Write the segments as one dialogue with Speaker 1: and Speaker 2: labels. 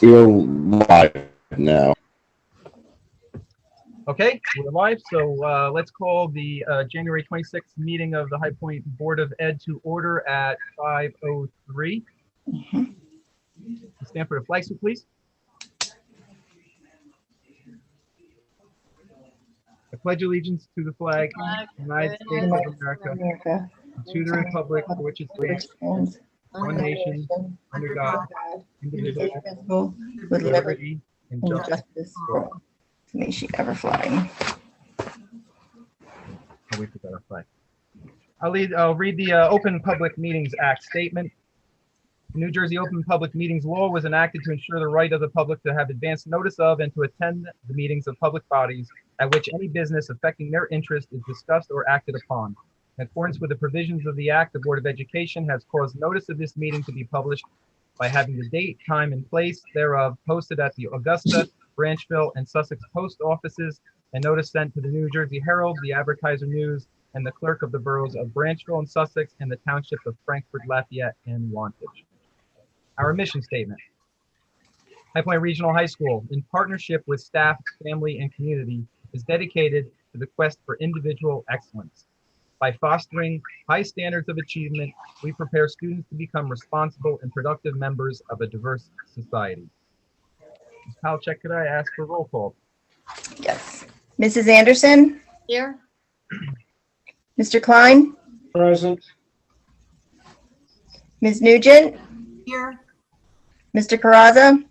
Speaker 1: You're live now.
Speaker 2: Okay, we're live. So let's call the January 26th meeting of the High Point Board of Ed to order at 5:03. Stand for the flag salute, please. I pledge allegiance to the flag of the United States of America, and to the republic for which it stands, one nation, under God, indivisible, with liberty and justice for all.
Speaker 3: Nation ever flying.
Speaker 2: Oh, we forgot our flag. I'll read the Open Public Meetings Act statement. The New Jersey Open Public Meetings Law was enacted to ensure the right of the public to have advance notice of and to attend the meetings of public bodies at which any business affecting their interest is discussed or acted upon. In accordance with the provisions of the Act, the Board of Education has caused notice of this meeting to be published by having the date, time, and place thereof posted at the Augusta, Branchville, and Sussex post offices, and notice sent to the New Jersey Herald, the Advertiser News, and the clerk of the boroughs of Branchville and Sussex, and the township of Frankfort, Lafayette, and Wantage. Our mission statement. High Point Regional High School, in partnership with staff, family, and community, is dedicated to the quest for individual excellence. By fostering high standards of achievement, we prepare students to become responsible and productive members of a diverse society. Ms. Palachek, could I ask for a roll call?
Speaker 3: Yes. Mrs. Anderson?
Speaker 4: Here.
Speaker 3: Mr. Klein?
Speaker 5: Present.
Speaker 3: Ms. Nugent?
Speaker 4: Here.
Speaker 3: Mr. Carrazza?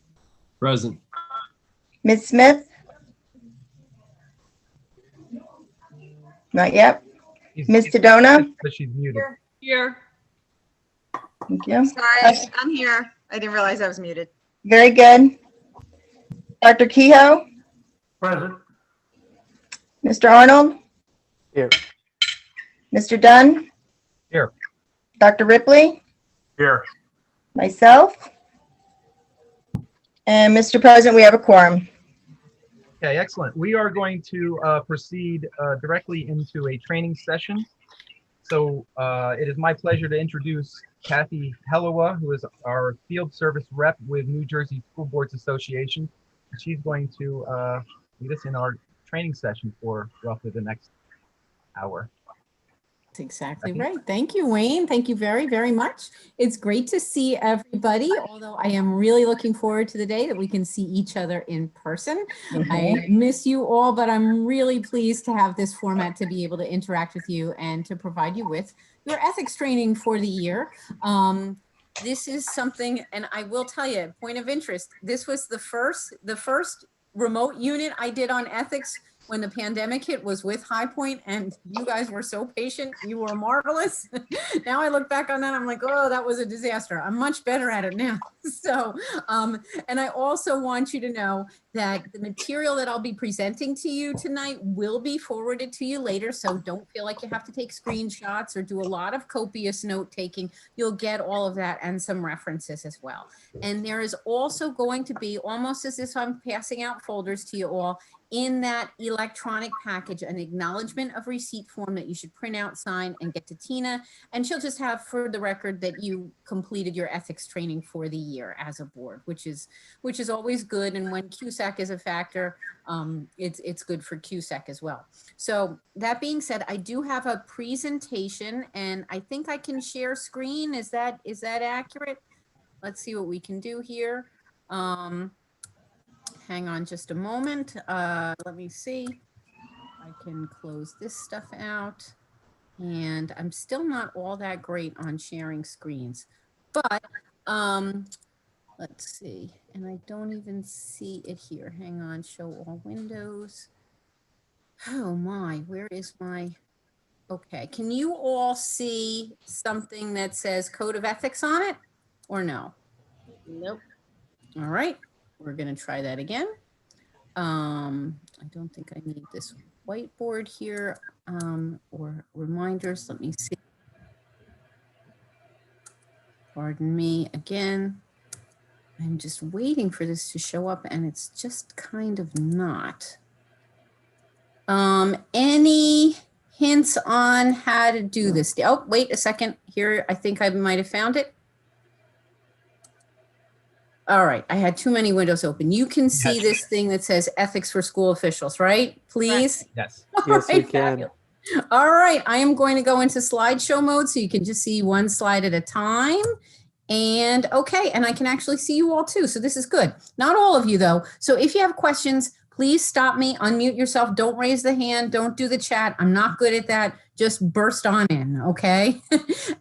Speaker 5: Present.
Speaker 3: Ms. Smith? Not yet. Ms. Tadona?
Speaker 2: But she's muted.
Speaker 4: Here.
Speaker 3: Thank you.
Speaker 4: Sorry, I'm here. I didn't realize I was muted.
Speaker 3: Very good. Dr. Kehoe?
Speaker 5: Present.
Speaker 3: Mr. Arnold?
Speaker 5: Here.
Speaker 3: Mr. Dunn?
Speaker 2: Here.
Speaker 3: Dr. Ripley?
Speaker 5: Here.
Speaker 3: Myself? And Mr. President, we have a quorum.
Speaker 2: Okay, excellent. We are going to proceed directly into a training session. So it is my pleasure to introduce Kathy Hellowa, who is our field service rep with New Jersey School Boards Association. She's going to lead us in our training session for roughly the next hour.
Speaker 6: That's exactly right. Thank you, Wayne. Thank you very, very much. It's great to see everybody, although I am really looking forward to the day that we can see each other in person. I miss you all, but I'm really pleased to have this format to be able to interact with you and to provide you with your ethics training for the year. This is something, and I will tell you, point of interest, this was the first remote unit I did on ethics when the pandemic hit was with High Point, and you guys were so patient. You were marvelous. Now I look back on that, I'm like, oh, that was a disaster. I'm much better at it now. So, and I also want you to know that the material that I'll be presenting to you tonight will be forwarded to you later. So don't feel like you have to take screenshots or do a lot of copious note taking. You'll get all of that and some references as well. And there is also going to be, almost as if I'm passing out folders to you all, in that electronic package, an acknowledgement of receipt form that you should print out, sign, and get to Tina. And she'll just have for the record that you completed your ethics training for the year as a board, which is always good. And when QSAC is a factor, it's good for QSAC as well. So that being said, I do have a presentation, and I think I can share screen. Is that accurate? Let's see what we can do here. Hang on just a moment. Let me see. I can close this stuff out. And I'm still not all that great on sharing screens. But let's see. And I don't even see it here. Hang on. Show all windows. Oh my, where is my... Okay. Can you all see something that says Code of Ethics on it or no?
Speaker 4: Nope.
Speaker 6: All right. We're going to try that again. I don't think I need this whiteboard here or reminders. Let me see. Pardon me again. I'm just waiting for this to show up and it's just kind of not. Any hints on how to do this? Oh, wait a second. Here, I think I might have found it. All right, I had too many windows open. You can see
Speaker 2: Yes.
Speaker 6: this thing that says ethics for school officials, right? Please.
Speaker 2: Yes.
Speaker 5: Yes, we
Speaker 6: All right,
Speaker 5: can.
Speaker 6: fabulous. All right, I am going to go into slideshow mode so you can just see one slide at a time. And okay, and I can actually see you all too, so this is good. Not all of you though. So if you have questions, please stop me, unmute yourself. Don't raise the hand, don't do the chat. I'm not good at that. Just burst on in, okay?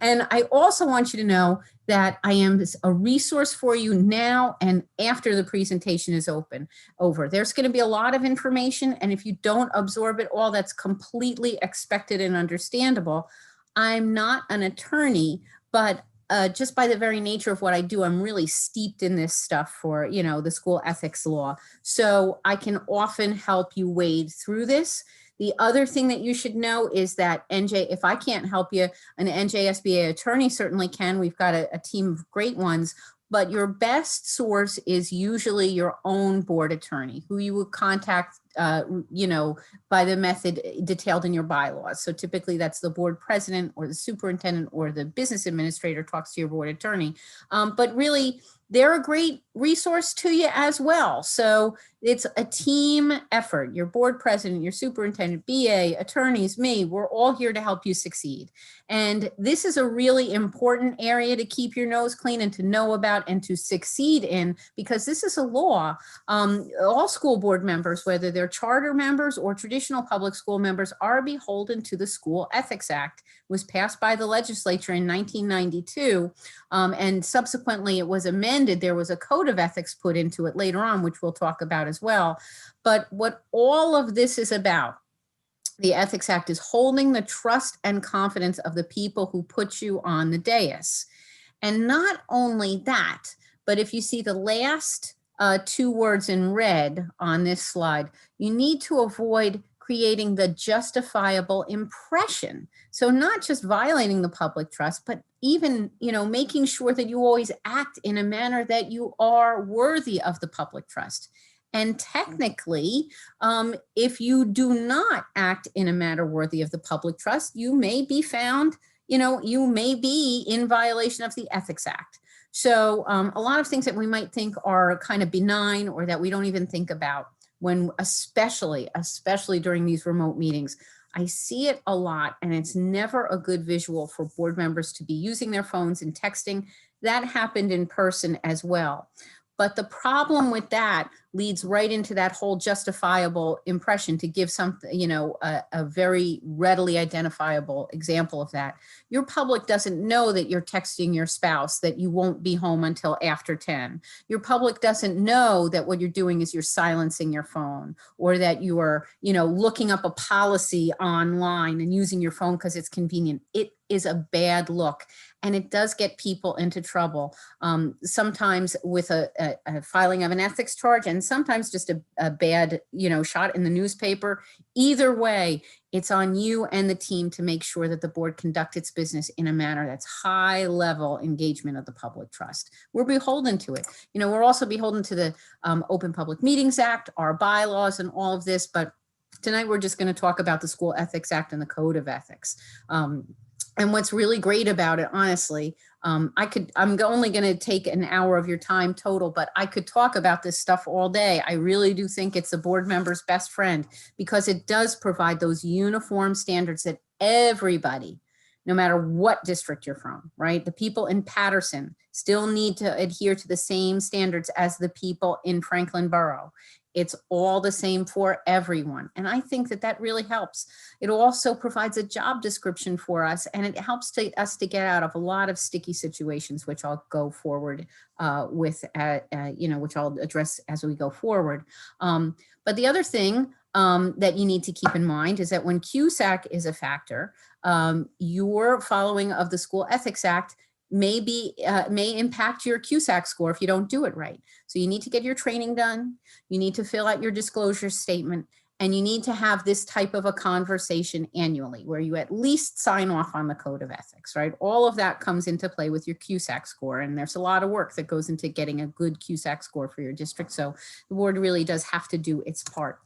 Speaker 6: And I also want you to know that I am a resource for you now and after the presentation is over. There's going to be a lot of information, and if you don't absorb it all, that's completely expected and understandable. I'm not an attorney, but just by the very nature of what I do, I'm really steeped in this stuff for, you know, the school ethics law. So I can often help you wade through this. The other thing that you should know is that if I can't help you, an NJSBA attorney certainly can. We've got a team of great ones, but your best source is usually your own board attorney, who you would contact, you know, by the method detailed in your bylaws. So typically that's the board president or the superintendent or the business administrator talks to your board attorney. But really, they're a great resource to you as well. So it's a team effort. Your board president, your superintendent, BA, attorneys, me, we're all here to help you succeed. And this is a really important area to keep your nose clean and to know about and to succeed in, because this is a law. All school board members, whether they're charter members or traditional public school members, are beholden to the School Ethics Act. It was passed by the legislature in 1992, and subsequently it was amended. There was a code of ethics put into it later on, which we'll talk about as well. But what all of this is about, the Ethics Act, is holding the trust and confidence of the people who put you on the dais. And not only that, but if you see the last two words in red on this slide, you need to avoid creating the justifiable impression. So not just violating the public trust, but even, you know, making sure that you always act in a manner that you are worthy of the public trust. And technically, if you do not act in a manner worthy of the public trust, you may be found, you know, you may be in violation of the Ethics Act. So a lot of things that we might think are kind of benign or that we don't even think about when, especially during these remote meetings. I see it a lot, and it's never a good visual for board members to be using their phones and texting. That happened in person as well. But the problem with that leads right into that whole justifiable impression. To give something, you know, a very readily identifiable example of that. Your public doesn't know that you're texting your spouse that you won't be home until after 10. Your public doesn't know that what you're doing is you're silencing your phone, or that you are, you know, looking up a policy online and using your phone because it's convenient. It is a bad look, and it does get people into trouble. Sometimes with a filing of an ethics charge, and sometimes just a bad, you know, shot in the newspaper. Either way, it's on you and the team to make sure that the board conduct its business in a manner that's high level engagement of the public trust. We're beholden to it. You know, we're also beholden to the Open Public Meetings Act, our bylaws, and all of this. But tonight we're just going to talk about the School Ethics Act and the Code of Ethics. And what's really great about it, honestly, I'm only going to take an hour of your time total, but I could talk about this stuff all day. I really do think it's a board member's best friend, because it does provide those uniform standards that everybody, no matter what district you're from, right? The people in Patterson still need to adhere to the same standards as the people in Franklin Borough. It's all the same for everyone. And I think that that really helps. It also provides a job description for us, and it helps us to get out of a lot of sticky situations, which I'll go forward with, you know, which I'll address as we go forward. But the other thing that you need to keep in mind is that when QSAC is a factor, your following of the School Ethics Act may impact your QSAC score if you don't do it right. So you need to get your training done. You need to fill out your disclosure statement, and you need to have this type of a conversation annually where you at least sign off on the Code of Ethics, right? All of that comes into play with your QSAC score, and there's a lot of work that goes into getting a good QSAC score for your district. So the board really does have to do its part.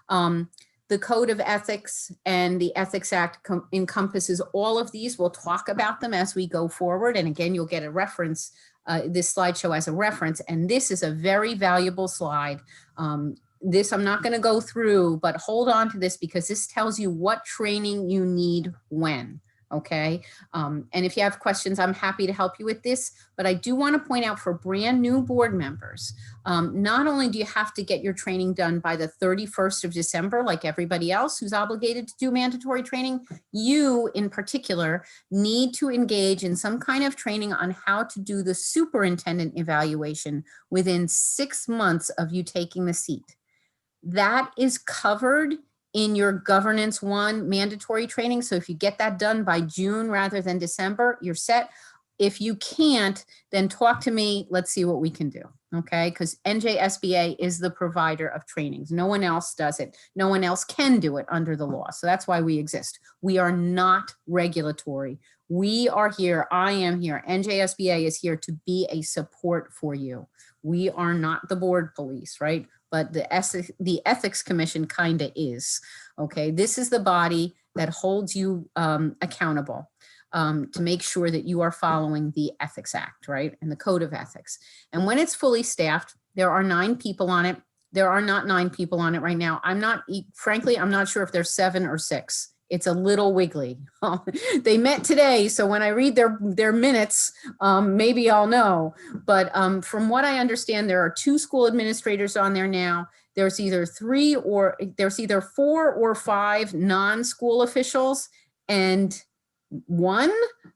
Speaker 6: The Code of Ethics and the Ethics Act encompasses all of these. We'll talk about them as we go forward. And again, you'll get a reference this slideshow as a reference, and this is a very valuable slide. This I'm not going to go through, but hold on to this because this tells you what training you need when. Okay. And if you have questions, I'm happy to help you with this, but I do want to point out for brand new board members, not only do you have to get your training done by the 31st of December, like everybody else who's obligated to do mandatory training, you in particular need to engage in some kind of training on how to do the superintendent evaluation within 6 months of you taking the seat. That is covered in your Governance 1 mandatory training. So if you get that done by June rather than December, you're set. If you can't, then talk to me. Let's see what we can do. Okay, because NJSBA is the provider of trainings. No one else does it. No one else can do it under the law. So that's why we exist. We are not regulatory. We are here. I am here. NJSBA is here to be a support for you. We are not the board police, right? But the Ethics Commission kind of is. Okay, this is the body that holds you accountable to make sure that you are following the Ethics Act, right? And the Code of Ethics. And when it's fully staffed, there are 9 people on it. There are not 9 people on it right now. Frankly, I'm not sure if there's 7 or 6. It's a little wiggly. They met today, so when I read their minutes, maybe I'll know. But from what I understand, there are 2 school administrators on there now. There's either 4 or 5 non-school officials and 1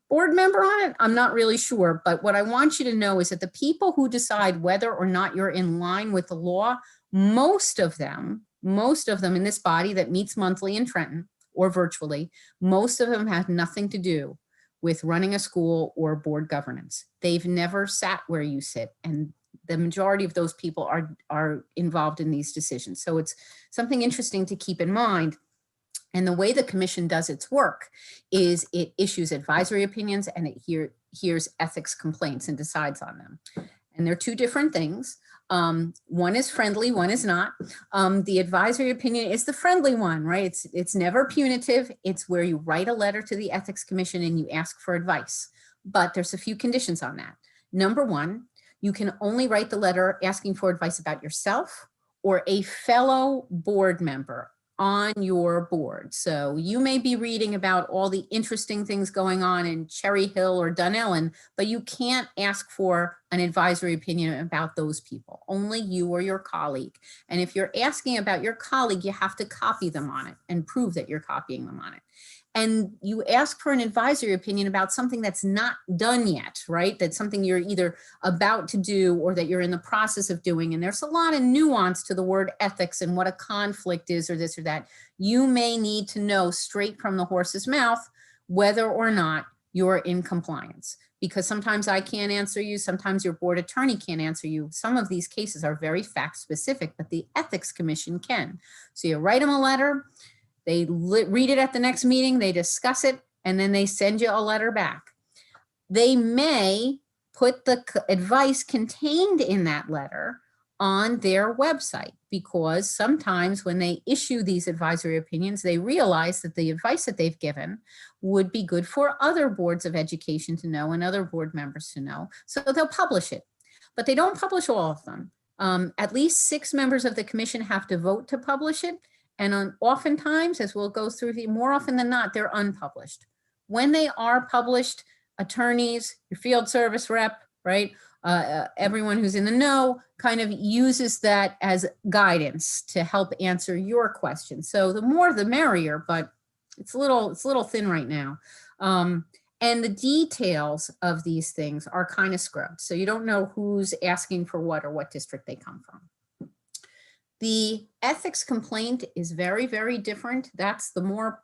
Speaker 6: board member on it. I'm not really sure, but what I want you to know is that the people who decide whether or not you're in line with the law, most of them in this body that meets monthly in Trenton, or virtually, most of them have nothing to do with running a school or board governance. They've never sat where you sit, and the majority of those people are involved in these decisions. So it's something interesting to keep in mind. And the way the commission does its work is it issues advisory opinions and it hears ethics complaints and decides on them. And they're 2 different things. One is friendly, one is not. The advisory opinion is the friendly one, right? It's never punitive. It's where you write a letter to the Ethics Commission and you ask for advice. But there's a few conditions on that. Number 1, you can only write the letter asking for advice about yourself or a fellow board member on your board. So you may be reading about all the interesting things going on in Cherry Hill or Dunellen, but you can't ask for an advisory opinion about those people, only you or your colleague. And if you're asking about your colleague, you have to copy them on it and prove that you're copying them on it. And you ask for an advisory opinion about something that's not done yet, right? That's something you're either about to do or that you're in the process of doing. And there's a lot of nuance to the word ethics and what a conflict is or this or that. You may need to know straight from the horse's mouth whether or not you're in compliance. Because sometimes I can't answer you, sometimes your board attorney can't answer you. Some of these cases are very fact specific, but the Ethics Commission can. So you write them a letter, they read it at the next meeting, they discuss it, and then they send you a letter back. They may put the advice contained in that letter on their website, because sometimes when they issue these advisory opinions, they realize that the advice that they've given would be good for other boards of education to know and other board members to know. So they'll publish it, but they don't publish all of them. At least 6 members of the commission have to vote to publish it. And oftentimes, as we'll go through, more often than not, they're unpublished. When they are published, attorneys, your field service rep, right? Everyone who's in the know kind of uses that as guidance to help answer your question. So the more the merrier, but it's a little thin right now. And the details of these things are kind of scrubbed. So you don't know who's asking for what or what district they come from. The ethics complaint is very, very different. That's the more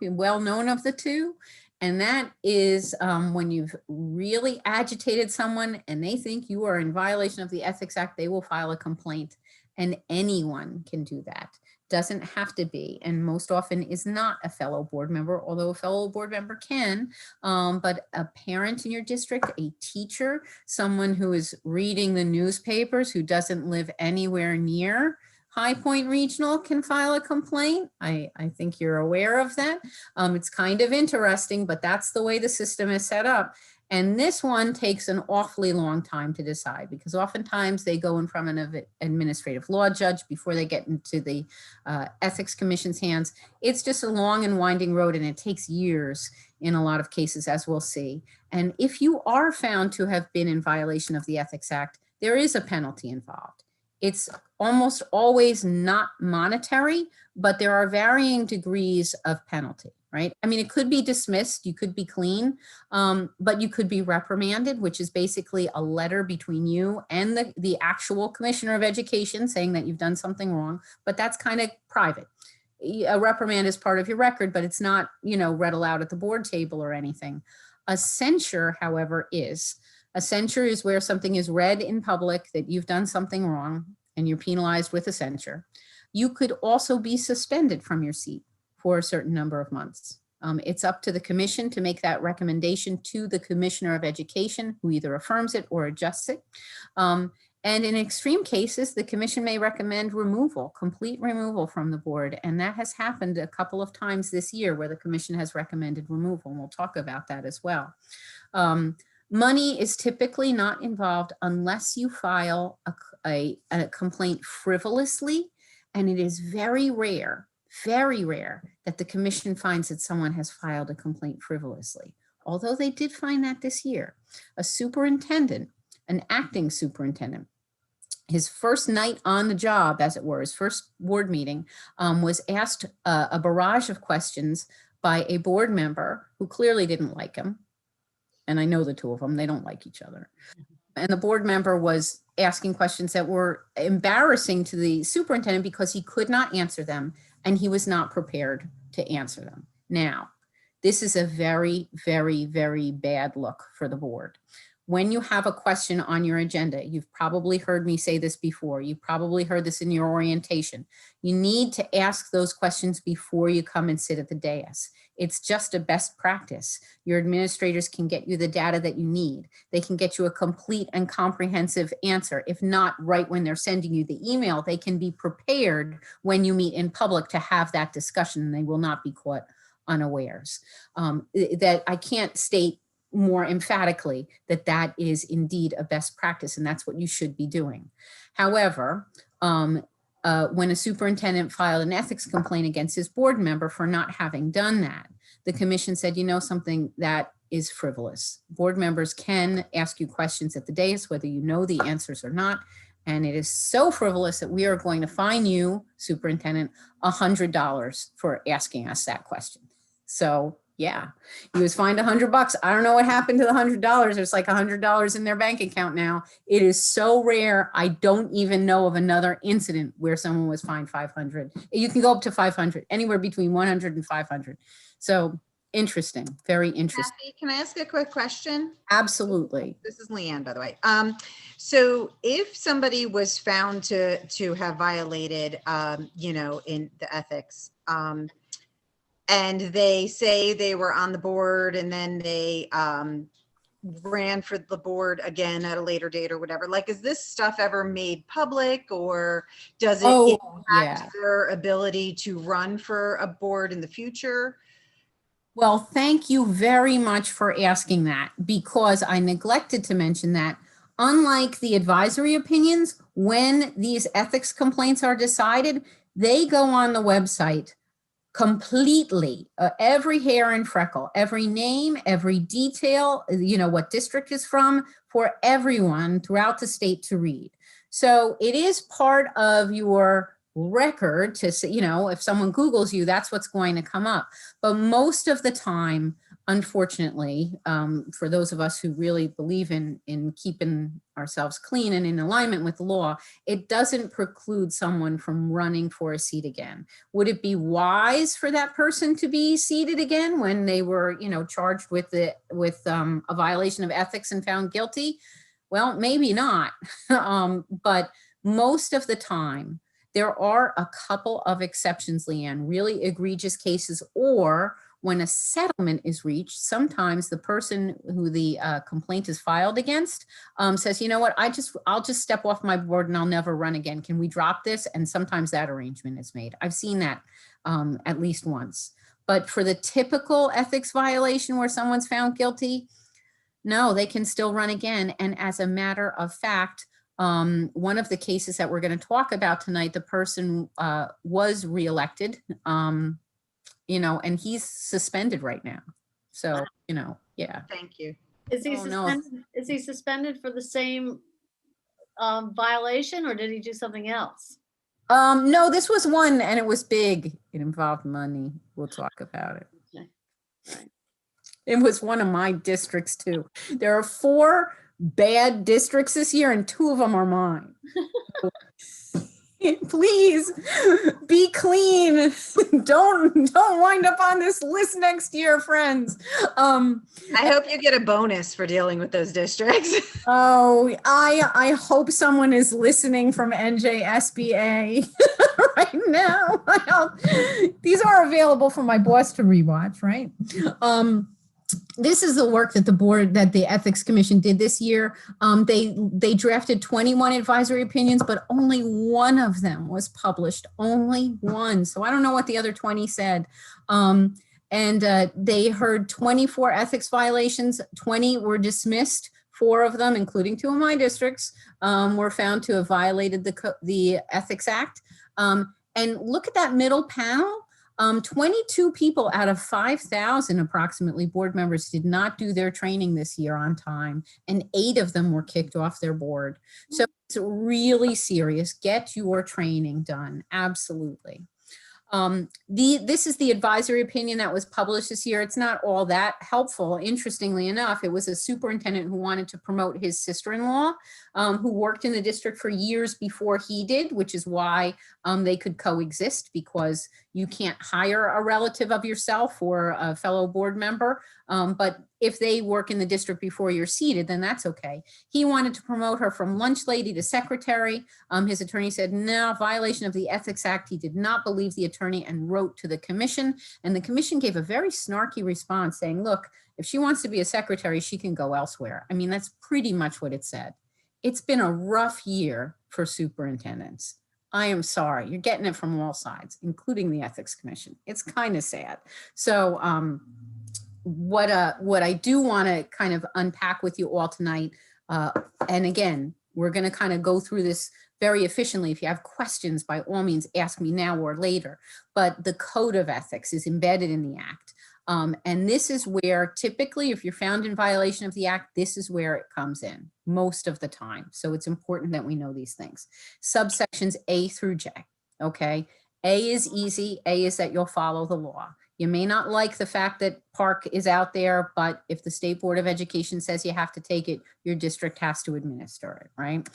Speaker 6: well-known of the 2. And that is when you've really agitated someone and they think you are in violation of the Ethics Act, they will file a complaint, and anyone can do that. Doesn't have to be, and most often is not a fellow board member, although a fellow board member can, but a parent in your district, a teacher, someone who is reading the newspapers, who doesn't live anywhere near High Point Regional can file a complaint. I think you're aware of that. It's kind of interesting, but that's the way the system is set up. And this one takes an awfully long time to decide because oftentimes they go in front of an administrative law judge before they get into the Ethics Commission's hands. It's just a long and winding road, and it takes years in a lot of cases, as we'll see. And if you are found to have been in violation of the Ethics Act, there is a penalty involved. It's almost always not monetary, but there are varying degrees of penalty, right? I mean, it could be dismissed, you could be clean, but you could be reprimanded, which is basically a letter between you and the actual Commissioner of Education saying that you've done something wrong, but that's kind of private. A reprimand is part of your record, but it's not, read aloud at the board table or anything. A censure, however, is. A censure is where something is read in public that you've done something wrong and you're penalized with a censure. You could also be suspended from your seat for a certain number of months. It's up to the commission to make that recommendation to the Commissioner of Education, who either affirms it or adjusts it. And in extreme cases, the commission may recommend removal, complete removal from the board. And that has happened a couple of times this year where the commission has recommended removal. And we'll talk about that as well. Money is typically not involved unless you file a complaint frivolously, and it is very rare that the commission finds that someone has filed a complaint frivolously, although they did find that this year. A superintendent, an acting superintendent, his first night on the job, as it were, his first board meeting, was asked a barrage of questions by a board member who clearly didn't like him. And I know the two of them, they don't like each other. And the board member was asking questions that were embarrassing to the superintendent because he could not answer them and he was not prepared to answer them. Now, this is a very, very, very bad look for the board. When you have a question on your agenda, you've probably heard me say this before, you've probably heard this in your orientation. You need to ask those questions before you come and sit at the dais. It's just a best practice. Your administrators can get you the data that you need. They can get you a complete and comprehensive answer. If not right when they're sending you the email, they can be prepared when you meet in public to have that discussion, and they will not be caught unawares. That I can't state more emphatically that is indeed a best practice, and that's what you should be doing. However, when a superintendent filed an ethics complaint against his board member for not having done that, the commission said, something that is frivolous. Board members can ask you questions at the dais, whether you know the answers or not. And it is so frivolous that we are going to fine you, superintendent, $100 for asking us that question. So yeah, he was fined $100. I don't know what happened to the $100. There's like $100 in their bank account now. It is so rare. I don't even know of another incident where someone was fined 500. You can go up to 500, anywhere between 100 and 500. So interesting, very interesting.
Speaker 4: Kathy, can I ask a quick question?
Speaker 6: Absolutely.
Speaker 4: This is Leanne, by the way. So if somebody was found to have violated, in the ethics, and they say they were on the board and then they ran for the board again at a later date or whatever, like, is this stuff ever made public, or does it impact their ability to run for a board in the future?
Speaker 6: Well, thank you very much for asking that, because I neglected to mention that unlike the advisory opinions, when these ethics complaints are decided, they go on the website completely, every hair and freckle, every name, every detail, what district is from, for everyone throughout the state to read. So it is part of your record to say, if someone Googles you, that's what's going to come up. But most of the time, unfortunately, for those of us who really believe in keeping ourselves clean and in alignment with the law, it doesn't preclude someone from running for a seat again. Would it be wise for that person to be seated again when they were, charged with a violation of ethics and found guilty? Well, maybe not. But most of the time, there are a couple of exceptions, Leanne, really egregious cases, or when a settlement is reached, sometimes the person who the complaint is filed against says, you know what, I'll just step off my board and I'll never run again. Can we drop this? And sometimes that arrangement is made. I've seen that at least once. But for the typical ethics violation where someone's found guilty, No, they can still run again. And as a matter of fact, one of the cases that we're going to talk about tonight, the person was reelected, and he's suspended right now. So, yeah.
Speaker 4: Thank you.
Speaker 7: Is he
Speaker 6: Oh, no.
Speaker 7: suspended? Is he suspended for the same violation, or did he do something else?
Speaker 6: No, this was one, and it was big. It involved money. We'll talk about it.
Speaker 7: Okay. Right.
Speaker 6: It was one of my districts too. There are 4 bad districts this year, and 2 of them are mine. Please be clean. Don't wind up on this list next year, friends.
Speaker 4: I hope you get a bonus for dealing with those districts.
Speaker 6: Oh, I hope someone is listening from NJSBA right now. These are available for my boss to rewatch, right? This is the work that the Ethics Commission did this year. They drafted 21 advisory opinions, but only one of them was published. Only one. So I don't know what the other 20 said. They heard 24 ethics violations. 20 were dismissed. 4 of them, including 2 of my districts, were found to have violated the Ethics Act. And look at that middle panel. 22 people out of 5,000 approximately board members did not do their training this year on time, and 8 of them were kicked off their board. So it's really serious. Get your training done. Absolutely. This is the advisory opinion that was published this year. It's not all that helpful. Interestingly enough, it was a superintendent who wanted to promote his sister-in-law, who worked in the district for years before he did, which is why they could coexist, because you can't hire a relative of yourself or a fellow board member. But if they work in the district before you're seated, then that's okay. He wanted to promote her from lunch lady to secretary. His attorney said, no, violation of the Ethics Act. He did not believe the attorney and wrote to the commission. And the commission gave a very snarky response saying, look, if she wants to be a secretary, she can go elsewhere. I mean, that's pretty much what it said. It's been a rough year for superintendents. I am sorry. You're getting it from all sides, including the Ethics Commission. It's kind of sad. So what I do want to kind of unpack with you all tonight, and again, we're going to kind of go through this very efficiently. If you have questions, by all means, ask me now or later. But the Code of Ethics is embedded in the Act. And this is where typically, if you're found in violation of the Act, this is where it comes in most of the time. So it's important that we know these things. Subsections A through J, okay? A is easy. A is that you'll follow the law. You may not like the fact that Park is out there, but if the State Board of Education says you have to take it, your district has to administer it, right?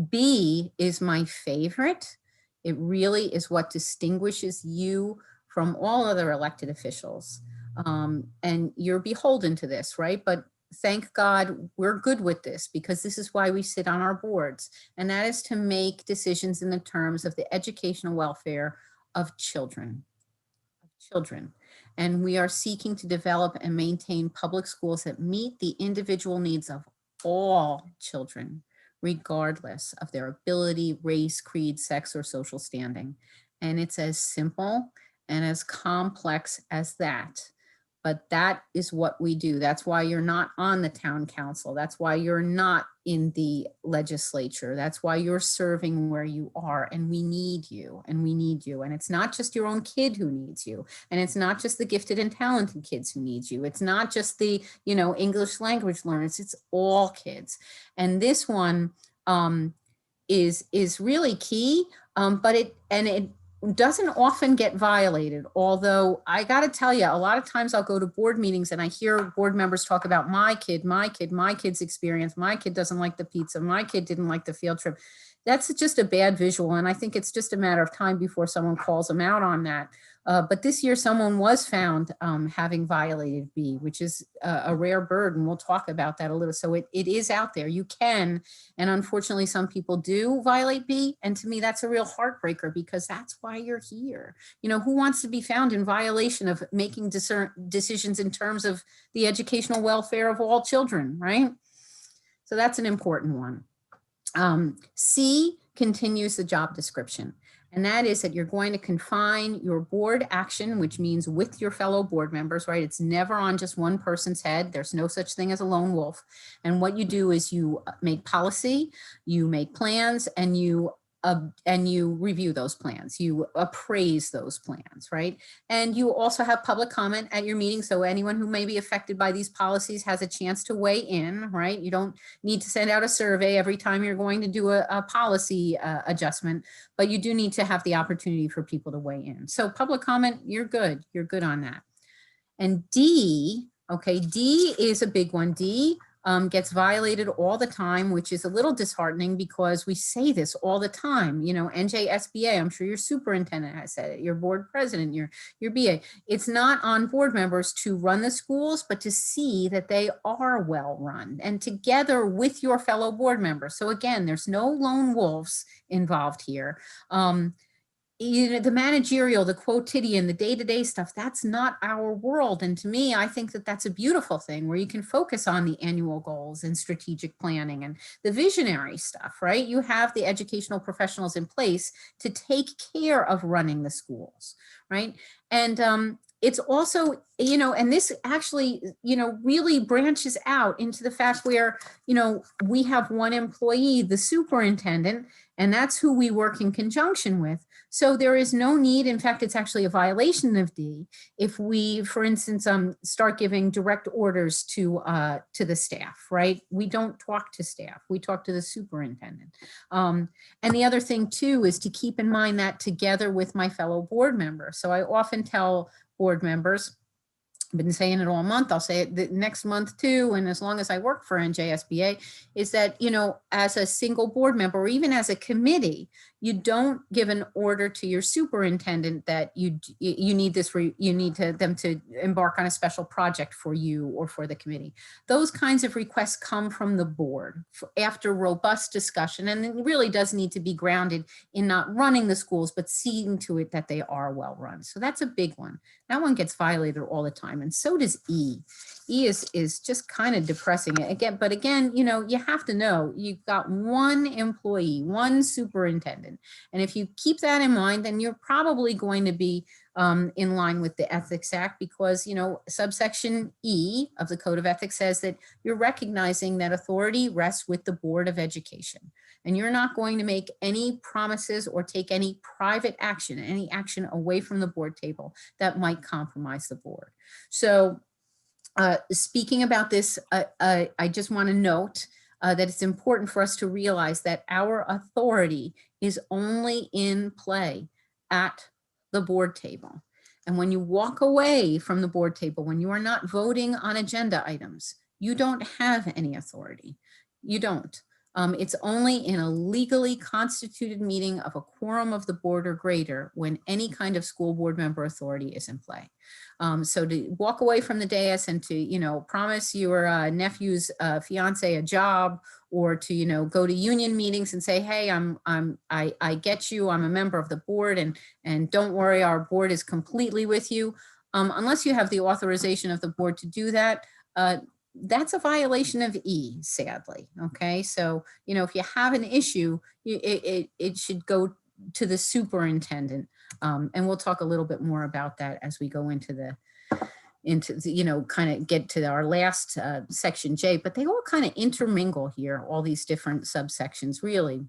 Speaker 6: B is my favorite. It really is what distinguishes you from all other elected officials. And you're beholden to this, right? But thank God we're good with this, because this is why we sit on our boards. And that is to make decisions in the terms of the educational welfare of children. And we are seeking to develop and maintain public schools that meet the individual needs of all children, regardless of their ability, race, creed, sex, or social standing. And it's as simple and as complex as that. But that is what we do. That's why you're not on the town council. That's why you're not in the legislature. That's why you're serving where you are. And we need you, and we need you. And it's not just your own kid who needs you. And it's not just the gifted and talented kids who need you. It's not just the, English language learners. It's all kids. And this one is really key, but it doesn't often get violated. Although I got to tell you, a lot of times I'll go to board meetings and I hear board members talk about my kid's experience. My kid doesn't like the pizza. My kid didn't like the field trip. That's just a bad visual. And I think it's just a matter of time before someone calls them out on that. But this year someone was found having violated B, which is a rare bird. And we'll talk about that a little. So it is out there. You can. And unfortunately, some people do violate B. And to me, that's a real heartbreaker, because that's why you're here. Who wants to be found in violation of making decisions in terms of the educational welfare of all children, right? So that's an important one. C continues the job description. And that is that you're going to confine your board action, which means with your fellow board members, right? It's never on just one person's head. There's no such thing as a lone wolf. And what you do is you make policy, you make plans, and you review those plans. You appraise those plans, right? And you also have public comment at your meeting. So anyone who may be affected by these policies has a chance to weigh in, right? You don't need to send out a survey every time you're going to do a policy adjustment, but you do need to have the opportunity for people to weigh in. So public comment, you're good. You're good on that. And D, okay, D is a big one. D gets violated all the time, which is a little disheartening because we say this all the time. You know, NJSBA, I'm sure your superintendent has said it, your board president, your BA. It's not on board members to run the schools, but to see that they are well run and together with your fellow board members. So again, there's no lone wolves involved here. You know, the managerial, the quotidian, the day-to-day stuff, that's not our world. And to me, I think that that's a beautiful thing where you can focus on the annual goals and strategic planning and the visionary stuff, right? You have the educational professionals in place to take care of running the schools, right? And it's also, you know, and this actually, you know, really branches out into the fact where, you know, we have one employee, the superintendent, and that's who we work in conjunction with. So there is no need, in fact, it's actually a violation of D if we, for instance, start giving direct orders to the staff, right? We don't talk to staff, we talk to the superintendent. And the other thing too is to keep in mind that together with my fellow board members. So I often tell board members, I've been saying it all month, I'll say it the next month too, and as long as I work for NJSBA, is that, you know, as a single board member or even as a committee, you don't give an order to your superintendent that you need this, you need them to embark on a special project for you or for the committee. Those kinds of requests come from the board after robust discussion, and it really does need to be grounded in not running the schools, but seeing to it that they are well run. So that's a big one. That one gets violated all the time, and so does E. E is just kind of depressing again, but again, you know, you have to know you've got one employee, one superintendent. And if you keep that in mind, then you're probably going to be in line with the Ethics Act because, you know, subsection E of the Code of Ethics says that you're recognizing that authority rests with the Board of Education. And you're not going to make any promises or take any private action, any action away from the board table that might compromise the board. So speaking about this, I just want to note that it's important for us to realize that our authority is only in play at the board table. And when you walk away from the board table, when you are not voting on agenda items, you don't have any authority. You don't. It's only in a legally constituted meeting of a quorum of the board or greater when any kind of school board member authority is in play. So to walk away from the dais and to, you know, promise your nephew's fiance a job, or to, you know, go to union meetings and say, hey, I get you, I'm a member of the board, and don't worry, our board is completely with you. Unless you have the authorization of the board to do that, that's a violation of E, sadly. Okay, so, you know, if you have an issue, it should go to the superintendent. And we'll talk a little bit more about that as we go into the, you know, kind of get to our last section J, but they all kind of intermingle here, all these different subsections, really.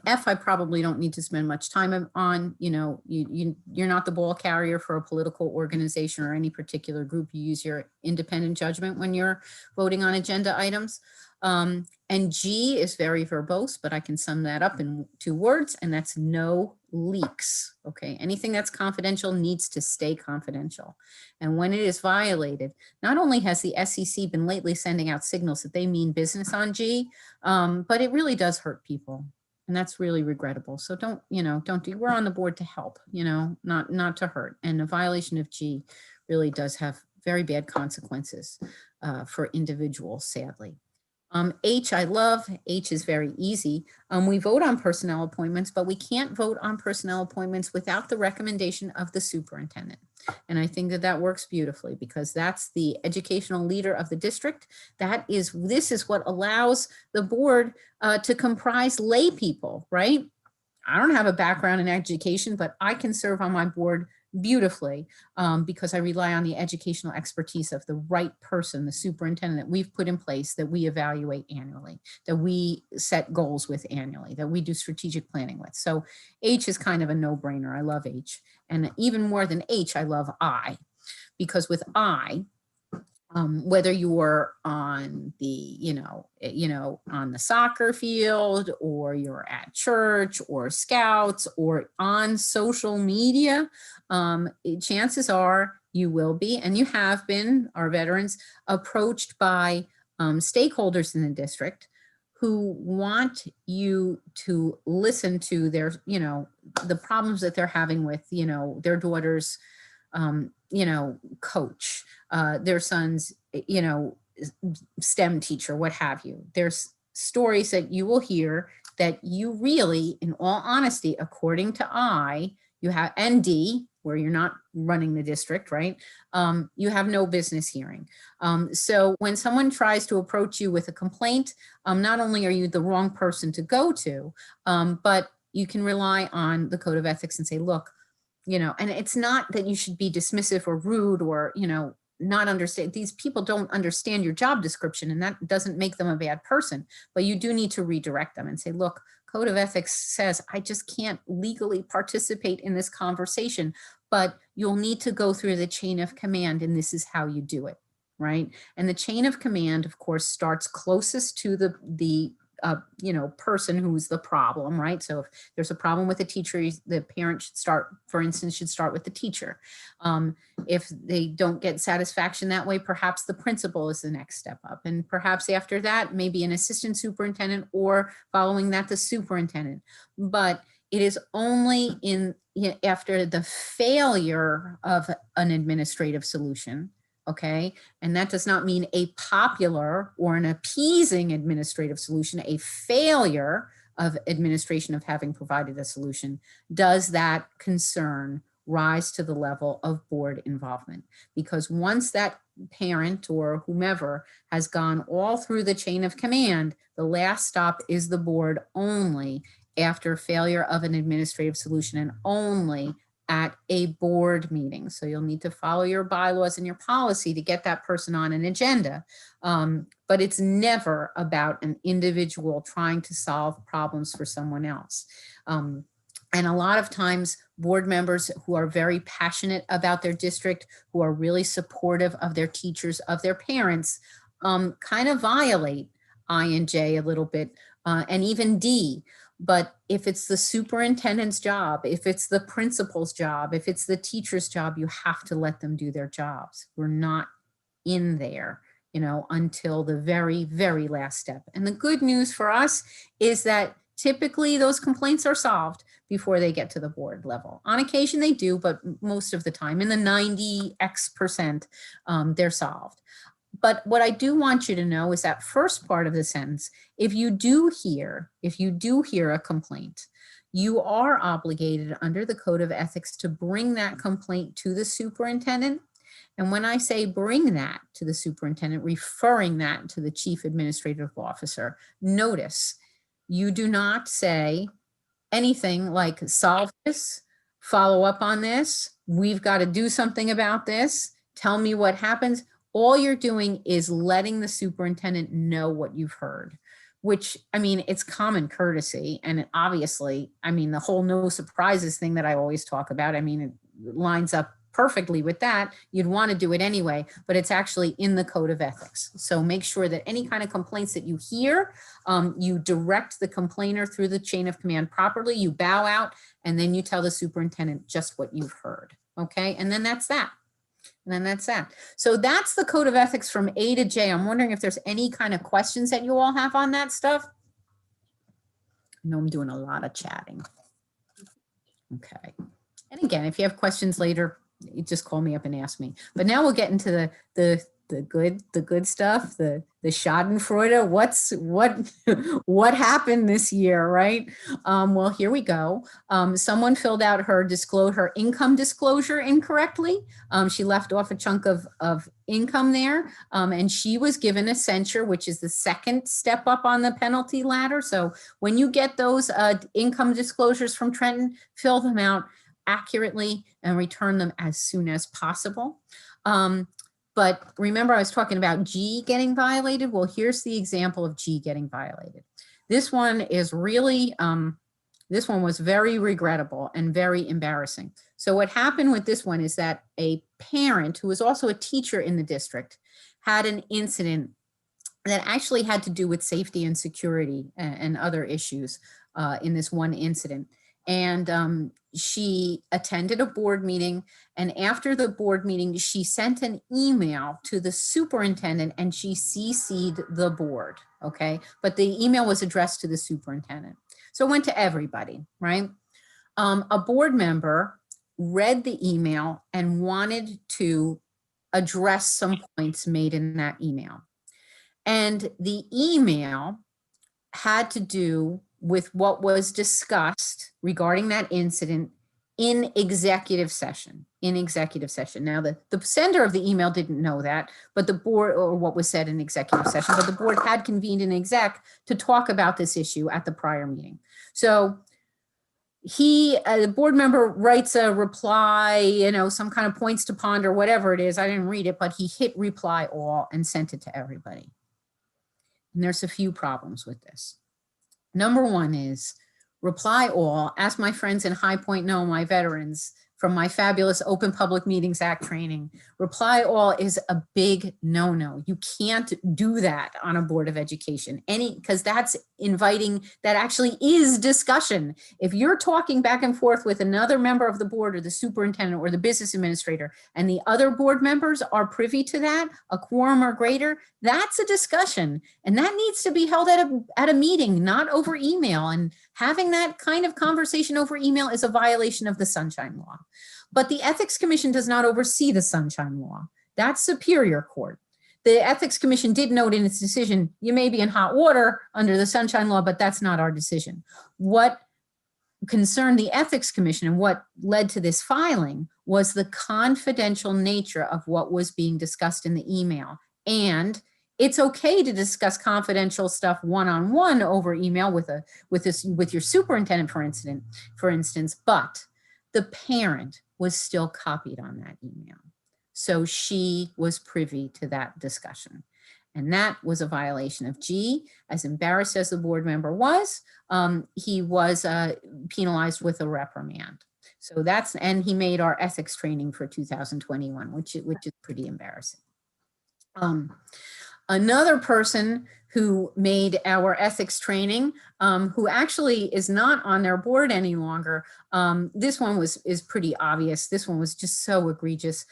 Speaker 6: F, I probably don't need to spend much time on. You know, you're not the ball carrier for a political organization or any particular group. You use your independent judgment when you're voting on agenda items. And G is very verbose, but I can sum that up in 2 words, and that's no leaks. Okay, anything that's confidential needs to stay confidential. And when it is violated, not only has the SEC been lately sending out signals that they mean business on G, but it really does hurt people. And that's really regrettable. So don't, you know, we're on the board to help, you know, not to hurt. And a violation of G really does have very bad consequences for individuals, sadly. H, I love. H is very easy. We vote on personnel appointments, but we can't vote on personnel appointments without the recommendation of the superintendent. And I think that that works beautifully because that's the educational leader of the district. This is what allows the board to comprise lay people, right? I don't have a background in education, but I can serve on my board beautifully because I rely on the educational expertise of the right person, the superintendent that we've put in place, that we evaluate annually, that we set goals with annually, that we do strategic planning with. So H is kind of a no-brainer. I love H. And even more than H, I love I, because with I, whether you're on the, on the soccer field, or you're at church or scouts or on social media, chances are you will be, and you have been, our veterans, approached by stakeholders in the district who want you to listen to their, the problems that they're having with, their daughter's, coach, their son's, STEM teacher, what have you. There's stories that you will hear that you really, in all honesty, according to I, you have, and D, where you're not running the district, right? You have no business hearing. So when someone tries to approach you with a complaint, not only are you the wrong person to go to, but you can rely on the code of ethics and say, look, and it's not that you should be dismissive or rude or, not understand. These people don't understand your job description, and that doesn't make them a bad person, but you do need to redirect them and say, look, code of ethics says I just can't legally participate in this conversation, but you'll need to go through the chain of command, and this is how you do it, right? And the chain of command, of course, starts closest to the person who's the problem, right? So if there's a problem with a teacher, the parent should start, for instance, should start with the teacher. If they don't get satisfaction that way, perhaps the principal is the next step up. And perhaps after that, maybe an assistant superintendent, or following that, the superintendent. But it is only after the failure of an administrative solution, okay? And that does not mean a popular or an appeasing administrative solution, a failure of administration of having provided a solution. Does that concern rise to the level of board involvement? Because once that parent or whomever has gone all through the chain of command, the last stop is the board only after failure of an administrative solution, and only at a board meeting. So you'll need to follow your bylaws and your policy to get that person on an agenda. But it's never about an individual trying to solve problems for someone else. And a lot of times board members who are very passionate about their district, who are really supportive of their teachers, of their parents, kind of violate I and J a little bit, and even D. But if it's the superintendent's job, if it's the principal's job, if it's the teacher's job, you have to let them do their jobs. We're not in there, until the very, very last step. And the good news for us is that typically those complaints are solved before they get to the board level. On occasion they do, but most of the time, in the 90x%, they're solved. But what I do want you to know is that first part of the sentence, if you do hear a complaint, you are obligated under the code of ethics to bring that complaint to the superintendent. And when I say bring that to the superintendent, referring that to the chief administrative officer, notice you do not say anything like solve this, follow up on this, we've got to do something about this, tell me what happens. All you're doing is letting the superintendent know what you've heard, which, it's common courtesy. And obviously, the whole no surprises thing that I always talk about, it lines up perfectly with that. You'd want to do it anyway, but it's actually in the code of ethics. So make sure that any kind of complaints that you hear, you direct the complainer through the chain of command properly, you bow out, and then you tell the superintendent just what you've heard. Okay, and then that's that. So that's the code of ethics from A to J. I'm wondering if there's any kind of questions that you all have on that stuff. I know I'm doing a lot of chatting. Okay. And again, if you have questions later, you just call me up and ask me. But now we'll get into the the good stuff, the Schadenfreude. What happened this year, right? Well, here we go. Someone filled out her income disclosure incorrectly. She left off a chunk of income there, and she was given a censure, which is the second step up on the penalty ladder. So when you get those income disclosures from Trenton, fill them out accurately and return them as soon as possible. But remember, I was talking about G getting violated. Well, here's the example of G getting violated. This one is really, this one was very regrettable and very embarrassing. So what happened with this one is that a parent who was also a teacher in the district had an incident that actually had to do with safety and security and other issues in this one incident. And she attended a board meeting, and after the board meeting, she sent an email to the superintendent and she CC'd the board, okay? But the email was addressed to the superintendent. So it went to everybody, right? A board member read the email and wanted to address some points made in that email. And the email had to do with what was discussed regarding that incident in executive session. Now, the sender of the email didn't know that, but the board, or what was said in executive session, but the board had convened an exec to talk about this issue at the prior meeting. So the board member writes a reply, some kind of points to ponder, whatever it is. I didn't read it, but he hit reply all and sent it to everybody. And there's a few problems with this. Number one is reply all. As my friends in High Point know, my veterans from my fabulous Open Public Meetings Act training, reply all is a big no-no. You can't do that on a Board of Education, because that's inviting, that actually is discussion. If you're talking back and forth with another member of the board or the superintendent or the business administrator, and the other board members are privy to that, a quorum or greater, that's a discussion. And that needs to be held at a meeting, not over email. And having that kind of conversation over email is a violation of the Sunshine Law. But the Ethics Commission does not oversee the Sunshine Law. That's Superior Court. The Ethics Commission did note in its decision, you may be in hot water under the Sunshine Law, but that's not our decision. What concerned the Ethics Commission and what led to this filing was the confidential nature of what was being discussed in the email. And it's okay to discuss confidential stuff one-on-one over email with your superintendent, for instance, but the parent was still copied on that email. So she was privy to that discussion. And that was a violation of G. As embarrassed as the board member was, he was penalized with a reprimand. So and he made our ethics training for 2021, which is pretty embarrassing. Another person who made our ethics training, who actually is not on their board any longer. This one is pretty obvious. This one was just so egregious.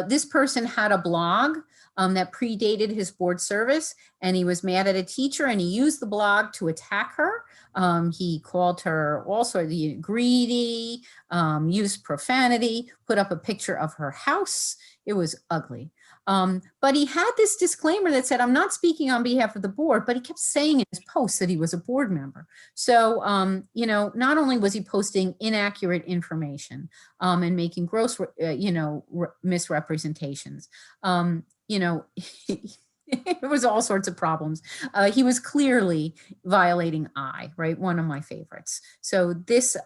Speaker 6: This person had a blog that predated his board service, and he was mad at a teacher, and he used the blog to attack her. He called her all sorts of greedy, used profanity, put up a picture of her house. It was ugly. But he had this disclaimer that said, I'm not speaking on behalf of the board, but he kept saying in his posts that he was a board member. So, not only was he posting inaccurate information and making gross, misrepresentations, it was all sorts of problems. He was clearly violating I, right? One of my favorites. So this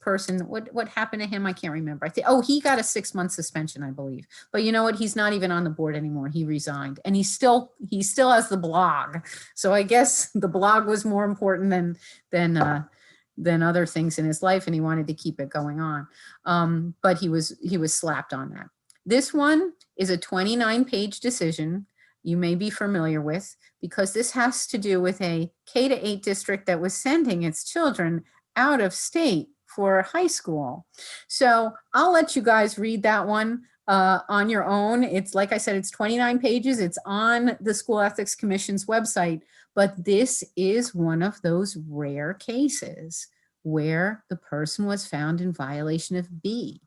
Speaker 6: person, what happened to him? I can't remember. He got a 6-month suspension, I believe. But you know what? He's not even on the board anymore. He resigned, and he still has the blog. So I guess the blog was more important than other things in his life, and he wanted to keep it going on. But he was slapped on that. This one is a 29-page decision you may be familiar with, because this has to do with a K-8 district that was sending its children out of state for high school. So I'll let you guys read that one on your own. It's, like I said, it's 29 pages. It's on the School Ethics Commission's website, but this is one of those rare cases where the person was found in violation of B.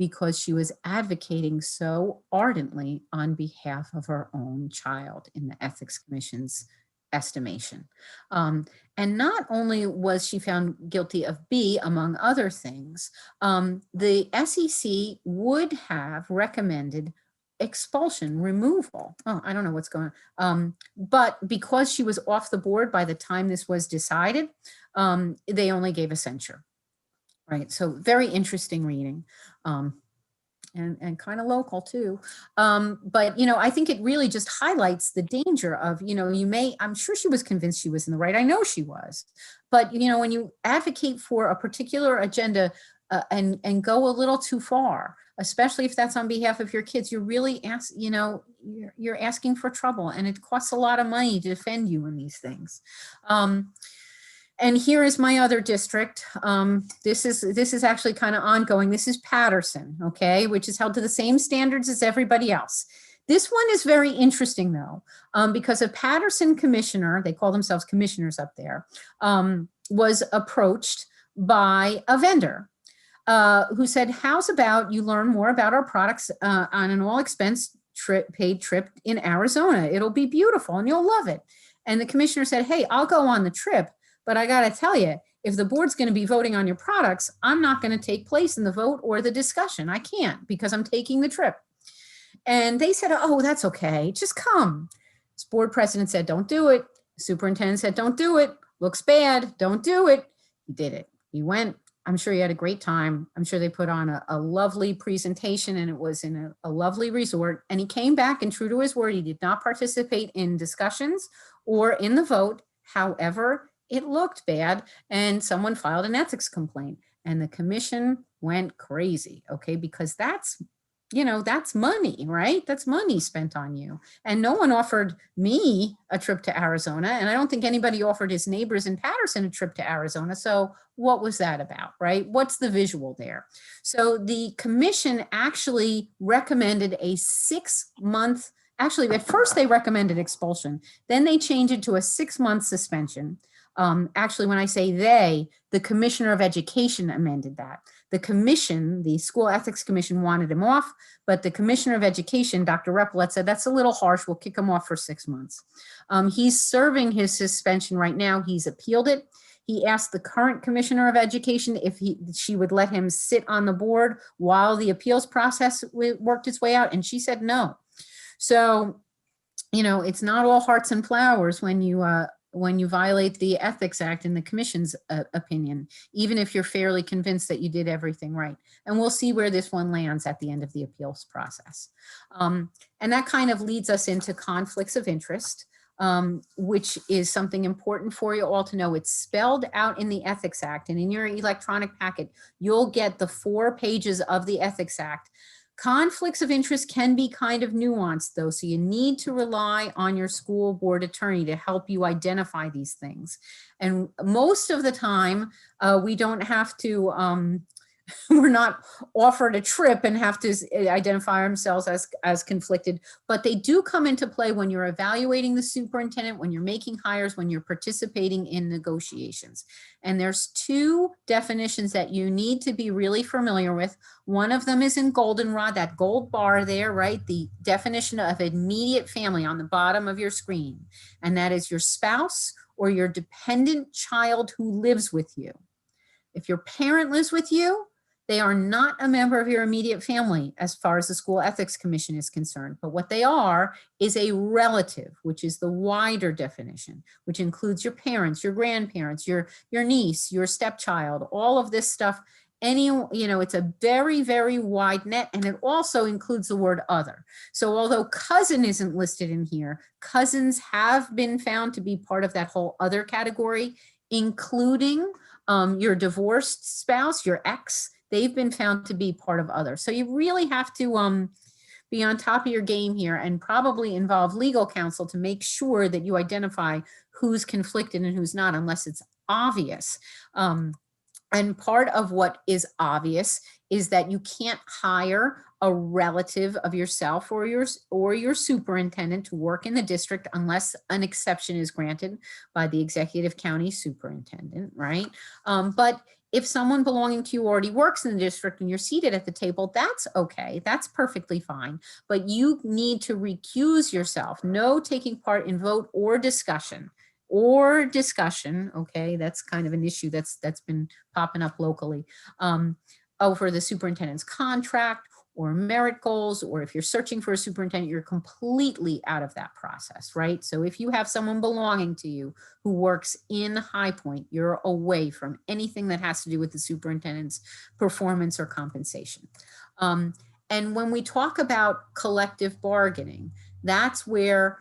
Speaker 6: because she was advocating so ardently on behalf of her own child in the Ethics Commission's estimation. And not only was she found guilty of B, among other things, the SEC would have recommended expulsion, removal. Oh, I don't know what's going on. But because she was off the board by the time this was decided, they only gave a censure. Right. So very interesting reading. And kind of local too. But, you know, I think it really just highlights the danger of, you know, I'm sure she was convinced she was in the right. I know she was. But, you know, when you advocate for a particular agenda and go a little too far, especially if that's on behalf of your kids, you're really you're asking for trouble, and it costs a lot of money to defend you in these things. And here is my other district. This is actually kind of ongoing. This is Patterson, okay, which is held to the same standards as everybody else. This one is very interesting though, because a Patterson commissioner, they call themselves commissioners up there, was approached by a vendor who said, how's about you learn more about our products on an all expense paid trip in Arizona. It'll be beautiful and you'll love it. And the commissioner said, hey, I'll go on the trip. But I got to tell you, if the board's going to be voting on your products, I'm not going to take place in the vote or the discussion. I can't because I'm taking the trip. And they said, oh, that's okay. Just come. This board president said, don't do it. The superintendent said, don't do it. Looks bad. Don't do it. He did it. He went. I'm sure he had a great time. I'm sure they put on a lovely presentation, and it was in a lovely resort. And he came back, and true to his word, he did not participate in discussions or in the vote. However, it looked bad, and someone filed an ethics complaint, and the commission went crazy, okay? Because that's money, right? That's money spent on you. And no one offered me a trip to Arizona, and I don't think anybody offered his neighbors in Patterson a trip to Arizona. So what was that about, right? What's the visual there? So the commission actually recommended a 6-month, actually at first they recommended expulsion, then they changed it to a 6-month suspension. Actually, when I say they, the Commissioner of Education amended that. The commission, the School Ethics Commission, wanted him off, but the Commissioner of Education, Dr. Replet, said that's a little harsh. We'll kick him off for 6 months. He's serving his suspension right now. He's appealed it. He asked the current Commissioner of Education if she would let him sit on the board while the appeals process worked its way out, and she said no. So, you know, it's not all hearts and flowers when you violate the Ethics Act in the commission's opinion, even if you're fairly convinced that you did everything right. And we'll see where this one lands at the end of the appeals process. And that kind of leads us into conflicts of interest, which is something important for you all to know. It's spelled out in the Ethics Act, and in your electronic packet, you'll get the 4 pages of the Ethics Act. Conflicts of interest can be kind of nuanced though, so you need to rely on your school board attorney to help you identify these things. And most of the time, we don't have to, we're not offered a trip and have to identify ourselves as conflicted, but they do come into play when you're evaluating the superintendent, when you're making hires, when you're participating in negotiations. And there's 2 definitions that you need to be really familiar with. One of them is in goldenrod, that gold bar there, right? The definition of immediate family on the bottom of your screen. And that is your spouse or your dependent child who lives with you. If your parent lives with you, they are not a member of your immediate family as far as the School Ethics Commission is concerned. But what they are is a relative, which is the wider definition, which includes your parents, your grandparents, your niece, your stepchild, all of this stuff. It's a very, very wide net, and it also includes the word other. So although cousin isn't listed in here, cousins have been found to be part of that whole other category, including your divorced spouse, your ex. They've been found to be part of others. So you really have to be on top of your game here and probably involve legal counsel to make sure that you identify who's conflicted and who's not, unless it's obvious. And part of what is obvious is that you can't hire a relative of yourself or your superintendent to work in the district unless an exception is granted by the executive county superintendent, right? But if someone belonging to you already works in the district and you're seated at the table, that's okay. That's perfectly fine. But you need to recuse yourself. No taking part in vote or discussion. Okay, that's kind of an issue that's been popping up locally, over the superintendent's contract or merit goals, or if you're searching for a superintendent, you're completely out of that process, right? So if you have someone belonging to you who works in High Point, you're away from anything that has to do with the superintendent's performance or compensation. And when we talk about collective bargaining, that's where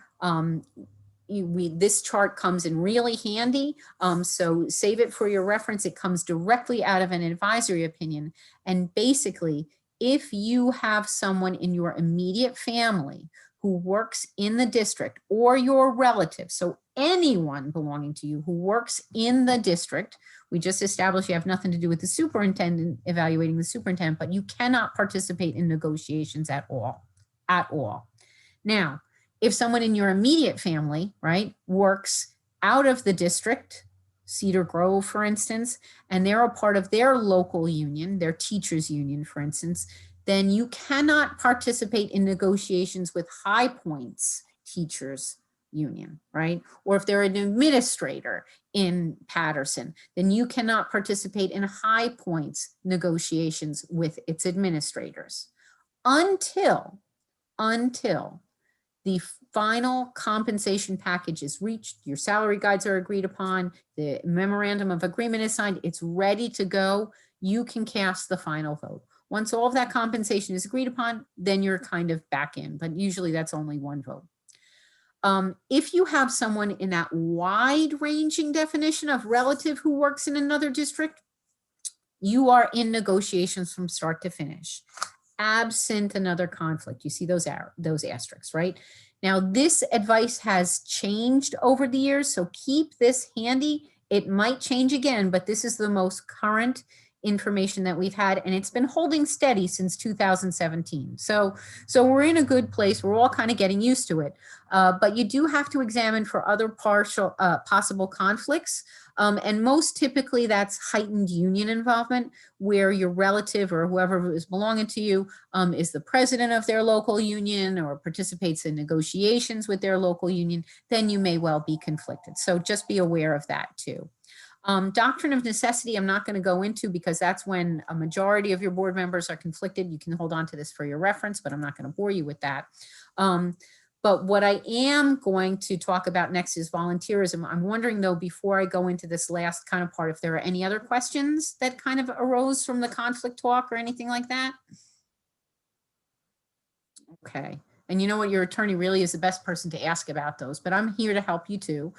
Speaker 6: this chart comes in really handy. So save it for your reference. It comes directly out of an advisory opinion. And basically, if you have someone in your immediate family who works in the district or your relative, so anyone belonging to you who works in the district, we just established you have nothing to do with the superintendent evaluating the superintendent, but you cannot participate in negotiations at all. Now, if someone in your immediate family, right, works out of the district, Cedar Grove, for instance, and they're a part of their local union, their teachers union, for instance, then you cannot participate in negotiations with High Point's teachers union, right? Or if they're an administrator in Patterson, then you cannot participate in High Point's negotiations with its administrators until the final compensation package is reached, your salary guides are agreed upon, the memorandum of agreement is signed, it's ready to go, you can cast the final vote. Once all of that compensation is agreed upon, then you're kind of back in, but usually that's only one vote. If you have someone in that wide-ranging definition of relative who works in another district, you are in negotiations from start to finish, absent another conflict. You see those asterisks, right? Now, this advice has changed over the years, so keep this handy. It might change again, but this is the most current information that we've had, and it's been holding steady since 2017. So we're in a good place. We're all kind of getting used to it, but you do have to examine for other possible conflicts. And most typically that's heightened union involvement, where your relative or whoever is belonging to you is the president of their local union or participates in negotiations with their local union, then you may well be conflicted. So just be aware of that too. Doctrine of necessity, I'm not going to go into because that's when a majority of your board members are conflicted. You can hold on to this for your reference, but I'm not going to bore you with that. But what I am going to talk about next is volunteerism. I'm wondering though, before I go into this last kind of part, if there are any other questions that kind of arose from the conflict talk or anything like that. Okay. And you know what, your attorney really is the best person to ask about those, but I'm here to help you too.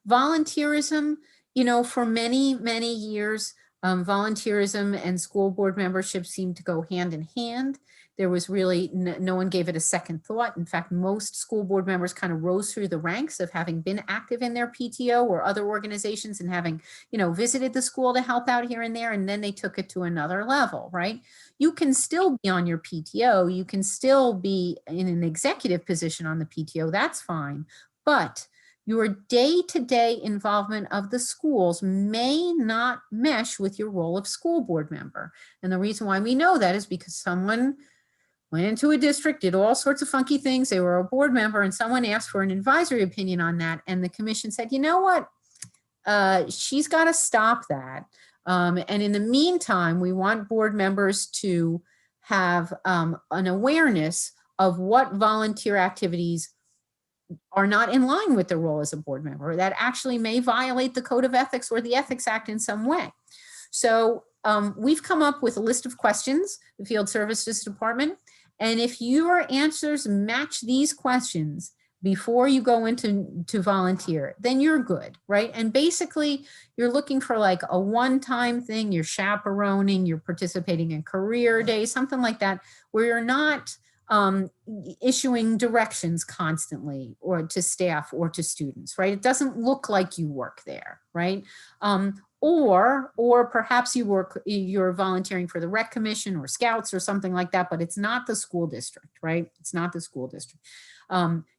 Speaker 6: Volunteerism, you know, for many, many years, volunteerism and school board membership seemed to go hand in hand. There was really, no one gave it a second thought. In fact, most school board members kind of rose through the ranks of having been active in their PTO or other organizations and having, you know, visited the school to help out here and there, and then they took it to another level, right? You can still be on your PTO, you can still be in an executive position on the PTO, that's fine, but your day-to-day involvement of the schools may not mesh with your role of school board member. And the reason why we know that is because someone went into a district, did all sorts of funky things. They were a board member and someone asked for an advisory opinion on that. And the commission said, you know what? She's got to stop that. And in the meantime, we want board members to have an awareness of what volunteer activities are not in line with their role as a board member that actually may violate the Code of Ethics or the Ethics Act in some way. So we've come up with a list of questions, the Field Services Department, and if your answers match these questions before you go into volunteer, then you're good, right? And basically you're looking for like a one-time thing, you're chaperoning, you're participating in career days, something like that, where you're not issuing directions constantly or to staff or to students, right? It doesn't look like you work there, right? Or perhaps you're volunteering for the rec commission or scouts or something like that, but it's not the school district, right? It's not the school district.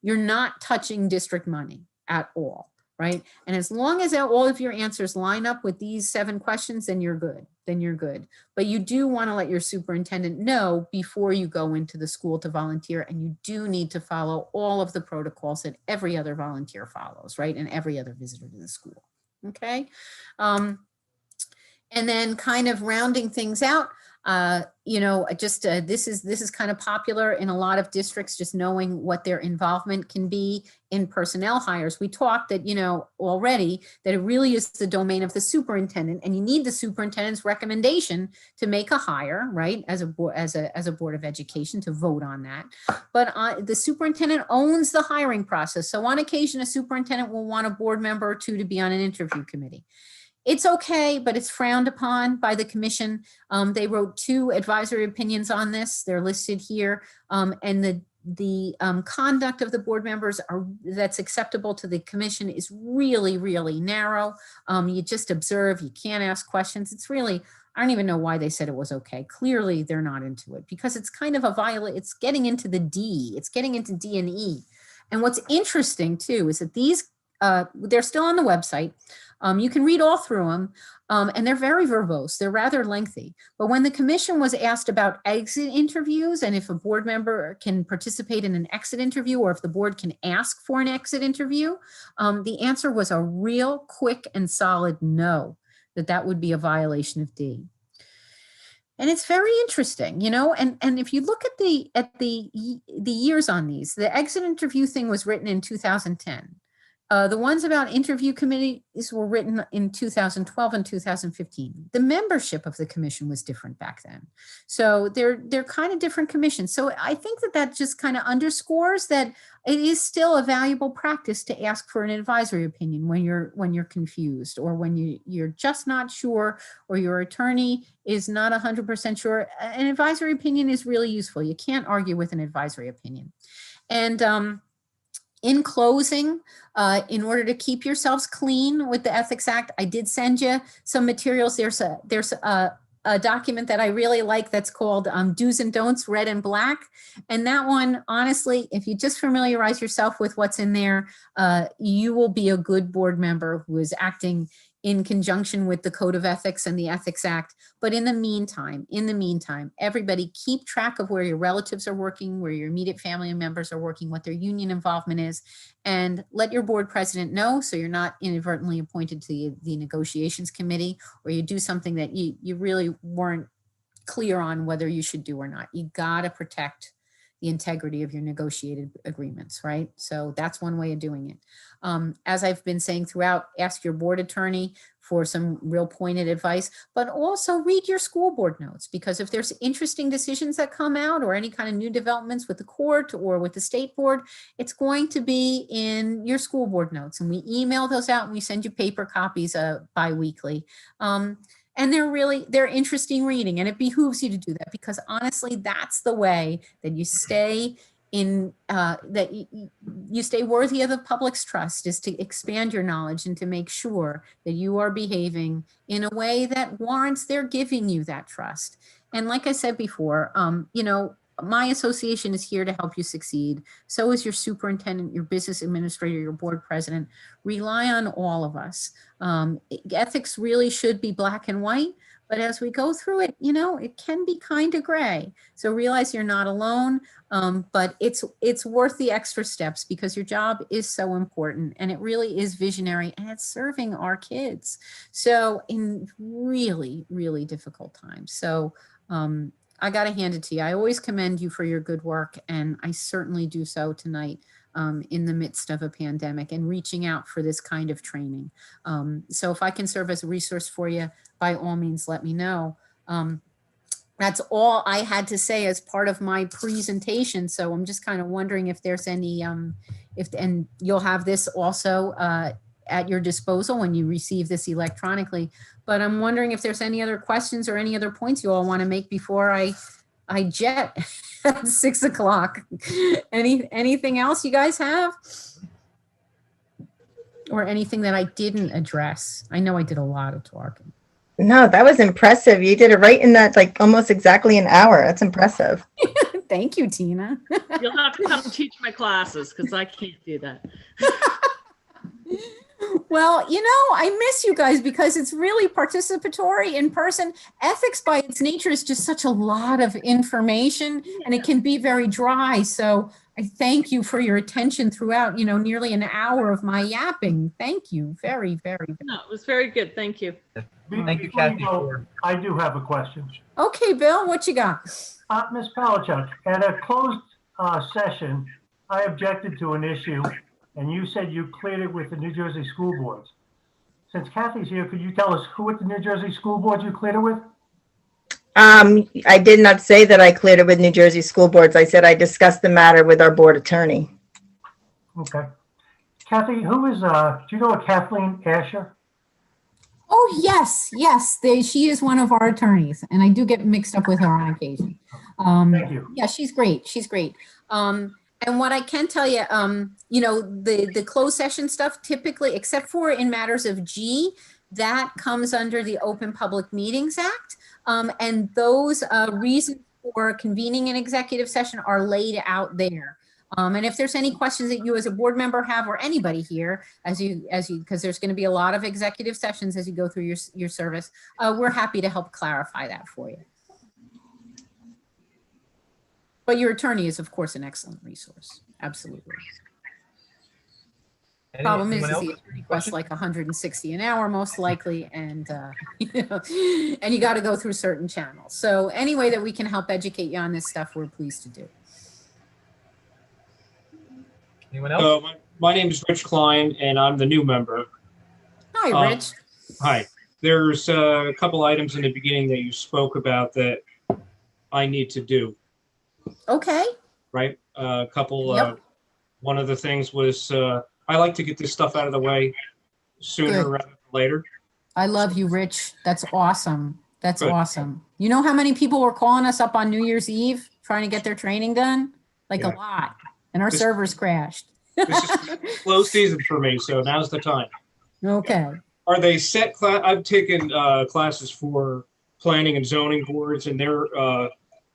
Speaker 6: You're not touching district money at all, right? And as long as all of your answers line up with these 7 questions, then you're good. Then you're good. But you do want to let your superintendent know before you go into the school to volunteer, and you do need to follow all of the protocols that every other volunteer follows, right? And every other visitor to the school. Okay. And then kind of rounding things out, you know, just this is kind of popular in a lot of districts, just knowing what their involvement can be in personnel hires. We talked that, you know, already that it really is the domain of the superintendent, and you need the superintendent's recommendation to make a hire, right? As a board of education to vote on that. But the superintendent owns the hiring process. So on occasion, a superintendent will want a board member or 2 to be on an interview committee. It's okay, but it's frowned upon by the commission. They wrote 2 advisory opinions on this. They're listed here. And the conduct of the board members that's acceptable to the commission is really, really narrow. You just observe, you can't ask questions. It's really, I don't even know why they said it was okay. Clearly they're not into it because it's kind of it's getting into the D, it's getting into D and E. And what's interesting too is that these, they're still on the website. You can read all through them, and they're very verbose. They're rather lengthy. But when the commission was asked about exit interviews and if a board member can participate in an exit interview or if the board can ask for an exit interview, the answer was a real quick and solid no, that would be a violation of D. And it's very interesting, you know, and if you look at the years on these, the exit interview thing was written in 2010. The ones about interview committees were written in 2012 and 2015. The membership of the commission was different back then. So they're kind of different commissions. So I think that just kind of underscores that it is still a valuable practice to ask for an advisory opinion when you're confused or when you're just not sure or your attorney is not 100% sure. An advisory opinion is really useful. You can't argue with an advisory opinion. And in closing, in order to keep yourselves clean with the Ethics Act, I did send you some materials. There's a document that I really like that's called Do's and Don'ts, Red and Black. And that one, honestly, if you just familiarize yourself with what's in there, you will be a good board member who is acting in conjunction with the Code of Ethics and the Ethics Act. But in the meantime, everybody keep track of where your relatives are working, where your immediate family members are working, what their union involvement is, and let your board president know so you're not inadvertently appointed to the negotiations committee, or you do something that you really weren't clear on whether you should do or not. You gotta protect the integrity of your negotiated agreements, right? So that's one way of doing it. As I've been saying throughout, ask your board attorney for some real pointed advice, but also read your school board notes, because if there's interesting decisions that come out or any kind of new developments with the court or with the state board, it's going to be in your school board notes. And we email those out and we send you paper copies bi-weekly. And they're interesting reading, and it behooves you to do that because honestly, that's the way that you stay in, that you stay worthy of the public's trust, is to expand your knowledge and to make sure that you are behaving in a way that warrants their giving you that trust. And like I said before, you know, my association is here to help you succeed. So is your superintendent, your business administrator, your board president. Rely on all of us. Ethics really should be black and white, but as we go through it, you know, it can be kind of gray. So realize you're not alone, but it's worth the extra steps because your job is so important and it really is visionary and it's serving our kids. So in really, really difficult times. So, I got to hand it to you. I always commend you for your good work, and I certainly do so tonight in the midst of a pandemic and reaching out for this kind of training. So if I can serve as a resource for you, by all means, let me know. That's all I had to say as part of my presentation. So I'm just kind of wondering if there's any, and you'll have this also at your disposal when you receive this electronically. But I'm wondering if there's any other questions or any other points you all want to make before I I jet at 6 o'clock. Anything else you guys have? Or anything that I didn't address? I know I did a lot of talking.
Speaker 3: No, that was impressive. You did it right in that, like, almost exactly an hour. That's impressive.
Speaker 6: Thank you, Tina.
Speaker 8: You'll have to come and teach my classes because I can't do that.
Speaker 6: Well, I miss you guys because it's really participatory in person. Ethics by its nature is just such a lot of information and it can be very dry. So I thank you for your attention throughout, nearly an hour of my yapping. Thank you very, very much.
Speaker 8: No, it was very good. Thank you.
Speaker 2: Thank you,
Speaker 5: Before you
Speaker 2: Kathy.
Speaker 5: go, I do have a question.
Speaker 6: Okay, Bill, what you got?
Speaker 5: Ms. Palichuk, at a closed session, I objected to an issue, and you said you cleared it with the New Jersey school boards. Since Kathy's here, could you tell us who at the New Jersey school boards you cleared it with?
Speaker 3: I did not say that I cleared it with New Jersey school boards. I said I discussed the matter with our board attorney.
Speaker 5: Okay. Kathy, who is, do you know a Kathleen Asher?
Speaker 6: Oh, yes. She is one of our attorneys, and I do get mixed up with her on occasion.
Speaker 5: Thank you.
Speaker 6: Yeah, she's great. And what I can tell you, the closed session stuff typically, except for in matters of G, that comes under the Open Public Meetings Act. And those reasons for convening an executive session are laid out there. And if there's any questions that you as a board member have or anybody here, because there's going to be a lot of executive sessions as you go through your service, we're happy to help clarify that for you. But your attorney is, of course, an excellent resource. Absolutely. Problem is
Speaker 2: Anyone
Speaker 6: the
Speaker 2: else?
Speaker 6: attorney costs like 160 an hour, most likely, and and you got to go through certain channels. So any way that we can help educate you on this stuff, we're pleased to do.
Speaker 2: Anyone else?
Speaker 9: My name is Rich Klein, and I'm the new member.
Speaker 6: Hi, Rich.
Speaker 9: Hi. There's a couple items in the beginning that you spoke about that I need to do.
Speaker 6: Okay.
Speaker 9: Right? A couple.
Speaker 6: Yep.
Speaker 9: One of the things was I like to get this stuff out of the way sooner
Speaker 6: Good.
Speaker 9: rather than later.
Speaker 6: I love you, Rich. That's awesome. That's
Speaker 9: Good.
Speaker 6: awesome. You know how many people were calling us up on New Year's Eve trying to get their training done? Like
Speaker 9: Yeah.
Speaker 6: a lot. And our
Speaker 9: This-
Speaker 6: servers crashed.
Speaker 9: This is slow season for me, so now's the time.
Speaker 6: Okay.
Speaker 9: Are they set class? I've taken classes for planning and zoning boards, and they're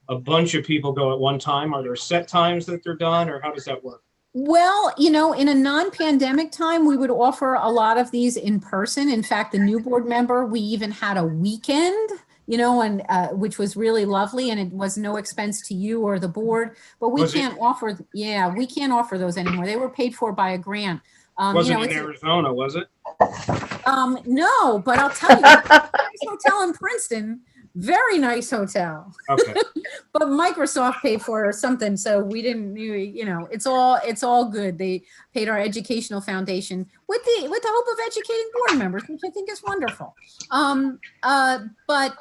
Speaker 9: a bunch of people go at one time. Are there set times that they're done, or how does that work?
Speaker 6: Well, in a non-pandemic time, we would offer a lot of these in person. In fact, the new board member, we even had a weekend, and which was really lovely, and it was no expense to you or the board. But we can't offer, we can't offer those anymore. They were paid for by a grant.
Speaker 9: Wasn't in Arizona, was it?
Speaker 6: No, but I'll tell you, nice hotel in Princeton, very nice hotel.
Speaker 9: Okay.
Speaker 6: But Microsoft paid for it or something, so we didn't. It's all good. They paid our educational foundation with the hope of educating board members, which I think is wonderful. But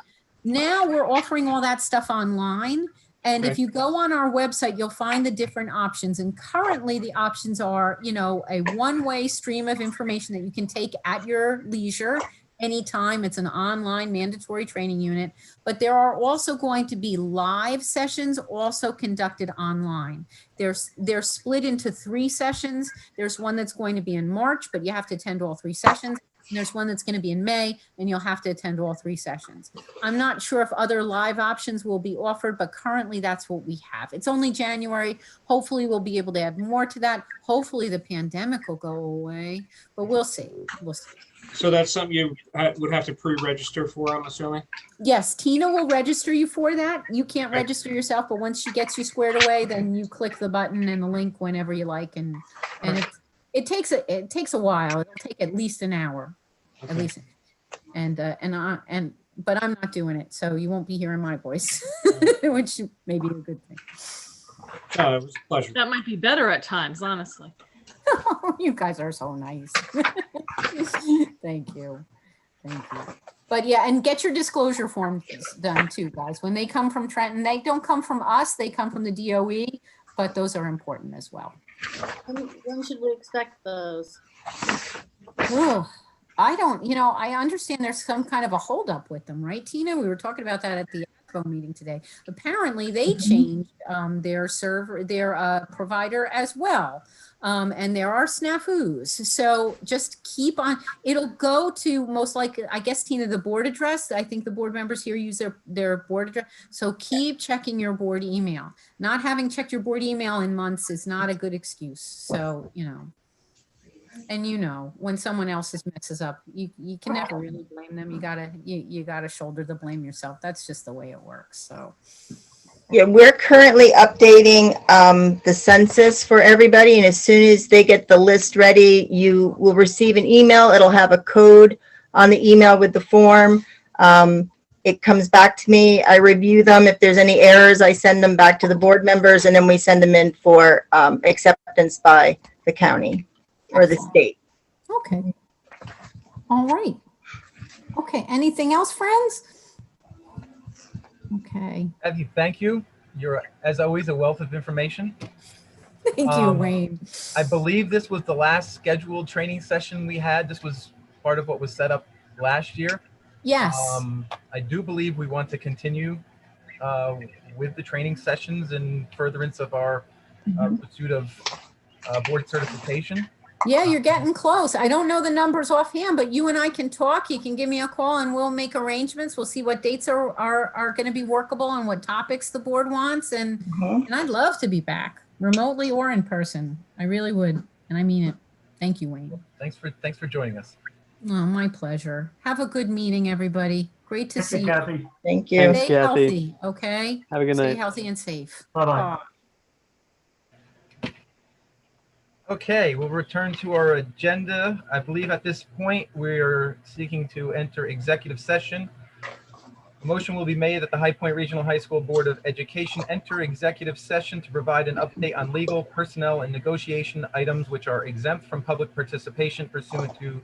Speaker 6: now we're offering all that stuff online. And if you go on our website, you'll find the different options. And currently the options are, a one-way stream of information that you can take at your leisure anytime. It's an online mandatory training unit, but there are also going to be live sessions also conducted online. They're split into 3 sessions. There's one that's going to be in March, but you have to attend all 3 sessions. And there's one that's going to be in May, and you'll have to attend all 3 sessions. I'm not sure if other live options will be offered, but currently that's what we have. It's only January. Hopefully we'll be able to add more to that. Hopefully the pandemic will go away, but we'll see. We'll see.
Speaker 9: So that's something you would have to pre-register for, I'm assuming?
Speaker 6: Yes, Tina will register you for that. You can't register yourself, but once she gets you squared away, then you click the button and the link whenever you like, and it takes a while. It'll take at least an hour, at least. But I'm not doing it, so you won't be hearing my voice, which may be a good thing.
Speaker 9: No, it was a pleasure.
Speaker 8: That might be better at times, honestly.
Speaker 6: You guys are so nice. Thank you. Thank you. But yeah, and get your disclosure forms done too, guys. When they come from Trenton, they don't come from us, they come from the DOE, but those are important as well.
Speaker 7: When should we expect those?
Speaker 6: Ugh, I don't, I understand there's some kind of a holdup with them, right, Tina? We were talking about that at the BOE meeting today. Apparently, they changed their provider as well. And there are snafus. So just keep on, it'll go to most likely, I guess, Tina, the board address. I think the board members here use their board address. So keep checking your board email. Not having checked your board email in months is not a good excuse. So, and when someone else's messes up, you can never really blame them. You gotta shoulder the blame yourself. That's just the way it works. So.
Speaker 3: Yeah, we're currently updating the census for everybody, and as soon as they get the list ready, you will receive an email. It'll have a code on the email with the form. It comes back to me. I review them. If there's any errors, I send them back to the board members, and then we send them in for acceptance by the county or the state.
Speaker 6: Okay. All right. Okay. Anything else, friends? Okay.
Speaker 2: Kathy, thank you. You're, as always, a wealth of information.
Speaker 6: Thank you, Wayne.
Speaker 2: I believe this was the last scheduled training session we had. This was part of what was set up last year.
Speaker 6: Yes.
Speaker 2: I do believe we want to continue with the training sessions in furtherance of our pursuit of board certification.
Speaker 6: Yeah, you're getting close. I don't know the numbers offhand, but you and I can talk. You can give me a call and we'll make arrangements. We'll see what dates are going to be workable and what topics the board wants. And I'd love to be back, remotely or in person. I really would. And I mean it. Thank you, Wayne.
Speaker 2: Thanks for joining us.
Speaker 6: Oh, my pleasure. Have a good meeting, everybody. Great to see you.
Speaker 5: Kathy.
Speaker 3: Thank you.
Speaker 6: Stay healthy, okay?
Speaker 10: Have a good
Speaker 6: Stay
Speaker 10: night.
Speaker 6: healthy and safe.
Speaker 5: Bye-bye.
Speaker 2: Okay, we'll return to our agenda. I believe at this point, we're seeking to enter executive session. A motion will be made that the High Point Regional High School Board of Education enter executive session to provide an update on legal, personnel, and negotiation items which are exempt from public participation pursuant to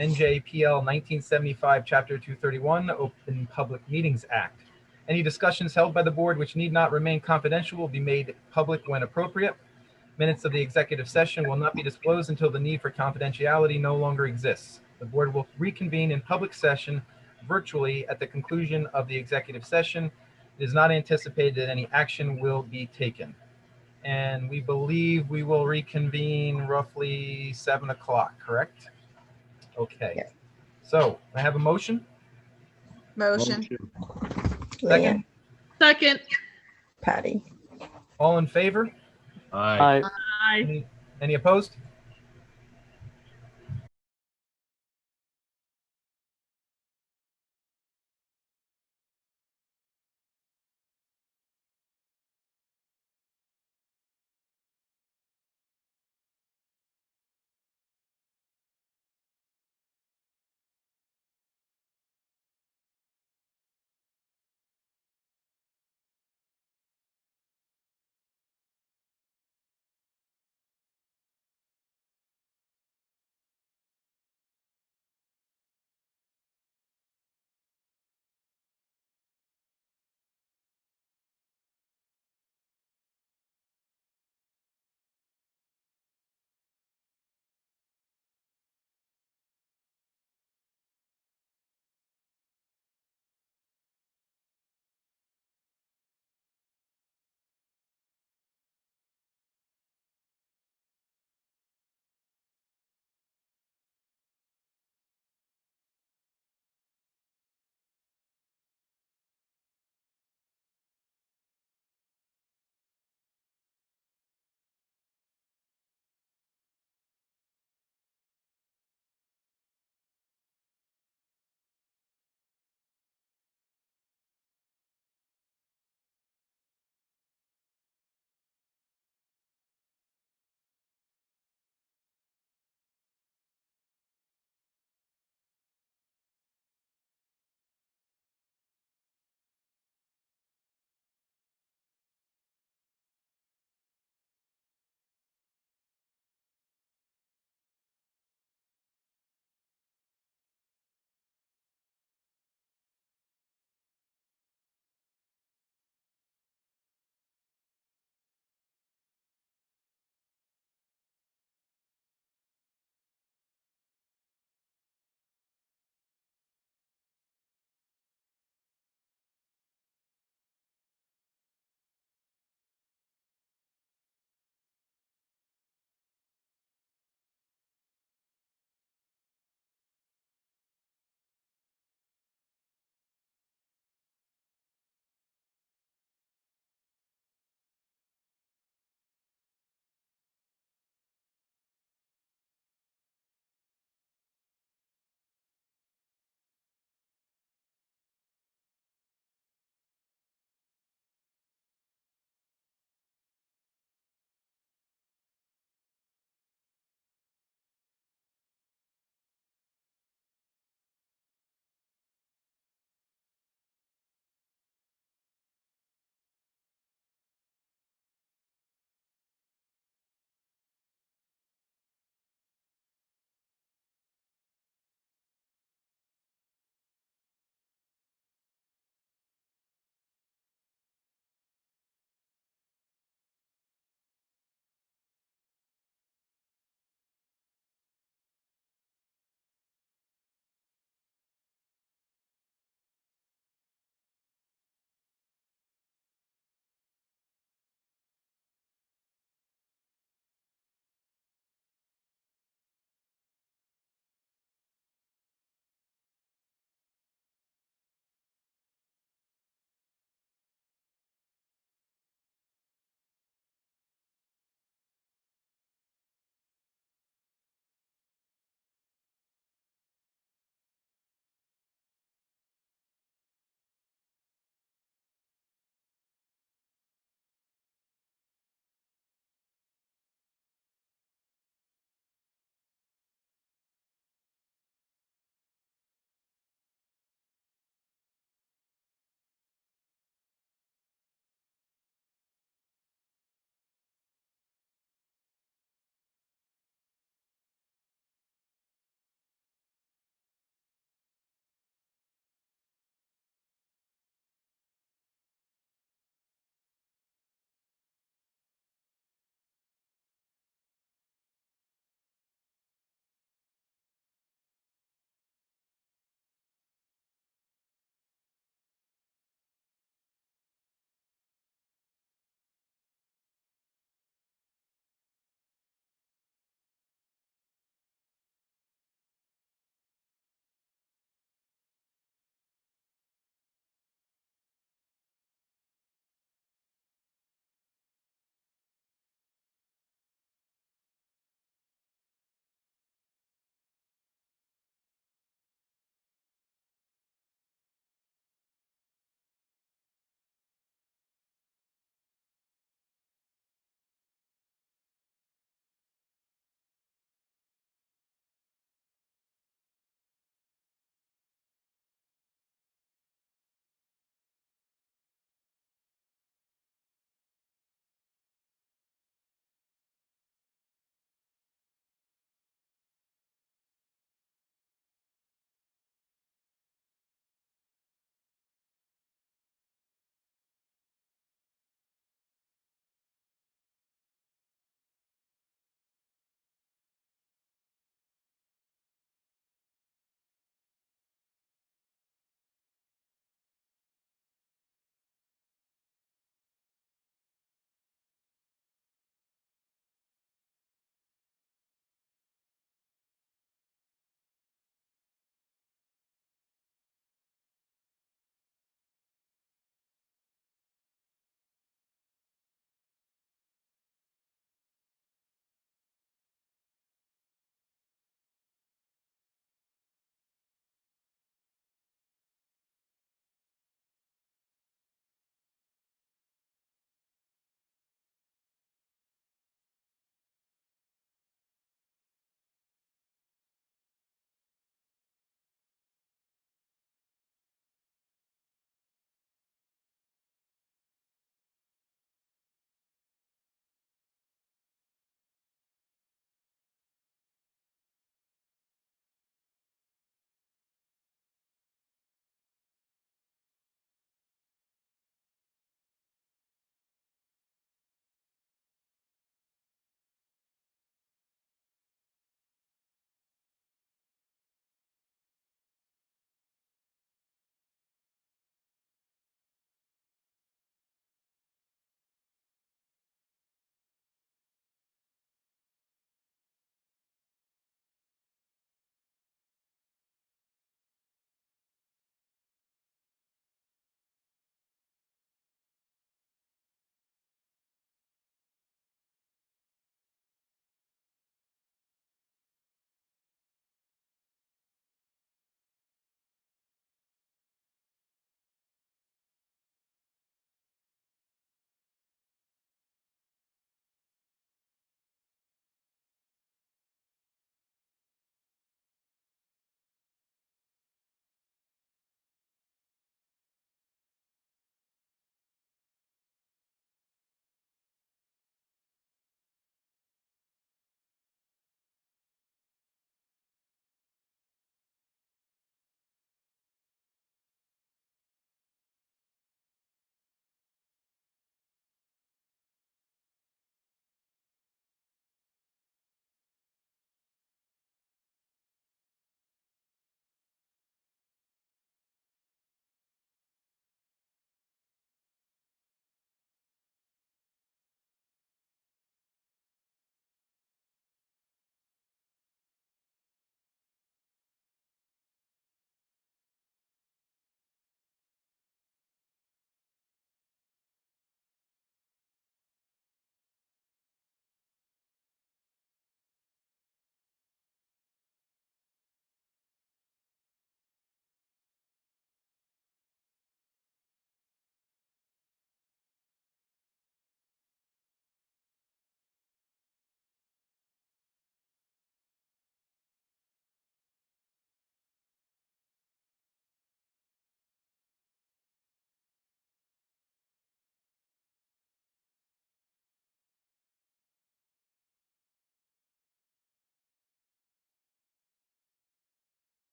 Speaker 2: NJPL 1975, Chapter 231, Open Public Meetings Act. Any discussions held by the board which need not remain confidential will be made public when appropriate. Minutes of the executive session will not be disclosed until the need for confidentiality no longer exists. The board will reconvene in public session virtually at the conclusion of the executive session. It is not anticipated that any action will be taken. And we believe we will reconvene roughly 7 o'clock, correct? Okay.
Speaker 3: Yeah.
Speaker 2: So I have a motion.
Speaker 4: Motion.
Speaker 2: Second.
Speaker 8: Second.
Speaker 3: Patty.
Speaker 2: All in favor?
Speaker 10: Aye.
Speaker 8: Aye.
Speaker 2: Any opposed?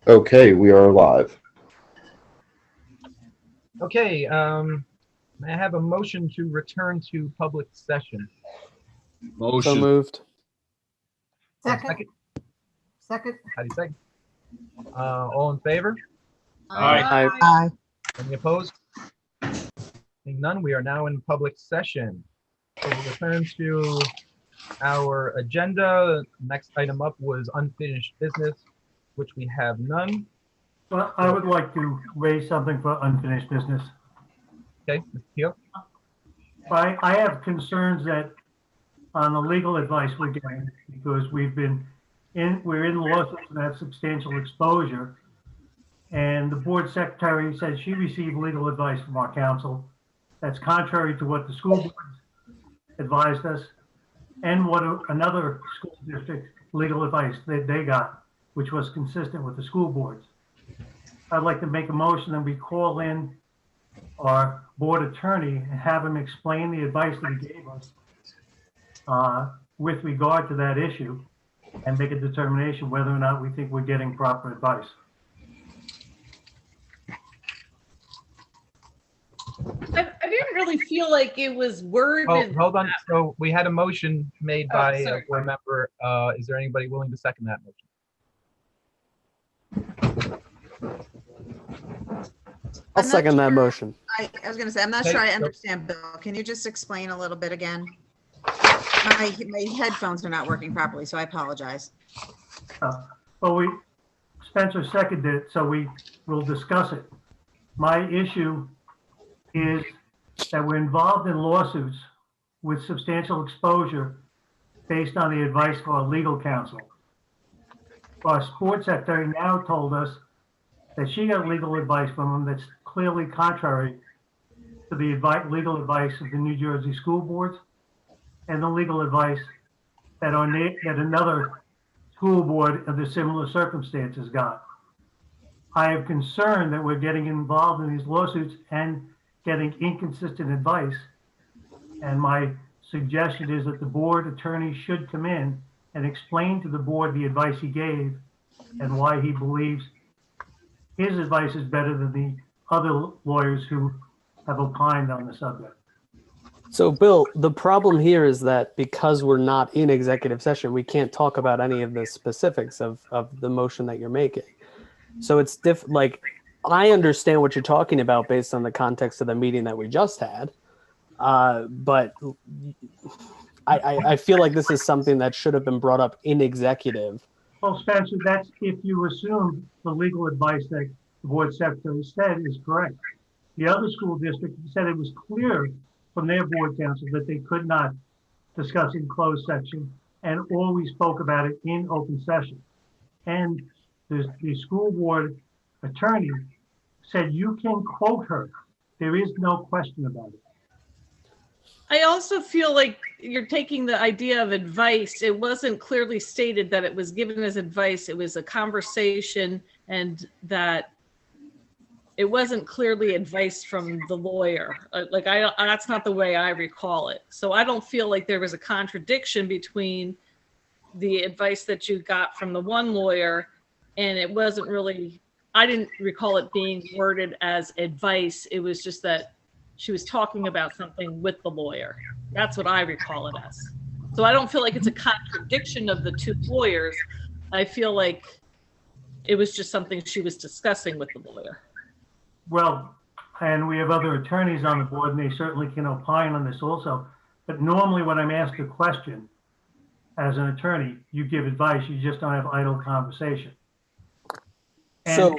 Speaker 1: Okay, we are live.
Speaker 2: Okay, may I have a motion to return to public session?
Speaker 6: So
Speaker 10: Motion.
Speaker 6: moved.
Speaker 2: Second. Second. How do you second? All in favor?
Speaker 9: Aye.
Speaker 6: Aye.
Speaker 2: Any opposed? Seeing none, we are now in public session. So we'll return to our agenda. Next item up was unfinished business, which we have none.
Speaker 5: Well, I would like to raise something for unfinished business.
Speaker 2: Okay, Mr. Keel?
Speaker 5: I have concerns that on the legal advice we're getting, because we're in lawsuits and have substantial exposure. And the board secretary said she received legal advice from our counsel that's contrary to what the school board advised us and what another school district legal advice that they got, which was consistent with the school boards. I'd like to make a motion that we call in our board attorney and have him explain the advice that he gave us with regard to that issue and make a determination whether or not we think we're getting proper advice.
Speaker 8: I didn't really feel like it was worded.
Speaker 2: Oh, hold on. So we had a motion made
Speaker 8: Oh,
Speaker 2: by a
Speaker 8: sorry.
Speaker 2: board member. Is there anybody willing to second that motion?
Speaker 6: I'll
Speaker 4: I'm not
Speaker 6: second that
Speaker 4: sure.
Speaker 6: motion.
Speaker 4: I was gonna say, I'm not
Speaker 2: Okay,
Speaker 4: sure I
Speaker 2: so-
Speaker 4: understand, Bill. Can you just explain a little bit again? My headphones are not working properly, so I apologize.
Speaker 5: Well, Spencer seconded it, so we will discuss it. My issue is that we're involved in lawsuits with substantial exposure based on the advice of our legal counsel. Our sports secretary now told us that she got legal advice from him that's clearly contrary to the legal advice of the New Jersey school boards and the legal advice that another school board under similar circumstances got. I have concern that we're getting involved in these lawsuits and getting inconsistent advice. And my suggestion is that the board attorney should come in and explain to the board the advice he gave and why he believes his advice is better than the other lawyers who have opined on the subject.
Speaker 6: So, Bill, the problem here is that because we're not in executive session, we can't talk about any of the specifics of the motion that you're making. So it's like, I understand what you're talking about based on the context of the meeting that we just had. But I feel like this is something that should have been brought up in executive.
Speaker 5: Well, Spencer, that's if you assume the legal advice that the board secretary said is correct. The other school district said it was clear from their board counsel that they could not discuss in closed section and always spoke about it in open session. And the school board attorney said you can quote her. There is no question about it.
Speaker 8: I also feel like you're taking the idea of advice. It wasn't clearly stated that it was given as advice. It was a conversation, and that it wasn't clearly advice from the lawyer. That's not the way I recall it. So I don't feel like there was a contradiction between the advice that you got from the one lawyer, and it wasn't really, I didn't recall it being worded as advice. It was just that she was talking about something with the lawyer. That's what I recall it as. So I don't feel like it's a contradiction of the two lawyers. I feel like it was just something she was discussing with the lawyer.
Speaker 5: Well, and we have other attorneys on the board, and they certainly can opine on this also. But normally when I'm asked a question as an attorney, you give advice, you just don't have idle conversation. And
Speaker 6: So-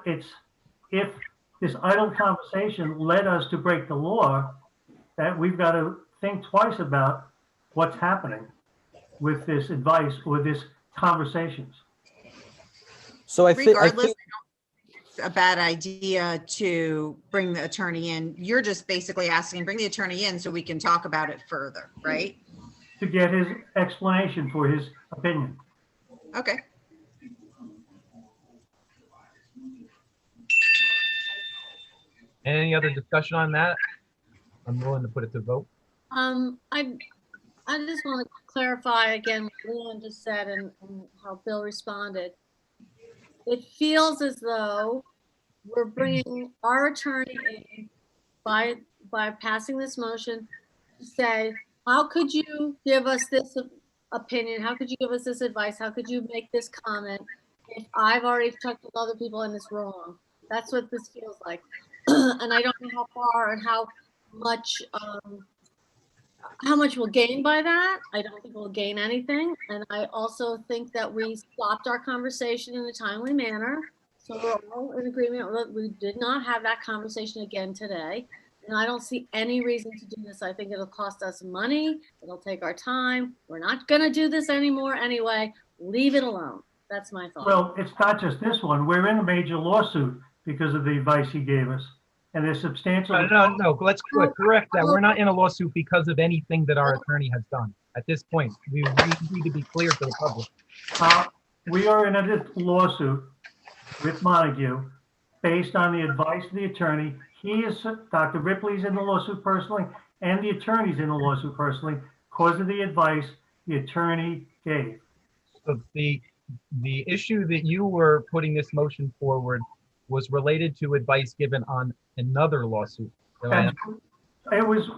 Speaker 5: it's if this idle conversation led us to break the law, that we've got to think twice about what's happening with this advice or this conversations.
Speaker 6: So I think
Speaker 4: Regardless, it's a bad idea to bring the attorney in. You're just basically asking, bring the attorney in so we can talk about it further, right?
Speaker 5: To get his explanation for his opinion.
Speaker 4: Okay.
Speaker 2: Any other discussion on that? I'm willing to put it to vote.
Speaker 7: I just want to clarify again what Leland just said and how Bill responded. it feels as though we're bringing our attorney in by passing this motion to say, how could you give us this opinion? How could you give us this advice? How could you make this comment if I've already talked with other people and it's wrong? That's what this feels like. And I don't know how far and how much we'll gain by that. I don't think we'll gain anything. And I also think that we stopped our conversation in a timely manner. So we're all in agreement that we did not have that conversation again today. And I don't see any reason to do this. I think it'll cost us money. It'll take our time. We're not going to do this anymore anyway. Leave it alone. That's my thought.
Speaker 5: Well, it's not just this one. We're in a major lawsuit because of the advice he gave us. And there's substantial.
Speaker 2: No, let's correct that. We're not in a lawsuit because of anything that our attorney has done. At this point, we need to be clear to the public.
Speaker 5: We are in a lawsuit with Montague based on the advice of the attorney. Dr. Ripley's in the lawsuit personally, and the attorney's in the lawsuit personally because of the advice the attorney gave.
Speaker 2: So the issue that you were putting this motion forward was related to advice given on another lawsuit.
Speaker 5: It was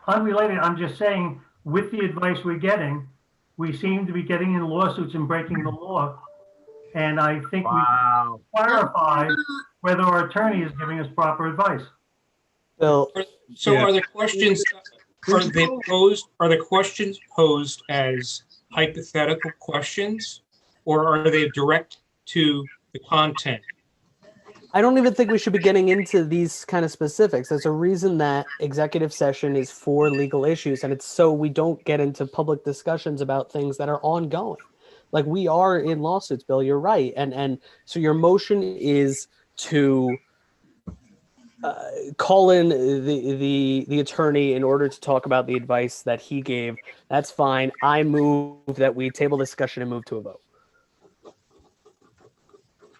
Speaker 5: unrelated. I'm just saying, with the advice we're getting, we seem to be getting in lawsuits and breaking the law. And I think we clarify whether our attorney is giving us proper advice.
Speaker 1: Bill,
Speaker 9: So are the questions, are the questions posed as hypothetical questions, or are they direct to the content?
Speaker 10: I don't even think we should be getting into these kind of specifics. There's a reason that executive session is for legal issues, and it's so we don't get into public discussions about things that are ongoing. Like, we are in lawsuits, Bill, you're right. And so your motion is to call in the attorney in order to talk about the advice that he gave. That's fine. I move that we table discussion and move to a vote.
Speaker 7: I'm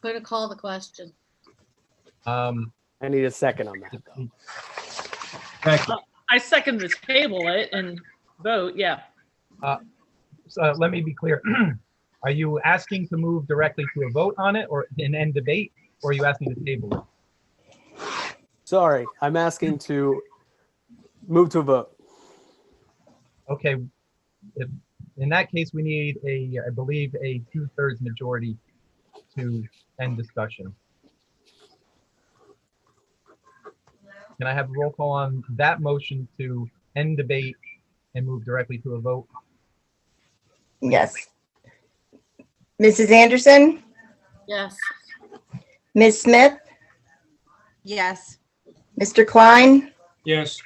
Speaker 7: going to call the question.
Speaker 10: I need a second on that, though.
Speaker 8: I second to table it and vote, yeah.
Speaker 2: So let me be clear. Are you asking to move directly to a vote on it or an end debate, or are you asking to table it?
Speaker 10: Sorry, I'm asking to move to a vote.
Speaker 2: Okay. In that case, we need I believe, a 2/3 majority to end discussion. Can I have a roll call on that motion to end debate and move directly to a vote?
Speaker 3: Yes. Mrs. Anderson,
Speaker 7: Yes.
Speaker 3: Ms. Smith,
Speaker 4: Yes.
Speaker 3: Mr. Klein,
Speaker 9: Yes.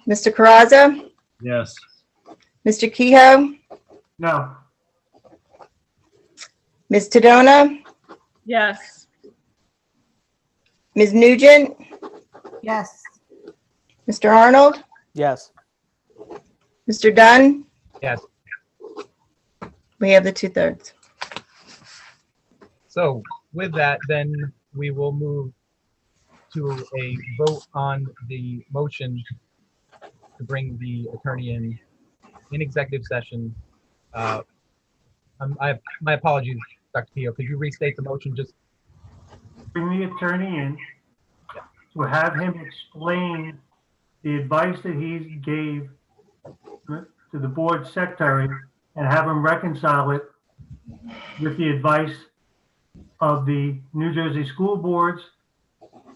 Speaker 3: Mr. Carrazza,
Speaker 1: yes.
Speaker 3: Mr. Kehoe,
Speaker 5: No.
Speaker 3: Ms. Tadona,
Speaker 8: Yes.
Speaker 3: Ms. Nugent,
Speaker 6: Yes.
Speaker 3: Mr. Arnold,
Speaker 10: Yes.
Speaker 3: Mr. Dunn.
Speaker 2: Yes.
Speaker 3: We have the 2/3.
Speaker 2: So with that, then we will move to a vote on the motion to bring the attorney in executive session. My apologies, Dr. Kehoe. Could you restate the motion? Just
Speaker 5: Bring the attorney in to have him explain the advice that he gave to the board secretary and have him reconcile it with the advice of the New Jersey school boards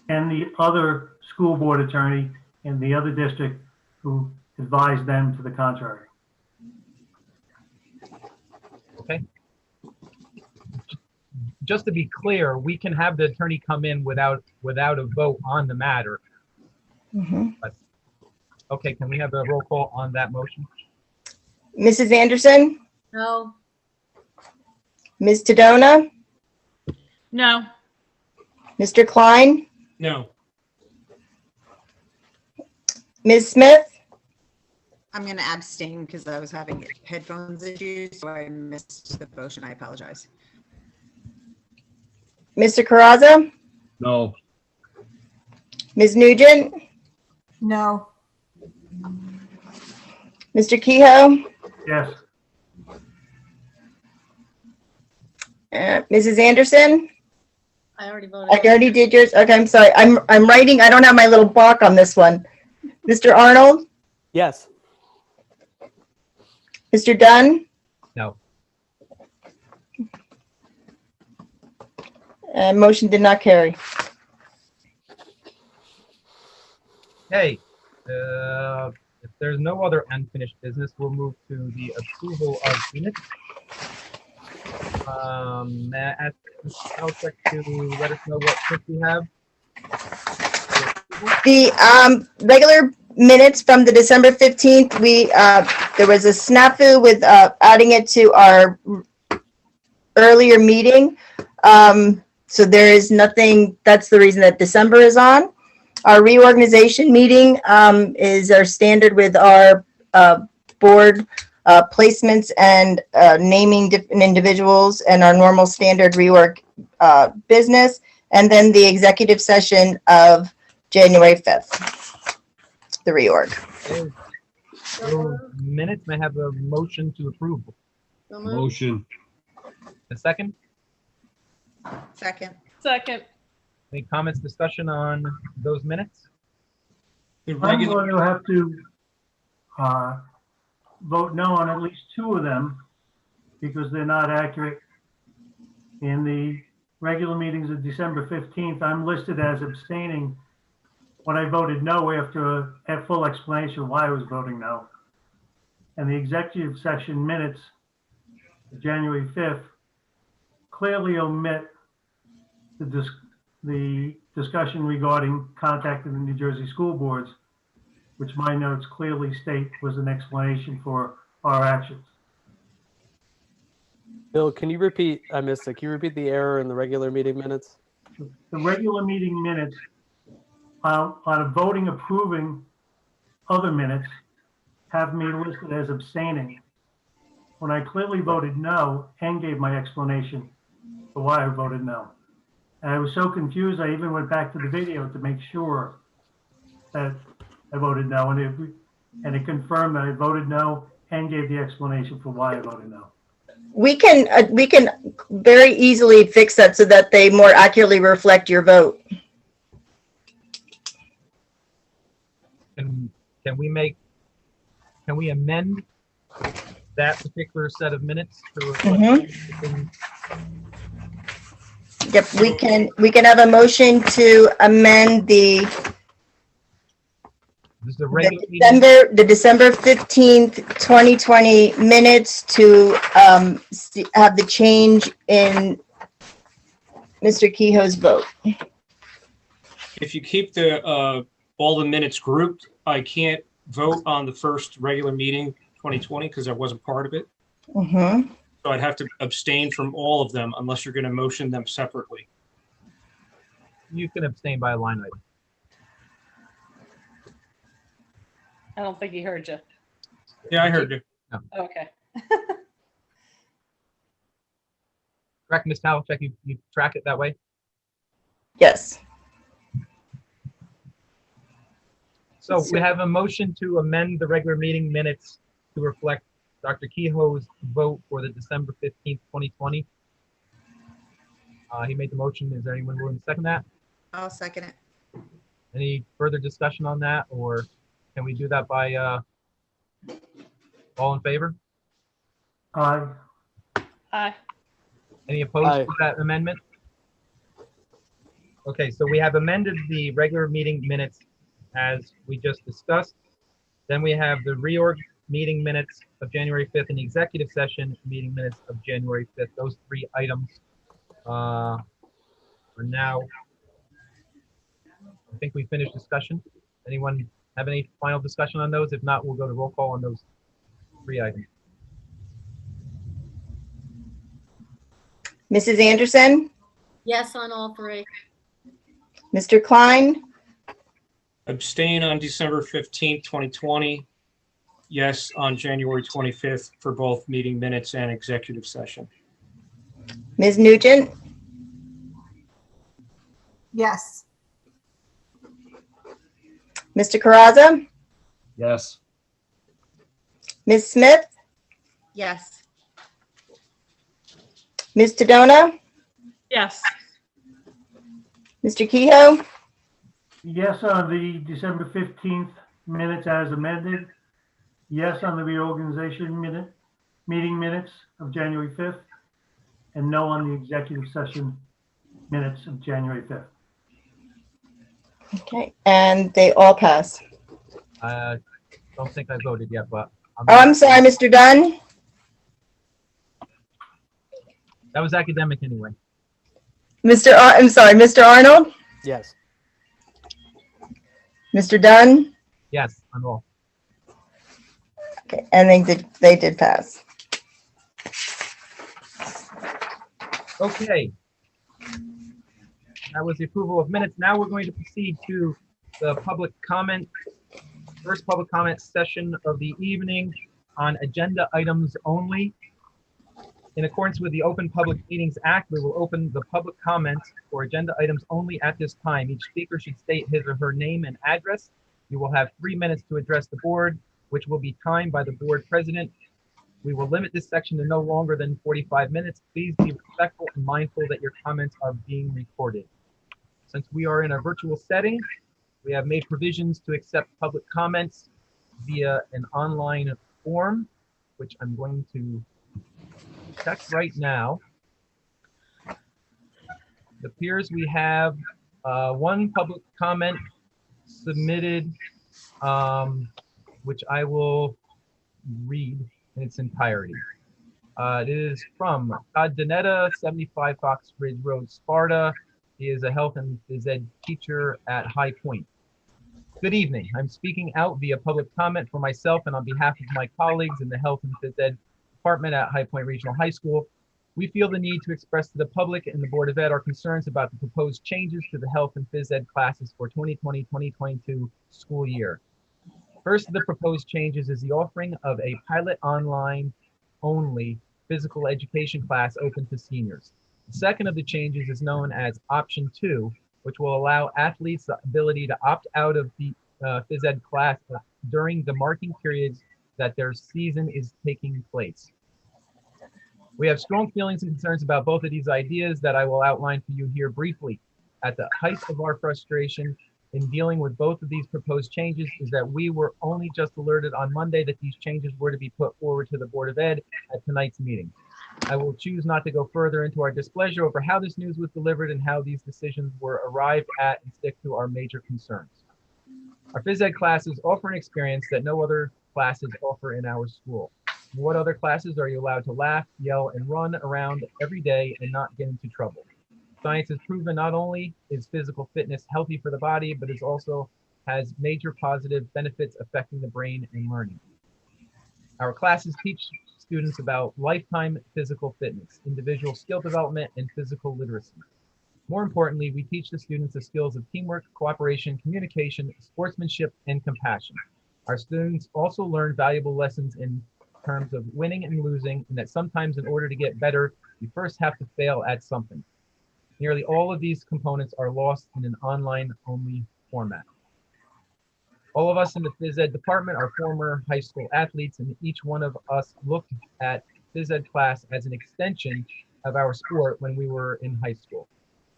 Speaker 5: and the other school board attorney in the other district who advised them to the contrary.
Speaker 2: okay. Just to be clear, we can have the attorney come in without a vote on the matter.
Speaker 3: Mhm.
Speaker 2: But, okay, can we have a roll call on that motion?
Speaker 3: Mrs. Anderson,
Speaker 7: No.
Speaker 3: Ms. Tadona,
Speaker 8: No.
Speaker 3: Mr. Klein,
Speaker 9: No.
Speaker 3: Ms. Smith,
Speaker 4: I'm going to abstain because I was having headphones issues, so I missed the motion. I apologize.
Speaker 3: Mr. Carrazza,
Speaker 1: No.
Speaker 3: Ms. Nugent,
Speaker 6: No.
Speaker 3: Mr. Kehoe,
Speaker 5: Yes.
Speaker 3: Mrs. Anderson?
Speaker 7: I already
Speaker 3: I
Speaker 7: voted.
Speaker 3: already did yours. Okay, I'm sorry. I'm writing. I don't have my little block on this one. Mr. Arnold?
Speaker 10: Yes.
Speaker 3: Mr. Dunn?
Speaker 2: No.
Speaker 3: Motion did not carry.
Speaker 2: Okay, if there's no other unfinished business, we'll move to the approval of minutes. May I ask Ms. Alchek to let us know what minutes we have?
Speaker 3: The regular minutes from the December 15th, there was a snafu with adding it to our earlier meeting. So there is nothing, that's the reason that December is on. Our reorganization meeting is our standard with our board placements and naming different individuals and our normal standard reorg business. And then the executive session of January 5th, the reorg.
Speaker 2: So minutes, may I have a motion to approve?
Speaker 7: So moved.
Speaker 1: Motion.
Speaker 2: A second?
Speaker 4: Second.
Speaker 8: Second.
Speaker 2: Any comments, discussion on those minutes?
Speaker 9: The
Speaker 5: I'm
Speaker 9: regular,
Speaker 5: going to have to vote no on at least two of them because they're not accurate. In the regular meetings of December 15th, I'm listed as abstaining when I voted no after a full explanation of why I was voting no. And the executive session minutes of January 5th clearly omit the discussion regarding contacting the New Jersey school boards, which my notes clearly state was an explanation for our actions.
Speaker 10: Bill, can you repeat? I missed it. Can you repeat the error in the regular meeting minutes?
Speaker 5: The regular meeting minutes, on a voting approving other minutes, have me listed as abstaining when I clearly voted no and gave my explanation for why I voted no. And I was so confused, I even went back to the video to make sure that I voted no, and it confirmed that I voted no and gave the explanation for why I voted no.
Speaker 3: We can very easily fix that so that they more accurately reflect your vote.
Speaker 2: Can we amend that particular set of minutes to reflect?
Speaker 3: Yep, we can have a motion to amend the
Speaker 2: This is a regular meeting.
Speaker 3: December 15th, 2020 minutes to have the change in Mr. Kehoe's vote.
Speaker 9: if you keep the all the minutes grouped, I can't vote on the first regular meeting 2020 because I wasn't part of it.
Speaker 3: Mm-hmm.
Speaker 9: So I'd have to abstain from all of them unless you're going to motion them separately.
Speaker 2: You can abstain by a line item.
Speaker 8: I don't think he heard you.
Speaker 9: Yeah, I heard you.
Speaker 8: Okay.
Speaker 2: Correct, Ms. Havlicek, you track it that way?
Speaker 3: Yes.
Speaker 2: So we have a motion to amend the regular meeting minutes to reflect Dr. Kehoe's vote for the December 15th, 2020. He made the motion. Is there anyone willing to second that?
Speaker 4: I'll second it.
Speaker 2: Any further discussion on that, or can we do that by all in favor?
Speaker 5: Aye.
Speaker 8: Aye.
Speaker 2: Any opposed
Speaker 10: Aye.
Speaker 2: to that amendment? Okay, so we have amended the regular meeting minutes as we just discussed. Then we have the reorg meeting minutes of January 5th and the executive session meeting minutes of January 5th. Those three items are now, I think we finished discussion. Anyone have any final discussion on those? If not, we'll go to roll call on those three items.
Speaker 3: Mrs. Anderson,
Speaker 7: Yes on all three.
Speaker 3: Mr. Klein,
Speaker 9: Abstain on December 15th, 2020. Yes on January 25th for both meeting minutes and executive session.
Speaker 3: Ms. Nugent,
Speaker 6: Yes.
Speaker 3: Mr. Caraza,
Speaker 1: Yes.
Speaker 3: Ms. Smith,
Speaker 4: Yes.
Speaker 3: Ms. Tadona?
Speaker 8: Yes.
Speaker 3: Mr. Kehoe?
Speaker 5: Yes on the December 15th minutes as amended. Yes on the reorganization meeting minutes of January 5th. And no on the executive session minutes of January 5th.
Speaker 3: Okay, and they all pass.
Speaker 2: Don't think I voted yet, but.
Speaker 3: Oh, I'm sorry, Mr. Dunn?
Speaker 2: That was academic anyway.
Speaker 3: I'm sorry, Mr. Arnold?
Speaker 10: Yes.
Speaker 3: Mr. Dunn?
Speaker 2: Yes, on all.
Speaker 3: Okay, and they did pass.
Speaker 2: Okay. That was the approval of minutes. Now we're going to proceed to the first public comment session of the evening on agenda items only. In accordance with the Open Public Meetings Act, we will open the public comments for agenda items only at this time. Each speaker should state his or her name and address. You will have 3 minutes to address the board, which will be timed by the board president. We will limit this section to no longer than 45 minutes. Please be respectful and mindful that your comments are being recorded. Since we are in a virtual setting, we have made provisions to accept public comments via an online form, which I'm going to check right now. It appears we have one public comment submitted, which I will read in its entirety. It is from Todd Danetta, 75 Fox Ridge Road, Sparta. He is a health and phys ed teacher at High Point. Good evening. I'm speaking out via public comment for myself and on behalf of my colleagues in the health and phys ed department at High Point Regional High School. We feel the need to express to the public and the Board of Ed our concerns about the proposed changes to the health and phys ed classes for 2020-2022 school year. First of the proposed changes is the offering of a pilot online only physical education class open to seniors. The second of the changes is known as Option 2, which will allow athletes the ability to opt out of the phys ed class during the marking periods that their season is taking place. We have strong feelings and concerns about both of these ideas that I will outline for you here briefly. At the height of our frustration in dealing with both of these proposed changes is that we were only just alerted on Monday that these changes were to be put forward to the Board of Ed at tonight's meeting. I will choose not to go further into our displeasure over how this news was delivered and how these decisions were arrived at and stick to our major concerns. Our phys ed classes offer an experience that no other classes offer in our school. In what other classes are you allowed to laugh, yell, and run around every day and not get into trouble? Science has proven not only is physical fitness healthy for the body, but it also has major positive benefits affecting the brain and learning. Our classes teach students about lifetime physical fitness, individual skill development, and physical literacy. More importantly, we teach the students the skills of teamwork, cooperation, communication, sportsmanship, and compassion. Our students also learn valuable lessons in terms of winning and losing, and that sometimes in order to get better, you first have to fail at something. Nearly all of these components are lost in an online-only format. All of us in the phys ed department are former high school athletes, and each one of us looked at phys ed class as an extension of our sport when we were in high school.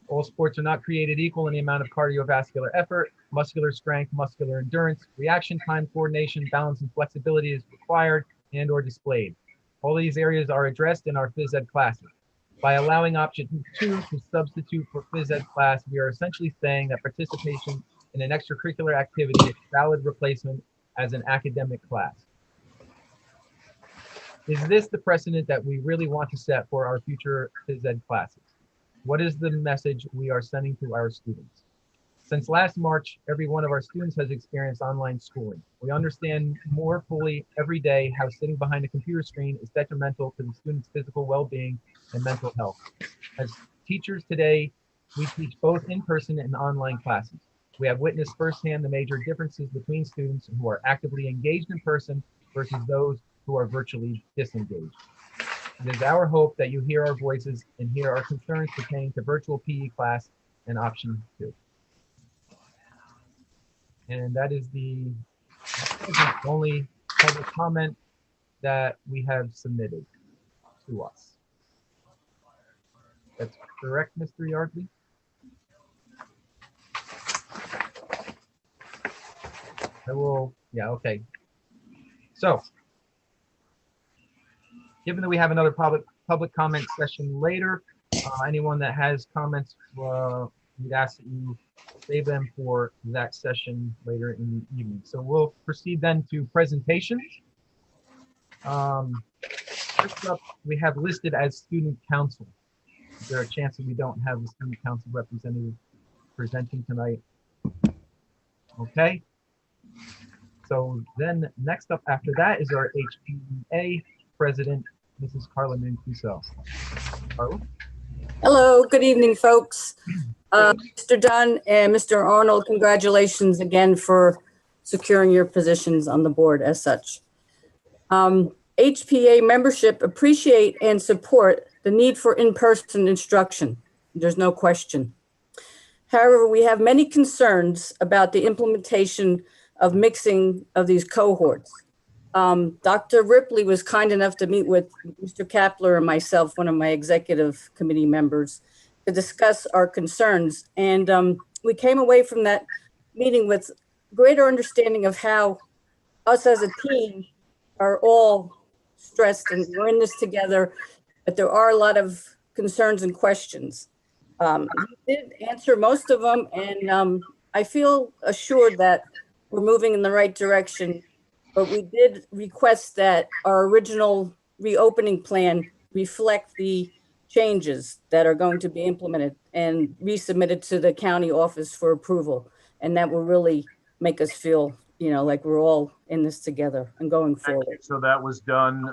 Speaker 2: All sports are not created equal in the amount of cardiovascular effort, muscular strength, muscular endurance, reaction time, coordination, balance, and flexibility is required and or displayed. All these areas are addressed in our phys ed classes. By allowing option 2 to substitute for phys ed class, we are essentially saying that participation in an extracurricular activity is a valid replacement as an academic class. Is this the precedent that we really want to set for our future phys ed classes? What is the message we are sending to our students? Since last March, every one of our students has experienced online schooling. We understand more fully every day how sitting behind a computer screen is detrimental to the student's physical well-being and mental health. As teachers today, we teach both in-person and online classes. We have witnessed firsthand the major differences between students who are actively engaged in person versus those who are virtually disengaged. It is our hope that you hear our voices and hear our concerns pertaining to virtual PE class and option 2. And that is the only public comment that we have submitted to us. That's correct, Mr. Yardley? Yeah, okay. So, given that we have another public comment session later, anyone that has comments, we'd ask that you save them for that session later in the evening. So we'll proceed then to presentations. First up, we have listed as student council. Is there a chance that we don't have the student council representative presenting tonight? Okay. So then next up after that is our HPEA president, Mrs. Carla Mancuso. Carla?
Speaker 11: Hello, good evening, folks. Mr. Dunn and Mr. Arnold, congratulations again for securing your positions on the board as such. HPA membership appreciate and support the need for in-person instruction. There's no question. However, we have many concerns about the implementation of mixing of these cohorts. Dr. Ripley was kind enough to meet with Mr. Kapler and myself, one of my executive committee members, to discuss our concerns. And we came away from that meeting with greater understanding of how us as a team are all stressed and we're in this together, but there are a lot of concerns and questions. He did answer most of them, and I feel assured that we're moving in the right direction, but we did request that our original reopening plan reflect the changes that are going to be implemented and resubmitted to the county office for approval. And that will really make us feel, you know, like we're all in this together and going forward.
Speaker 1: So that was done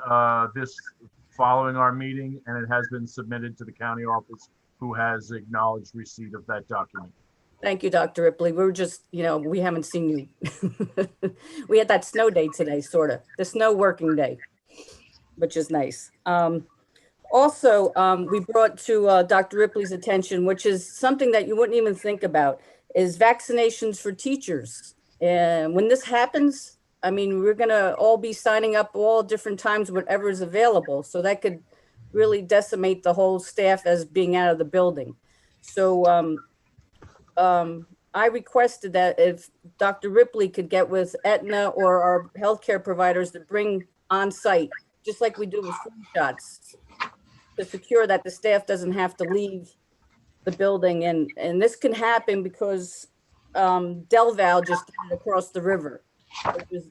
Speaker 1: this following our meeting, and it has been submitted to the county office, who has acknowledged receipt of that document.
Speaker 11: Thank you, Dr. Ripley. We're just, you know, we haven't seen you. We had that snow day today, sort of, the snow working day, which is nice. Also, we brought to Dr. Ripley's attention, which is something that you wouldn't even think about, is vaccinations for teachers. And when this happens, I mean, we're gonna all be signing up all different times, whatever is available. So that could really decimate the whole staff as being out of the building. So I requested that if Dr. Ripley could get with Aetna or our healthcare providers to bring on site, just like we do with flu shots, to secure that the staff doesn't have to leave the building. And this can happen because Del Val just did it across the river,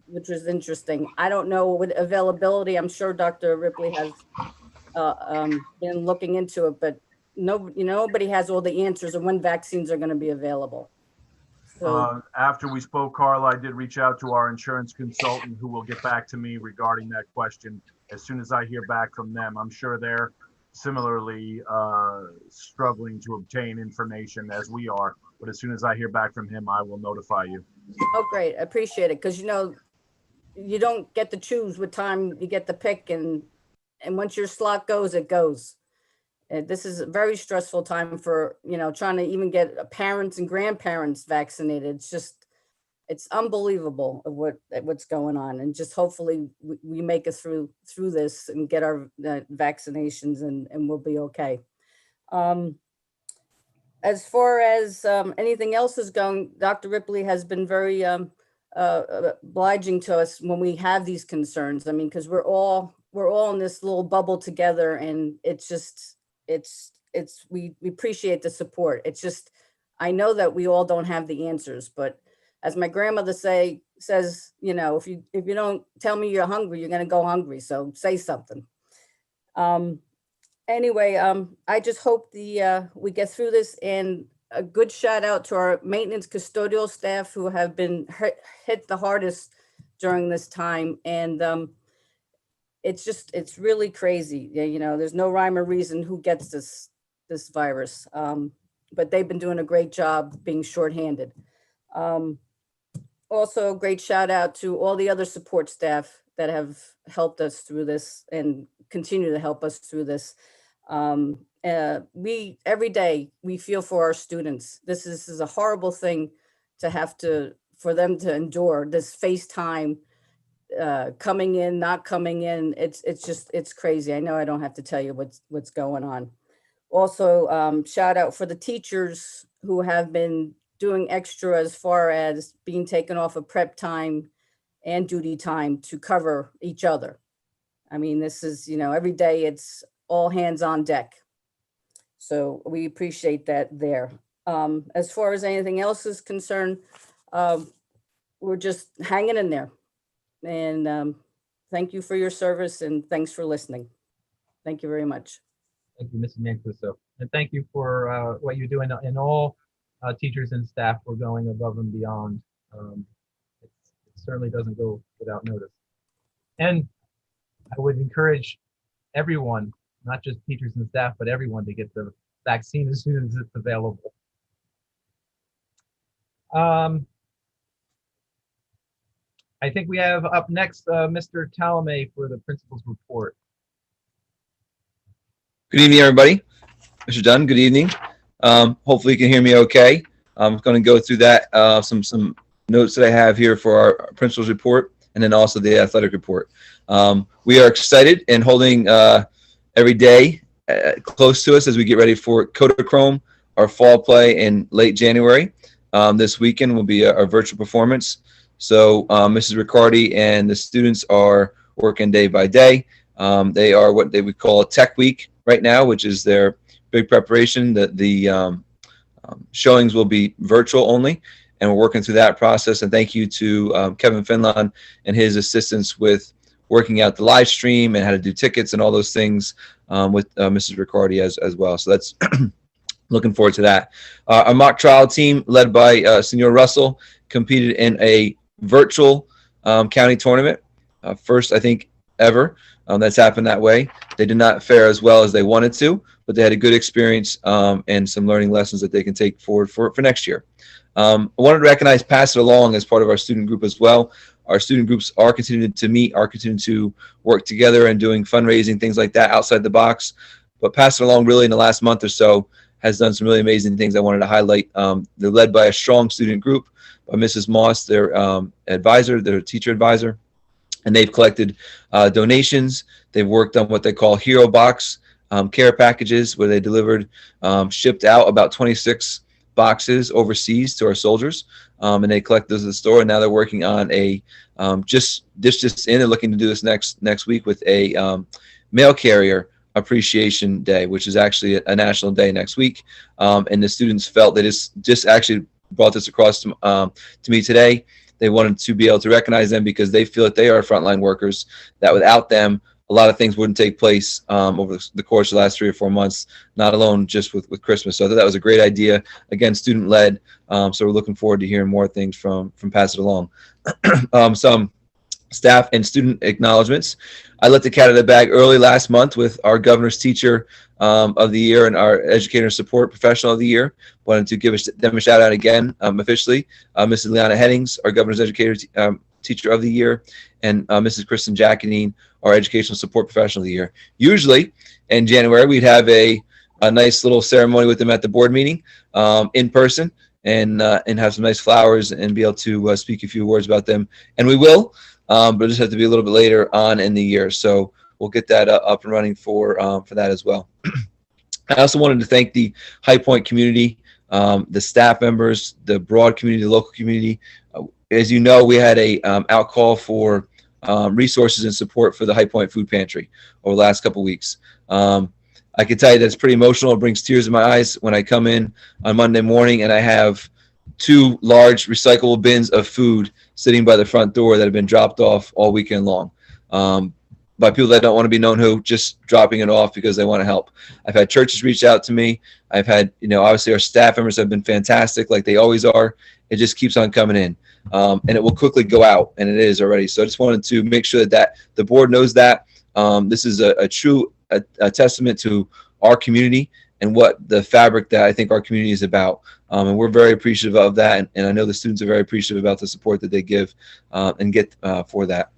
Speaker 11: which was interesting. I don't know what availability, I'm sure Dr. Ripley has been looking into it, but nobody has all the answers on when vaccines are going to be available. So,
Speaker 1: After we spoke, Carla, I did reach out to our insurance consultant, who will get back to me regarding that question as soon as I hear back from them. I'm sure they're similarly struggling to obtain information as we are, but as soon as I hear back from him, I will notify you.
Speaker 11: oh, great. I appreciate it. Because, you know, you don't get to choose what time you get to pick, and once your slot goes, it goes. And this is a very stressful time for, you know, trying to even get parents and grandparents vaccinated. It's just, it's unbelievable of what's going on. And just hopefully we make it through this and get our vaccinations, and we'll be okay. As far as anything else is going, Dr. Ripley has been very obliging to us when we have these concerns. I mean, because we're all in this little bubble together, and it's just, we appreciate the support. It's just, I know that we all don't have the answers, but as my grandmother says, you know, if you don't tell me you're hungry, you're going to go hungry. So say something. Anyway, I just hope we get through this, and a good shout out to our maintenance custodial staff who have been hit the hardest during this time. And it's really crazy. You know, there's no rhyme or reason who gets this virus, but they've been doing a great job being shorthanded. Also, great shout out to all the other support staff that have helped us through this and continue to help us through this. Every day we feel for our students. This is a horrible thing for them to endure, this FaceTime, coming in, not coming in. It's crazy. I know I don't have to tell you what's going on. Also, shout out for the teachers who have been doing extra as far as being taken off of prep time and duty time to cover each other. I mean, this is, every day it's all hands on deck. So we appreciate that there. As far as anything else is concerned, we're just hanging in there. And thank you for your service and thanks for listening. Thank you very much.
Speaker 2: Thank you, Mrs. Mancuso. And thank you for what you're doing, and all teachers and staff for going above and beyond. It certainly doesn't go without notice. And I would encourage everyone, not just teachers and staff, but everyone to get the vaccine as soon as it's available. I think we have up next Mr. Talame for the principal's report.
Speaker 12: Good evening, everybody. Mr. Dunn, good evening. Hopefully you can hear me okay. I'm going to go through that, some notes that I have here for our principal's report, and then also the athletic report. We are excited and holding every day close to us as we get ready for Kodachrome, our fall play in late January. This weekend will be our virtual performance. So Mrs. Riccardi and the students are working day by day. They are what they would call a tech week right now, which is their big preparation. The showings will be virtual only, and we're working through that process. And thank you to Kevin Finlan and his assistance with working out the live stream and how to do tickets and all those things with Mrs. Riccardi as well. So that's looking forward to that. Our mock trial team, led by Senor Russell, competed in a virtual county tournament. First, I think, ever that's happened that way. They did not fare as well as they wanted to, but they had a good experience and some learning lessons that they can take forward for next year. I wanted to recognize Pass It Along as part of our student group as well. Our student groups are continuing to meet, are continuing to work together and doing fundraising, things like that outside the box. But Pass It Along really in the last month or so has done some really amazing things I wanted to highlight. They're led by a strong student group, by Mrs. Moss, their advisor, their teacher advisor, and they've collected donations. They've worked on what they call Hero Box care packages, where they delivered, shipped out about 26 boxes overseas to our soldiers, and they collect those at the store. And now they're working on a just in. They're looking to do this next week with a mail carrier appreciation day, which is actually a national day next week. And the students felt they just actually brought this across to me today. They wanted to be able to recognize them because they feel that they are frontline workers, that without them, a lot of things wouldn't take place over the course of the last 3 or 4 months, not alone just with Christmas. So I thought that was a great idea. Again, student-led. So we're looking forward to hearing more things from Pass It Along. Some staff and student acknowledgements. I let the cat out of the bag early last month with our governor's teacher of the year and our educator support professional of the year. Wanted to give them a shout out again officially. Mrs. Liana Headings, our governor's educator teacher of the year, and Mrs. Kristen Jackanine, our educational support professional of the year. Usually in January, we'd have a nice little ceremony with them at the board meeting in person and have some nice flowers and be able to speak a few words about them. And we will. But it'll just have to be a little bit later on in the year. So we'll get that up and running for that as well. I also wanted to thank the High Point community, the staff members, the broad community, the local community. As you know, we had a outcall for resources and support for the High Point Food Pantry over the last couple of weeks. I can tell you that's pretty emotional. It brings tears in my eyes when I come in on Monday morning and I have 2 large recyclable bins of food sitting by the front door that have been dropped off all weekend long by people that don't want to be known who, just dropping it off because they want to help. I've had churches reach out to me. I've had, obviously our staff members have been fantastic like they always are. It just keeps on coming in and it will quickly go out, and it is already. So I just wanted to make sure that the board knows that this is a true testament to our community and what the fabric that I think our community is about. And we're very appreciative of that. And I know the students are very appreciative about the support that they give and get for that.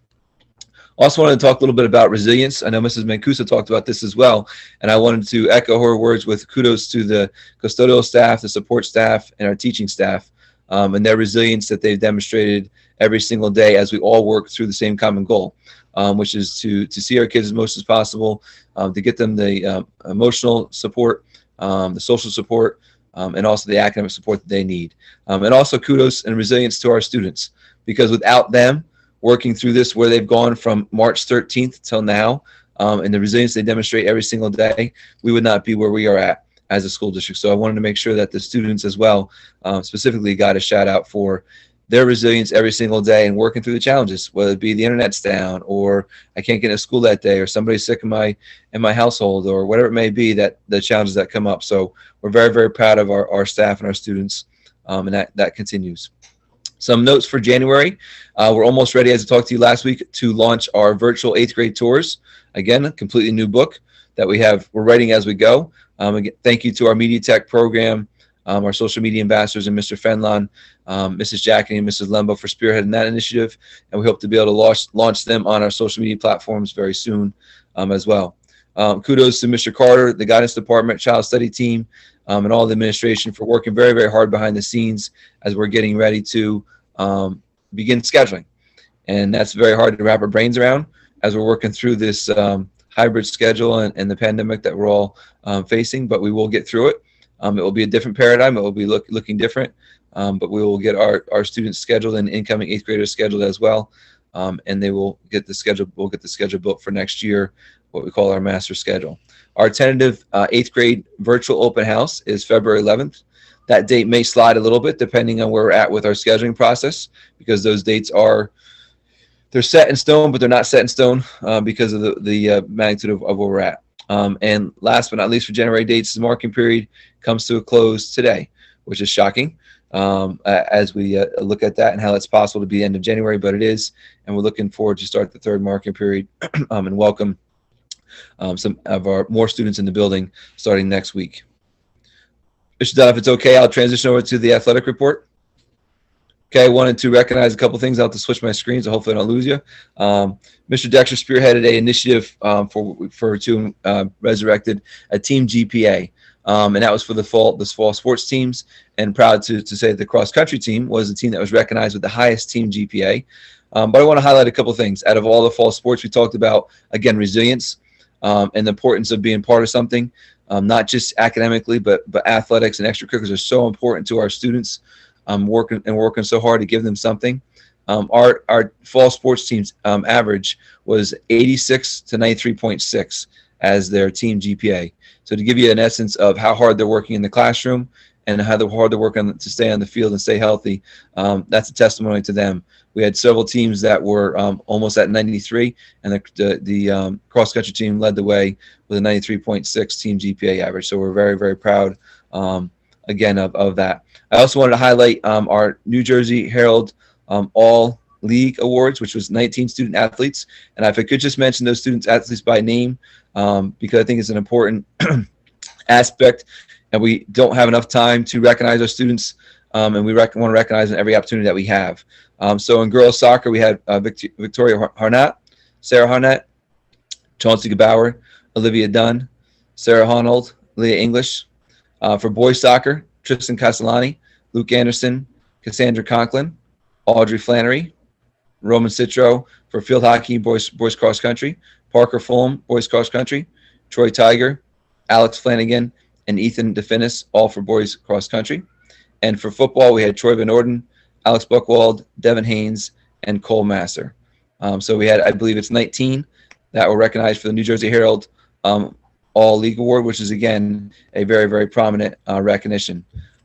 Speaker 12: Also wanted to talk a little bit about resilience. I know Mrs. Mancuso talked about this as well. And I wanted to echo her words with kudos to the custodial staff, the support staff, and our teaching staff and their resilience that they've demonstrated every single day as we all work through the same common goal, which is to see our kids as much as possible, to get them the emotional support the social support, and also the academic support that they need. And also kudos and resilience to our students, because without them working through this, where they've gone from March 13th till now, and the resilience they demonstrate every single day, we would not be where we are at as a school district. So I wanted to make sure that the students as well, specifically, got a shout out for their resilience every single day and working through the challenges, whether it be the internet's down, or I can't get into school that day, or somebody's sick in my household, or whatever it may be, that the challenges that come up. So we're very, very proud of our staff and our students, and that continues. Some notes for January. We're almost ready, as I talked to you last week, to launch our virtual 8th grade tours. Again, a completely new book that we're writing as we go. Again, thank you to our Media Tech program, our social media ambassadors, and Mr. Fenlon, Mrs. Jackney, and Mrs. Lembo for spearheading that initiative. And we hope to be able to launch them on our social media platforms very soon as well. Kudos to Mr. Carter, the guidance department, child study team, and all the administration for working very, very hard behind the scenes as we're getting ready to begin scheduling. And that's very hard to wrap our brains around as we're working through this hybrid schedule and the pandemic that we're all facing, but we will get through it. It will be a different paradigm. It will be looking different, but we will get our students scheduled and incoming 8th graders scheduled as well. And they will get the schedule. We'll get the schedule built for next year, what we call our master schedule. Our tentative 8th grade virtual open house is February 11th. That date may slide a little bit depending on where we're at with our scheduling process, because those dates they're set in stone, but they're not set in stone because of the magnitude of where we're at. And last but not least, for January dates, the marking period comes to a close today, which is shocking as we look at that and how it's possible to be the end of January, but it is. And we're looking forward to start the 3rd marking period and welcome some of our more students in the building starting next week. Mr. Dunn, if it's okay, I'll transition over to the athletic report. Okay, I wanted to recognize a couple things. I'll have to switch my screen, so hopefully I don't lose you. Mr. Dexter spearheaded an initiative resurrected a team GPA, and that was for this fall sports teams. And proud to say that the cross country team was the team that was recognized with the highest team GPA. But I want to highlight a couple things. Out of all the fall sports, we talked about, again, resilience and the importance of being part of something. Not just academically, but athletics and extracurriculars are so important to our students. Working so hard to give them something. Our fall sports teams average was 86 to 93.6 as their team GPA. So to give you an essence of how hard they're working in the classroom and how hard they're working to stay on the field and stay healthy, that's a testimony to them. We had several teams that were almost at 93, and the cross-country team led the way with a 93.6 team GPA average. So we're very, very proud, again, of that. I also wanted to highlight our New Jersey Herald All League Awards, which was 19 student athletes. And if I could just mention those students athletes by name, because I think it's an important aspect, and we don't have enough time to recognize our students, and we want to recognize them every opportunity that we have. So in girls soccer, we had Victoria Harnett, Sarah Harnett, Chauncey Gebauer, Olivia Dunn, Sarah Honold, Leah English. For boys soccer, Tristan Castellani, Luke Anderson, Cassandra Conklin, Audrey Flannery, Roman Citro. For field hockey, boys cross country, Parker Fulham, boys cross country, Troy Tiger, Alex Flanagan, and Ethan DeFinis, all for boys cross country. And for football, we had Troy Van Orden, Alex Buchwald, Devin Haynes, and Cole Masser. So we had, I believe it's 19 that were recognized for the New Jersey Herald All League Award, which is, again, a very, very prominent recognition.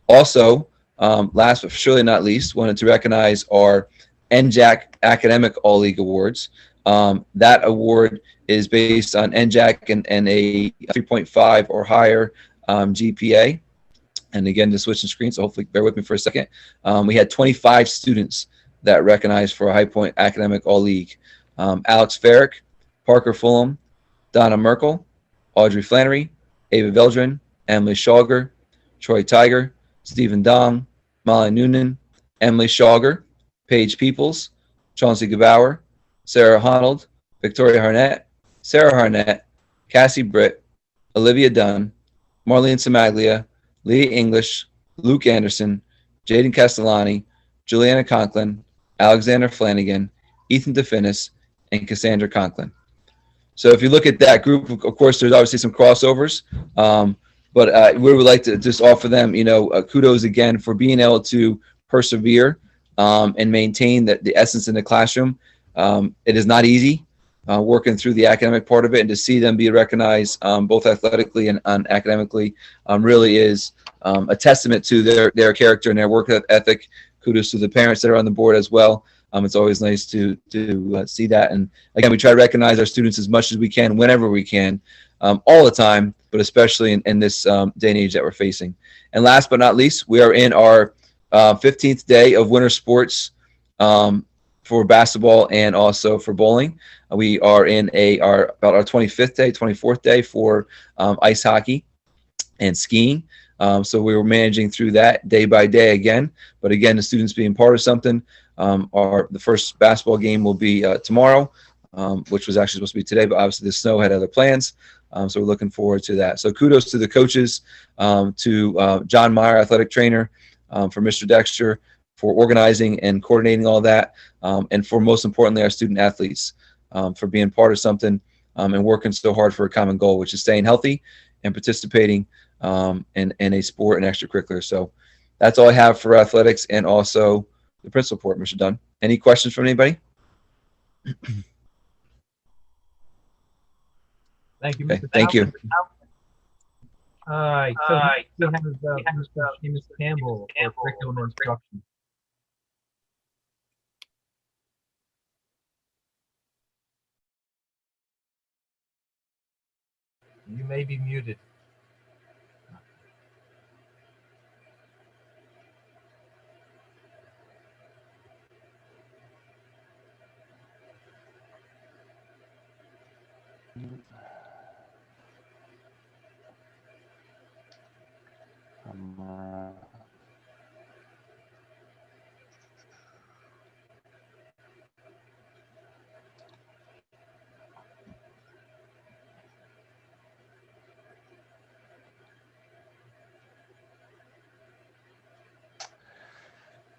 Speaker 12: Also, last but surely not least, wanted to recognize our NJAC Academic All League Awards. That award is based on NJAC and a 3.5 or higher GPA. And again, just switching screens, so hopefully bear with me for a second. We had 25 students that recognized for a High Point Academic All League. Alex Farrick, Parker Fulham, Donna Merkel, Audrey Flannery, Ava Veldrin, Emily Schauger, Troy Tiger, Stephen Dong, Molly Noonan, Emily Schauger, Paige Peoples, Chauncey Gebauer, Sarah Honold, Victoria Harnett, Sarah Harnett, Cassie Britt, Olivia Dunn, Marlene Samaglia, Leah English, Luke Anderson, Jaden Castellani, Juliana Conklin, Alexander Flanagan, Ethan DeFinis, and Cassandra Conklin. So if you look at that group, of course, there's obviously some crossovers, But we would like to just offer them, kudos again for being able to persevere and maintain the essence in the classroom. It is not easy working through the academic part of it, and to see them be recognized both athletically and academically really is a testament to their character and their work ethic. Kudos to the parents that are on the board as well. It's always nice to see that. And again, we try to recognize our students as much as we can, whenever we can, all the time, but especially in this day and age that we're facing. And last but not least, we are in our 15th day of winter sports for basketball and also for bowling. We are in about our 25th day, 24th day for ice hockey and skiing. So we were managing through that day by day again. But again, the students being part of something. The first basketball game will be tomorrow, which was actually supposed to be today, but obviously the snow had other plans. So we're looking forward to that. So kudos to the coaches, to John Meyer, athletic trainer, for Mr. Dexter, for organizing and coordinating all that, and for most importantly, our student athletes, for being part of something and working so hard for a common goal, which is staying healthy and participating in a sport and extracurricular. So that's all I have for athletics and also the principal report, Mr. Dunn. Any questions from anybody?
Speaker 2: Thank you,
Speaker 12: Okay,
Speaker 2: Mr.
Speaker 12: thank you.
Speaker 2: All right, so we have Mr. Seamus Campbell for curriculum instruction. You may be muted.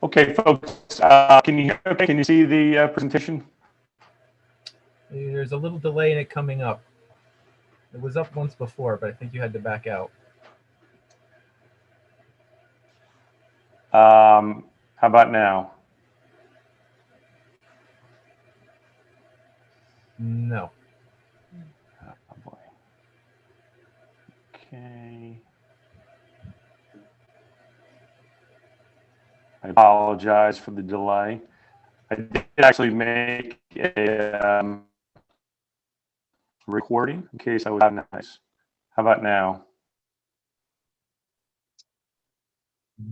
Speaker 13: Okay, folks, can you hear me? Can you see the presentation?
Speaker 2: There's a little delay in it coming up. It was up once before, but I think you had to back out.
Speaker 13: How about now?
Speaker 2: No.
Speaker 13: Oh, boy. Okay. I apologize for the delay. I did actually make a recording in case I was nice. How about now?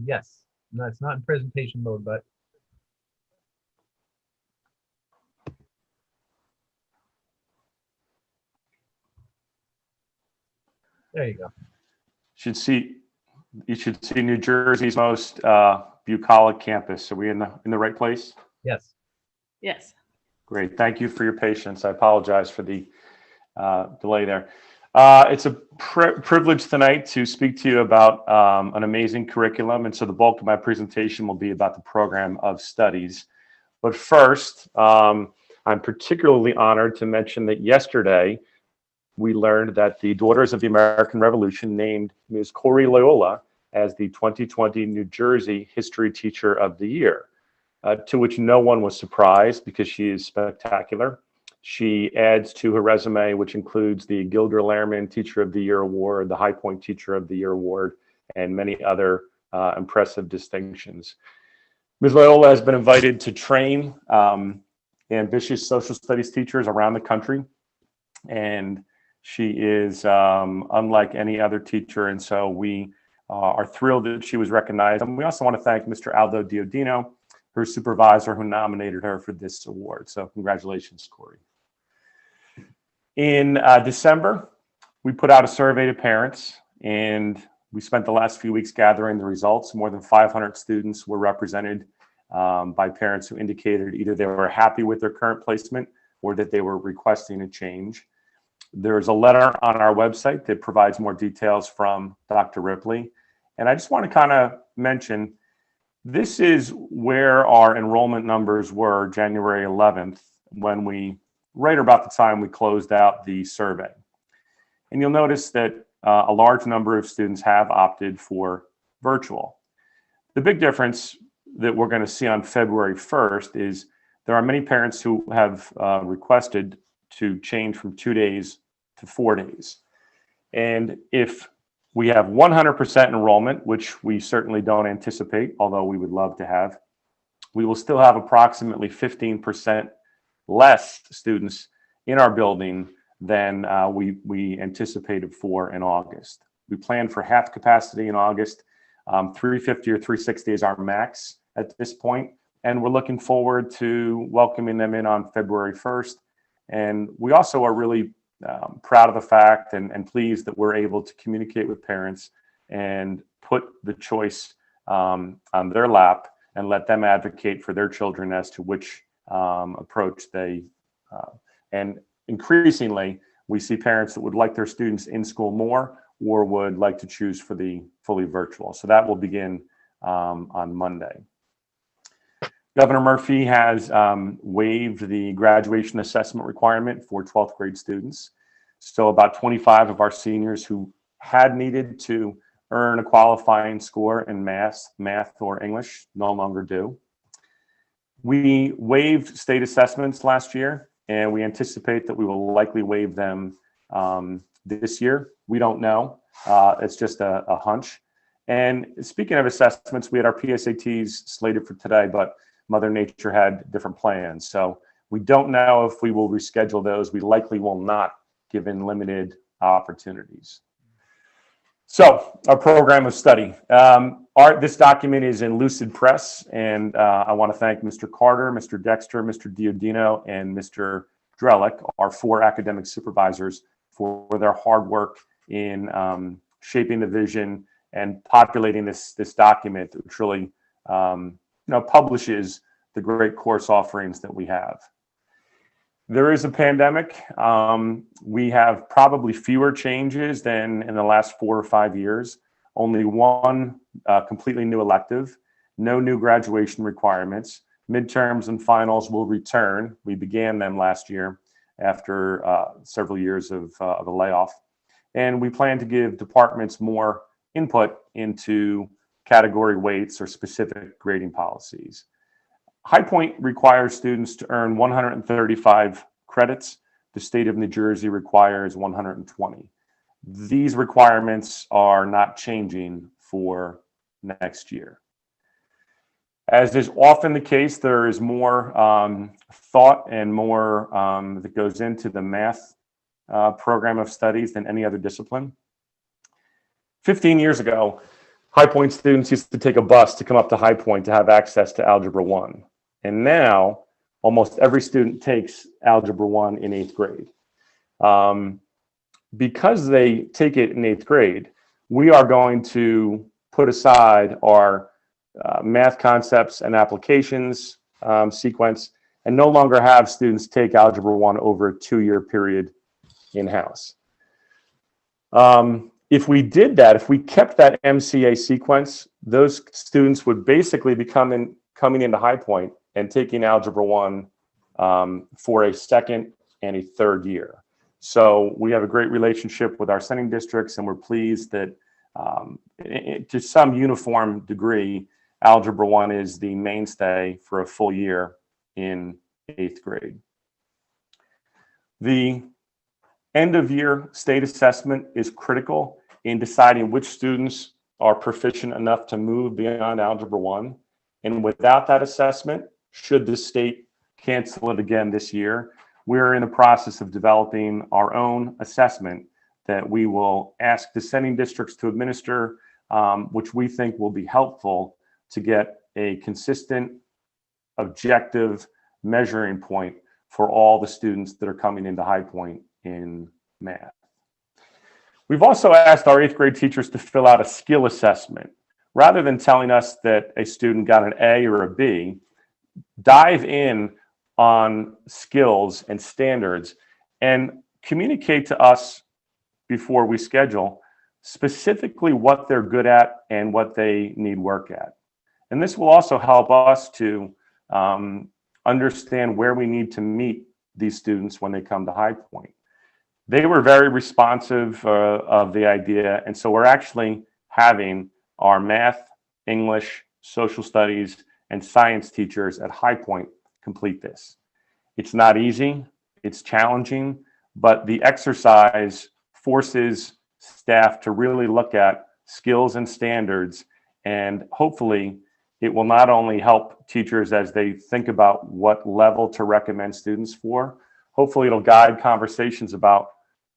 Speaker 2: Yes. No, it's not in presentation mode, but there you go.
Speaker 13: You should see New Jersey's most bucolic campus. Are we in the right place?
Speaker 2: Yes.
Speaker 8: Yes.
Speaker 13: Great. Thank you for your patience. I apologize for the delay there. It's a privilege tonight to speak to you about an amazing curriculum. And so the bulk of my presentation will be about the program of studies. But first, I'm particularly honored to mention that yesterday we learned that the Daughters of the American Revolution named Ms. Corey Loyola as the 2020 New Jersey History Teacher of the Year, to which no one was surprised because she is spectacular. She adds to her resume, which includes the Gilder Lehrman Teacher of the Year Award, the High Point Teacher of the Year Award, and many other impressive distinctions. Ms. Loyola has been invited to train ambitious social studies teachers around the country, and she is unlike any other teacher, and so we are thrilled that she was recognized. And we also want to thank Mr. Aldo Diodino, her supervisor, who nominated her for this award. So congratulations, Corey. In December, we put out a survey to parents, and we spent the last few weeks gathering the results. More than 500 students were represented by parents who indicated either they were happy with their current placement or that they were requesting a change. There's a letter on our website that provides more details from Dr. Ripley. And I just want to kind of mention, this is where our enrollment numbers were January 11th, when right about the time we closed out the survey. And you'll notice that a large number of students have opted for virtual. The big difference that we're going to see on February 1st is there are many parents who have requested to change from 2 days to 4 days. And if we have 100% enrollment, which we certainly don't anticipate, although we would love to have, we will still have approximately 15% less students in our building than we anticipated for in August. We planned for half capacity in August. 350 or 360 is our max at this point, and we're looking forward to welcoming them in on February 1st. And we also are really proud of the fact and pleased that we're able to communicate with parents and put the choice on their lap and let them advocate for their children as to which approach they, and increasingly, we see parents that would like their students in school more or would like to choose for the fully virtual. So that will begin on Monday. Governor Murphy has waived the graduation assessment requirement for 12th grade students. So about 25 of our seniors who had needed to earn a qualifying score in math or English no longer do. We waived state assessments last year, and we anticipate that we will likely waive them this year. We don't know. It's just a hunch. And speaking of assessments, we had our PSATs slated for today, but Mother Nature had different plans. So we don't know if we will reschedule those. We likely will not, given limited opportunities. So our program of study. This document is in Lucid Press, and I want to thank Mr. Carter, Mr. Dexter, Mr. Diodino, and Mr. Drellick, our 4 academic supervisors, for their hard work in shaping the vision and populating this document, which really publishes the great course offerings that we have. There is a pandemic. We have probably fewer changes than in the last 4 or 5 years. Only one completely new elective, no new graduation requirements. Midterms and finals will return. We began them last year after several years of a layoff. And we plan to give departments more input into category weights or specific grading policies. High Point requires students to earn 135 credits. The state of New Jersey requires 120. These requirements are not changing for next year. As is often the case, there is more thought and more that goes into the math program of studies than any other discipline. 15 years ago, High Point students used to take a bus to come up to High Point to have access to Algebra 1. And now, almost every student takes Algebra 1 in 8th grade. Because they take it in 8th grade, we are going to put aside our math concepts and applications sequence and no longer have students take Algebra 1 over a 2-year period in-house. If we did that, if we kept that MCA sequence, those students would basically be coming into High Point and taking Algebra 1 for a 2nd and a 3rd year. So we have a great relationship with our sending districts, and we're pleased that to some uniform degree, Algebra 1 is the mainstay for a full year in 8th grade. The end of year state assessment is critical in deciding which students are proficient enough to move beyond Algebra 1. And without that assessment, should the state cancel it again this year, we're in the process of developing our own assessment that we will ask the sending districts to administer, which we think will be helpful to get a consistent, objective measuring point for all the students that are coming into High Point in math. We've also asked our 8th grade teachers to fill out a skill assessment. Rather than telling us that a student got an A or a B, dive in on skills and standards and communicate to us before we schedule specifically what they're good at and what they need work at. And this will also help us to understand where we need to meet these students when they come to High Point. They were very responsive of the idea. And so we're actually having our math, English, social studies, and science teachers at High Point complete this. It's not easy, it's challenging, but the exercise forces staff to really look at skills and standards, and hopefully it will not only help teachers as they think about what level to recommend students for, hopefully it'll guide conversations about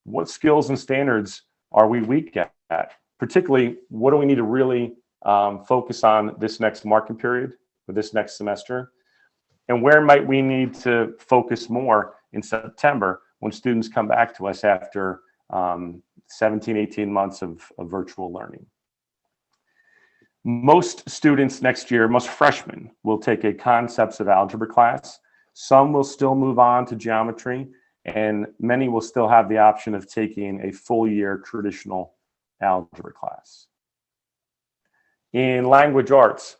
Speaker 13: what skills and standards are we weak at, particularly what do we need to really focus on this next marking period or this next semester, and where might we need to focus more in September when students come back to us after 17, 18 months of virtual learning. Most students next year, most freshmen, will take a concepts of algebra class. Some will still move on to geometry, and many will still have the option of taking a full year traditional algebra class. In language arts,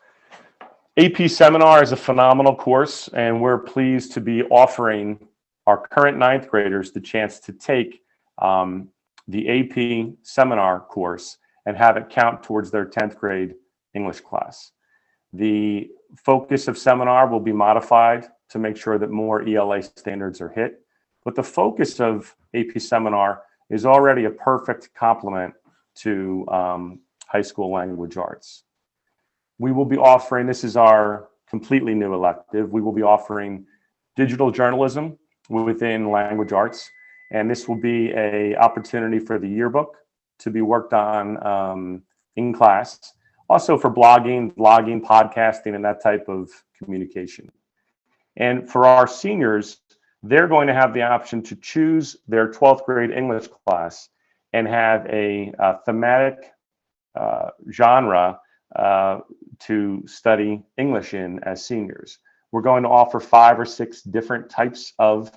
Speaker 13: AP Seminar is a phenomenal course, and we're pleased to be offering our current 9th graders the chance to take the AP Seminar course and have it count towards their 10th grade English class. The focus of Seminar will be modified to make sure that more ELA standards are hit, but the focus of AP Seminar is already a perfect complement to high school language arts. We will be offering, this is our completely new elective, we will be offering digital journalism within language arts, and this will be an opportunity for the yearbook to be worked on in class, also for blogging, podcasting, and that type of communication. And for our seniors, they're going to have the option to choose their 12th grade English class and have a thematic genre to study English in as seniors. We're going to offer 5 or 6 different types of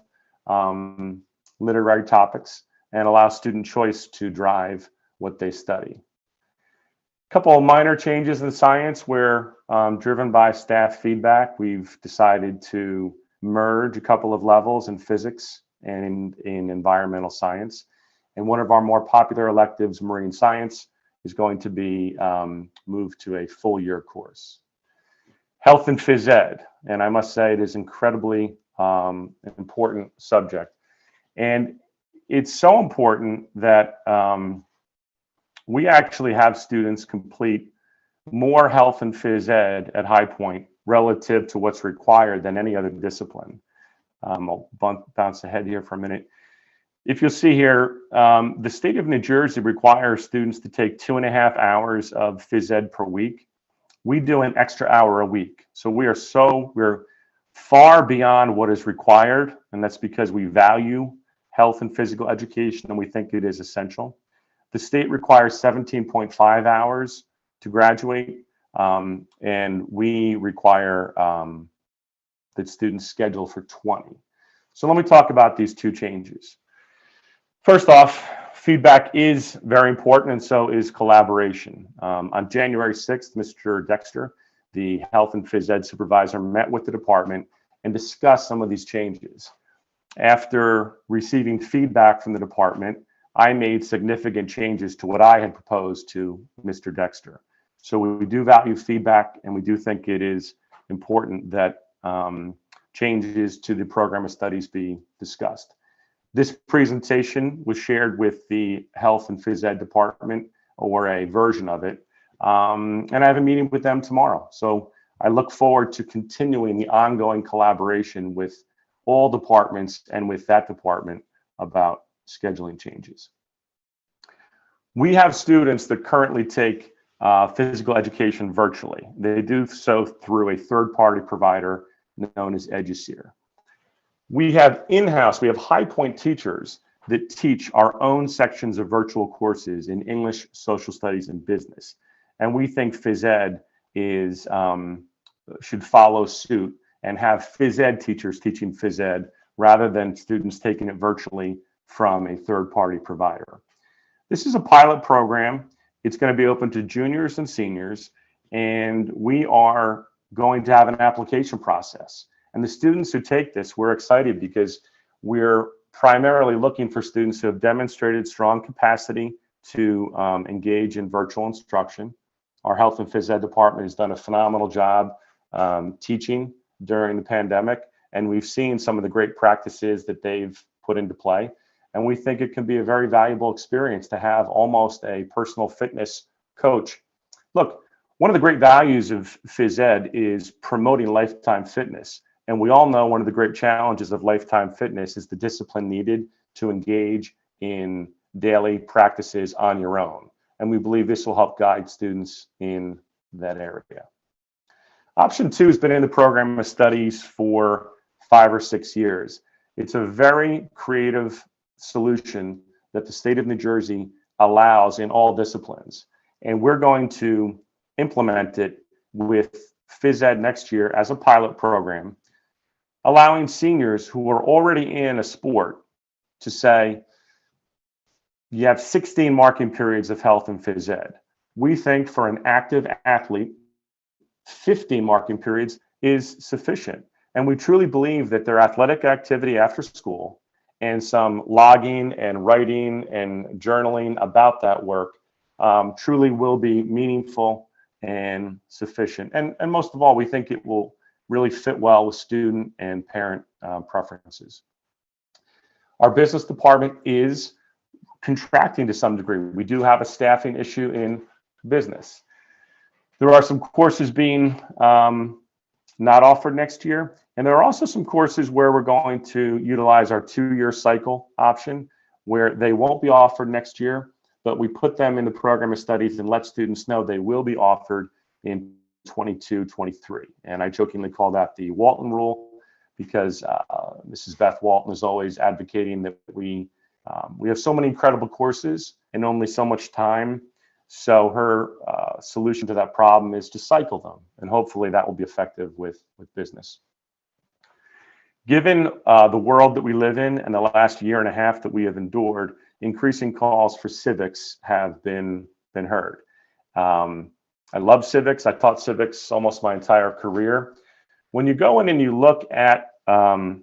Speaker 13: literary topics and allow student choice to drive what they study. A couple of minor changes in science where driven by staff feedback, we've decided to merge a couple of levels in physics and in environmental science. And one of our more popular electives, marine science, is going to be moved to a full year course. Health and Phys Ed, and I must say it is incredibly important subject. And it's so important that we actually have students complete more health and phys ed at High Point relative to what's required than any other discipline. I'll bounce ahead here for a minute. If you'll see here, the state of New Jersey requires students to take 2.5 hours of phys ed per week. We do an extra hour a week. So we're far beyond what is required, and that's because we value health and physical education and we think it is essential. The state requires 17.5 hours to graduate, and we require that students schedule for 20. So let me talk about these 2 changes. First off, feedback is very important, and so is collaboration. On January 6th, Mr. Dexter, the health and phys ed supervisor, met with the department and discussed some of these changes. After receiving feedback from the department, I made significant changes to what I had proposed to Mr. Dexter. So we do value feedback, and we do think it is important that changes to the program of studies be discussed. This presentation was shared with the health and phys ed department, or a version of it, and I have a meeting with them tomorrow. So I look forward to continuing the ongoing collaboration with all departments and with that department about scheduling changes. We have students that currently take physical education virtually. They do so through a third-party provider known as Eduseer. We have in-house, we have High Point teachers that teach our own sections of virtual courses in English, social studies, and business. And we think phys ed should follow suit and have phys ed teachers teaching phys ed rather than students taking it virtually from a third-party provider. This is a pilot program. It's going to be open to juniors and seniors, and we are going to have an application process. And the students who take this, we're excited because we're primarily looking for students who have demonstrated strong capacity to engage in virtual instruction. Our health and phys ed department has done a phenomenal job teaching during the pandemic, and we've seen some of the great practices that they've put into play. And we think it can be a very valuable experience to have almost a personal fitness coach. Look, one of the great values of phys ed is promoting lifetime fitness. And we all know one of the great challenges of lifetime fitness is the discipline needed to engage in daily practices on your own. And we believe this will help guide students in that area. Option 2 has been in the program of studies for 5 or 6 years. It's a very creative solution that the state of New Jersey allows in all disciplines. And we're going to implement it with phys ed next year as a pilot program, allowing seniors who are already in a sport to say, you have 16 marking periods of health and phys ed. We think for an active athlete, 15 marking periods is sufficient. And we truly believe that their athletic activity after school and some logging and writing and journaling about that work truly will be meaningful and sufficient. And most of all, we think it will really fit well with student and parent preferences. Our business department is contracting to some degree. We do have a staffing issue in business. There are some courses being not offered next year. And there are also some courses where we're going to utilize our 2-year cycle option, where they won't be offered next year, but we put them in the program of studies and let students know they will be offered in 22-23. And I jokingly call that the Walton rule, because Mrs. Beth Walton is always advocating that we have so many incredible courses and only so much time. So her solution to that problem is to cycle them, and hopefully that will be effective with business. Given the world that we live in and the last year and a half that we have endured, increasing calls for civics have been heard. I love civics. I taught civics almost my entire career. When you go in and you look at the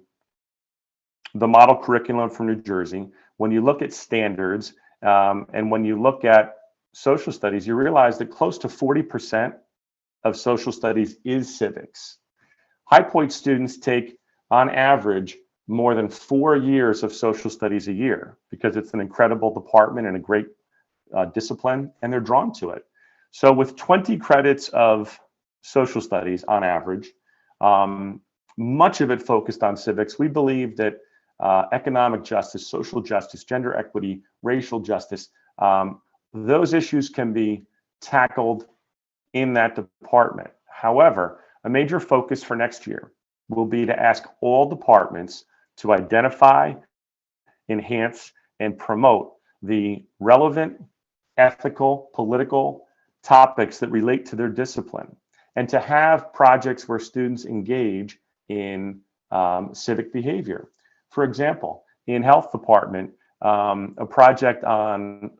Speaker 13: model curriculum from New Jersey, when you look at standards, and when you look at social studies, you realize that close to 40% of social studies is civics. High Point students take, on average, more than 4 years of social studies a year, because it's an incredible department and a great discipline, and they're drawn to it. So with 20 credits of social studies on average, much of it focused on civics, we believe that economic justice, social justice, gender equity, racial justice, those issues can be tackled in that department. However, a major focus for next year will be to ask all departments to identify, enhance, and promote the relevant ethical, political topics that relate to their discipline, and to have projects where students engage in civic behavior. For example, in health department, a project on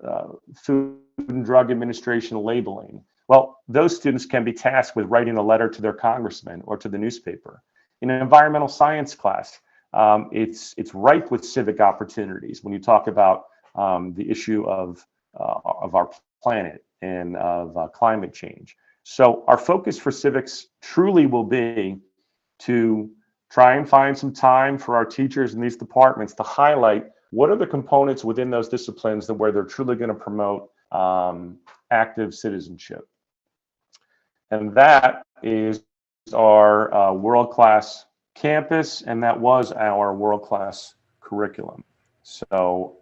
Speaker 13: Food and Drug Administration labeling. Well, those students can be tasked with writing a letter to their congressman or to the newspaper. In an environmental science class, it's ripe with civic opportunities when you talk about the issue of our planet and of climate change. So our focus for civics truly will be to try and find some time for our teachers in these departments to highlight what are the components within those disciplines that where they're truly going to promote active citizenship. And that is our world-class campus, and that was our world-class curriculum. So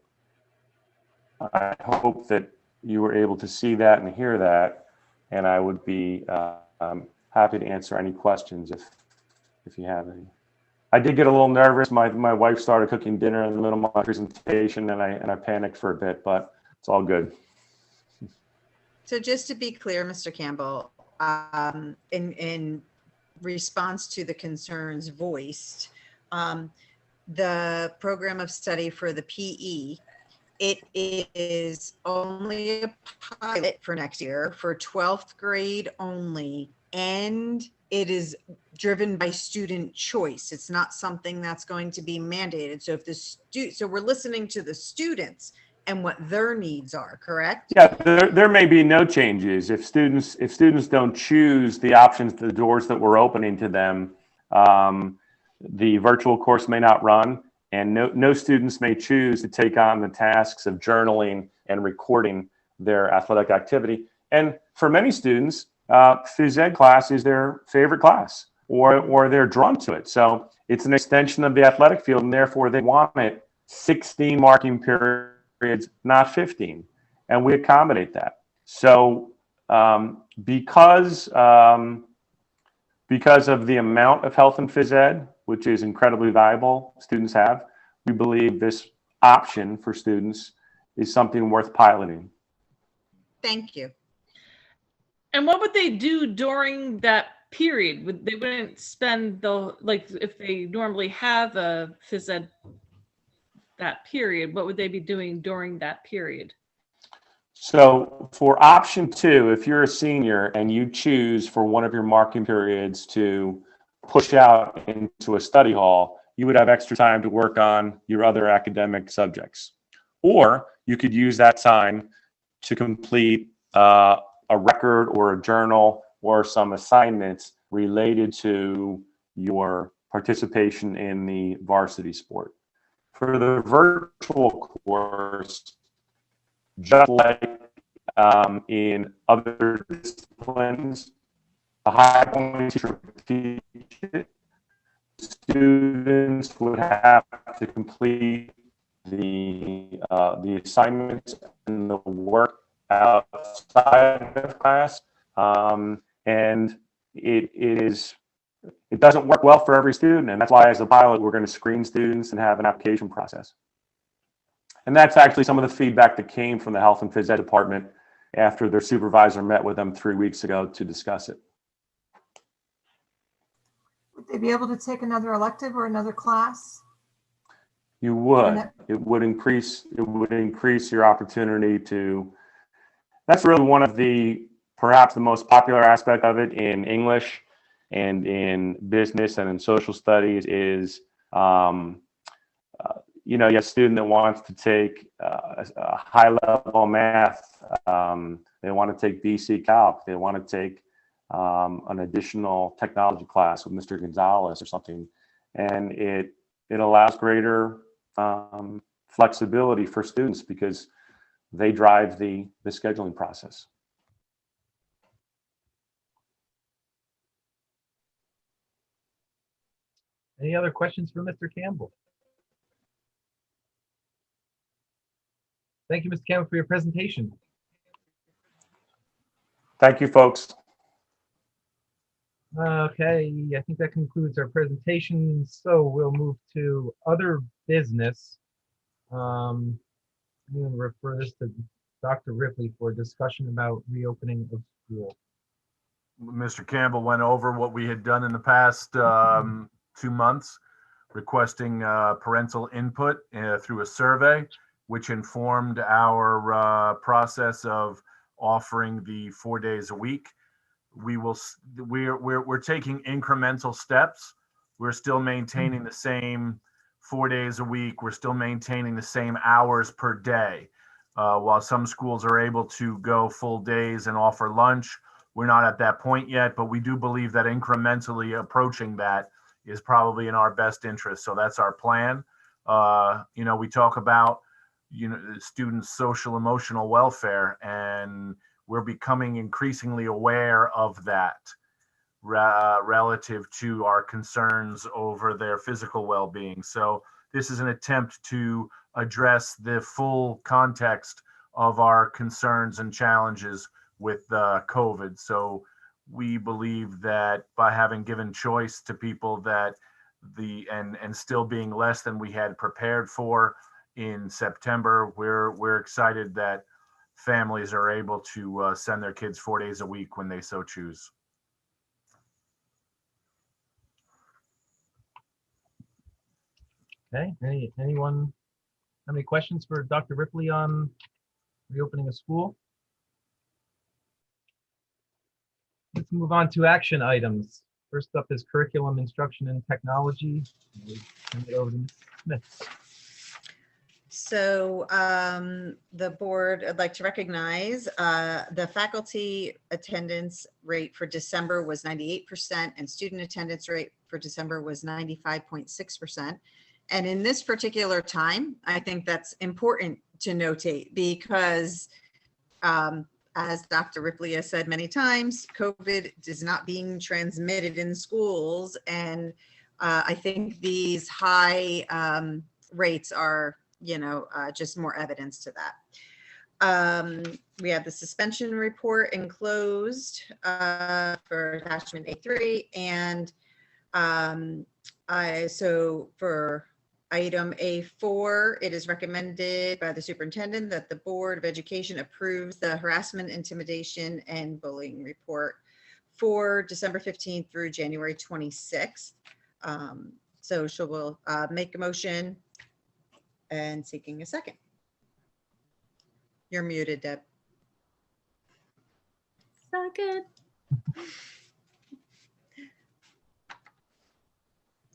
Speaker 13: I hope that you were able to see that and hear that, and I would be happy to answer any questions if you have any. I did get a little nervous. My wife started cooking dinner in the middle of my presentation, and I panicked for a bit, but it's all good.
Speaker 4: So just to be clear, Mr. Campbell, in response to the concerns voiced, the program of study for the PE, it is only a pilot for next year for 12th grade only, and it is driven by student choice. It's not something that's going to be mandated. So if so we're listening to the students and what their needs are, correct?
Speaker 13: Yeah, there may be no changes if students don't choose the options, the doors that we're opening to them. The virtual course may not run, and no students may choose to take on the tasks of journaling and recording their athletic activity. And for many students, phys ed class is their favorite class, or they're drawn to it. So it's an extension of the athletic field, and therefore they want it 16 marking periods, not 15. And we accommodate that. So because of the amount of health and phys ed, which is incredibly valuable, students have, we believe this option for students is something worth piloting.
Speaker 4: Thank you.
Speaker 8: And what would they do during that period? They wouldn't spend like if they normally have a phys ed that period, what would they be doing during that period?
Speaker 13: So for option 2, if you're a senior and you choose for one of your marking periods to push out into a study hall, you would have extra time to work on your other academic subjects. Or you could use that time to complete a record or a journal or some assignments related to your participation in the varsity sport. For the virtual course, just like in other disciplines, a high point teacher would teach it. Students would have to complete the assignments and the work outside of class, and it doesn't work well for every student, and that's why as a pilot we're going to screen students and have an application process. And that's actually some of the feedback that came from the health and phys ed department after their supervisor met with them 3 weeks ago to discuss it.
Speaker 14: Would they be able to take another elective or another class?
Speaker 13: You would. It would increase your opportunity to. That's really one of perhaps the most popular aspect of it in English and in business and in social studies is, you have a student that wants to take a high-level math. They want to take BC Calc. They want to take an additional technology class with Mr. Gonzalez or something, and it allows greater flexibility for students because they drive the scheduling process.
Speaker 2: Any other questions for Mr. Campbell? Thank you, Mr. Campbell, for your presentation.
Speaker 13: Thank you, folks.
Speaker 2: Okay, I think that concludes our presentation. So we'll move to other business. I'm going to refer this to Dr. Ripley for discussion about reopening of school.
Speaker 1: Mr. Campbell went over what we had done in the past 2 months, requesting parental input through a survey, which informed our process of offering the 4 days a week. We're taking incremental steps. We're still maintaining the same 4 days a week. We're still maintaining the same hours per day. While some schools are able to go full days and offer lunch, we're not at that point yet, but we do believe that incrementally approaching that is probably in our best interest. So that's our plan. We talk about, students' social emotional welfare, and we're becoming increasingly aware of that relative to our concerns over their physical well-being. So this is an attempt to address the full context of our concerns and challenges with COVID. So we believe that by having given choice to people that and still being less than we had prepared for in September, we're excited that families are able to send their kids 4 days a week when they so choose.
Speaker 2: Okay, anyone have any questions for Dr. Ripley on reopening a school? Let's move on to action items. First up is curriculum, instruction, and technology. We'll turn it over to Ms. Smith.
Speaker 4: So the board would like to recognize the faculty attendance rate for December was 98% and student attendance rate for December was 95.6%. And in this particular time, I think that's important to notate because as Dr. Ripley has said many times, COVID is not being transmitted in schools. And I think these high rates are, just more evidence to that. We have the suspension report enclosed for attachment A3. And so for item A4, it is recommended by the superintendent that the Board of Education approves the harassment, intimidation, and bullying report for December 15th through January 26th. So she will make a motion and seeking a second. You're muted, Deb.
Speaker 7: Second.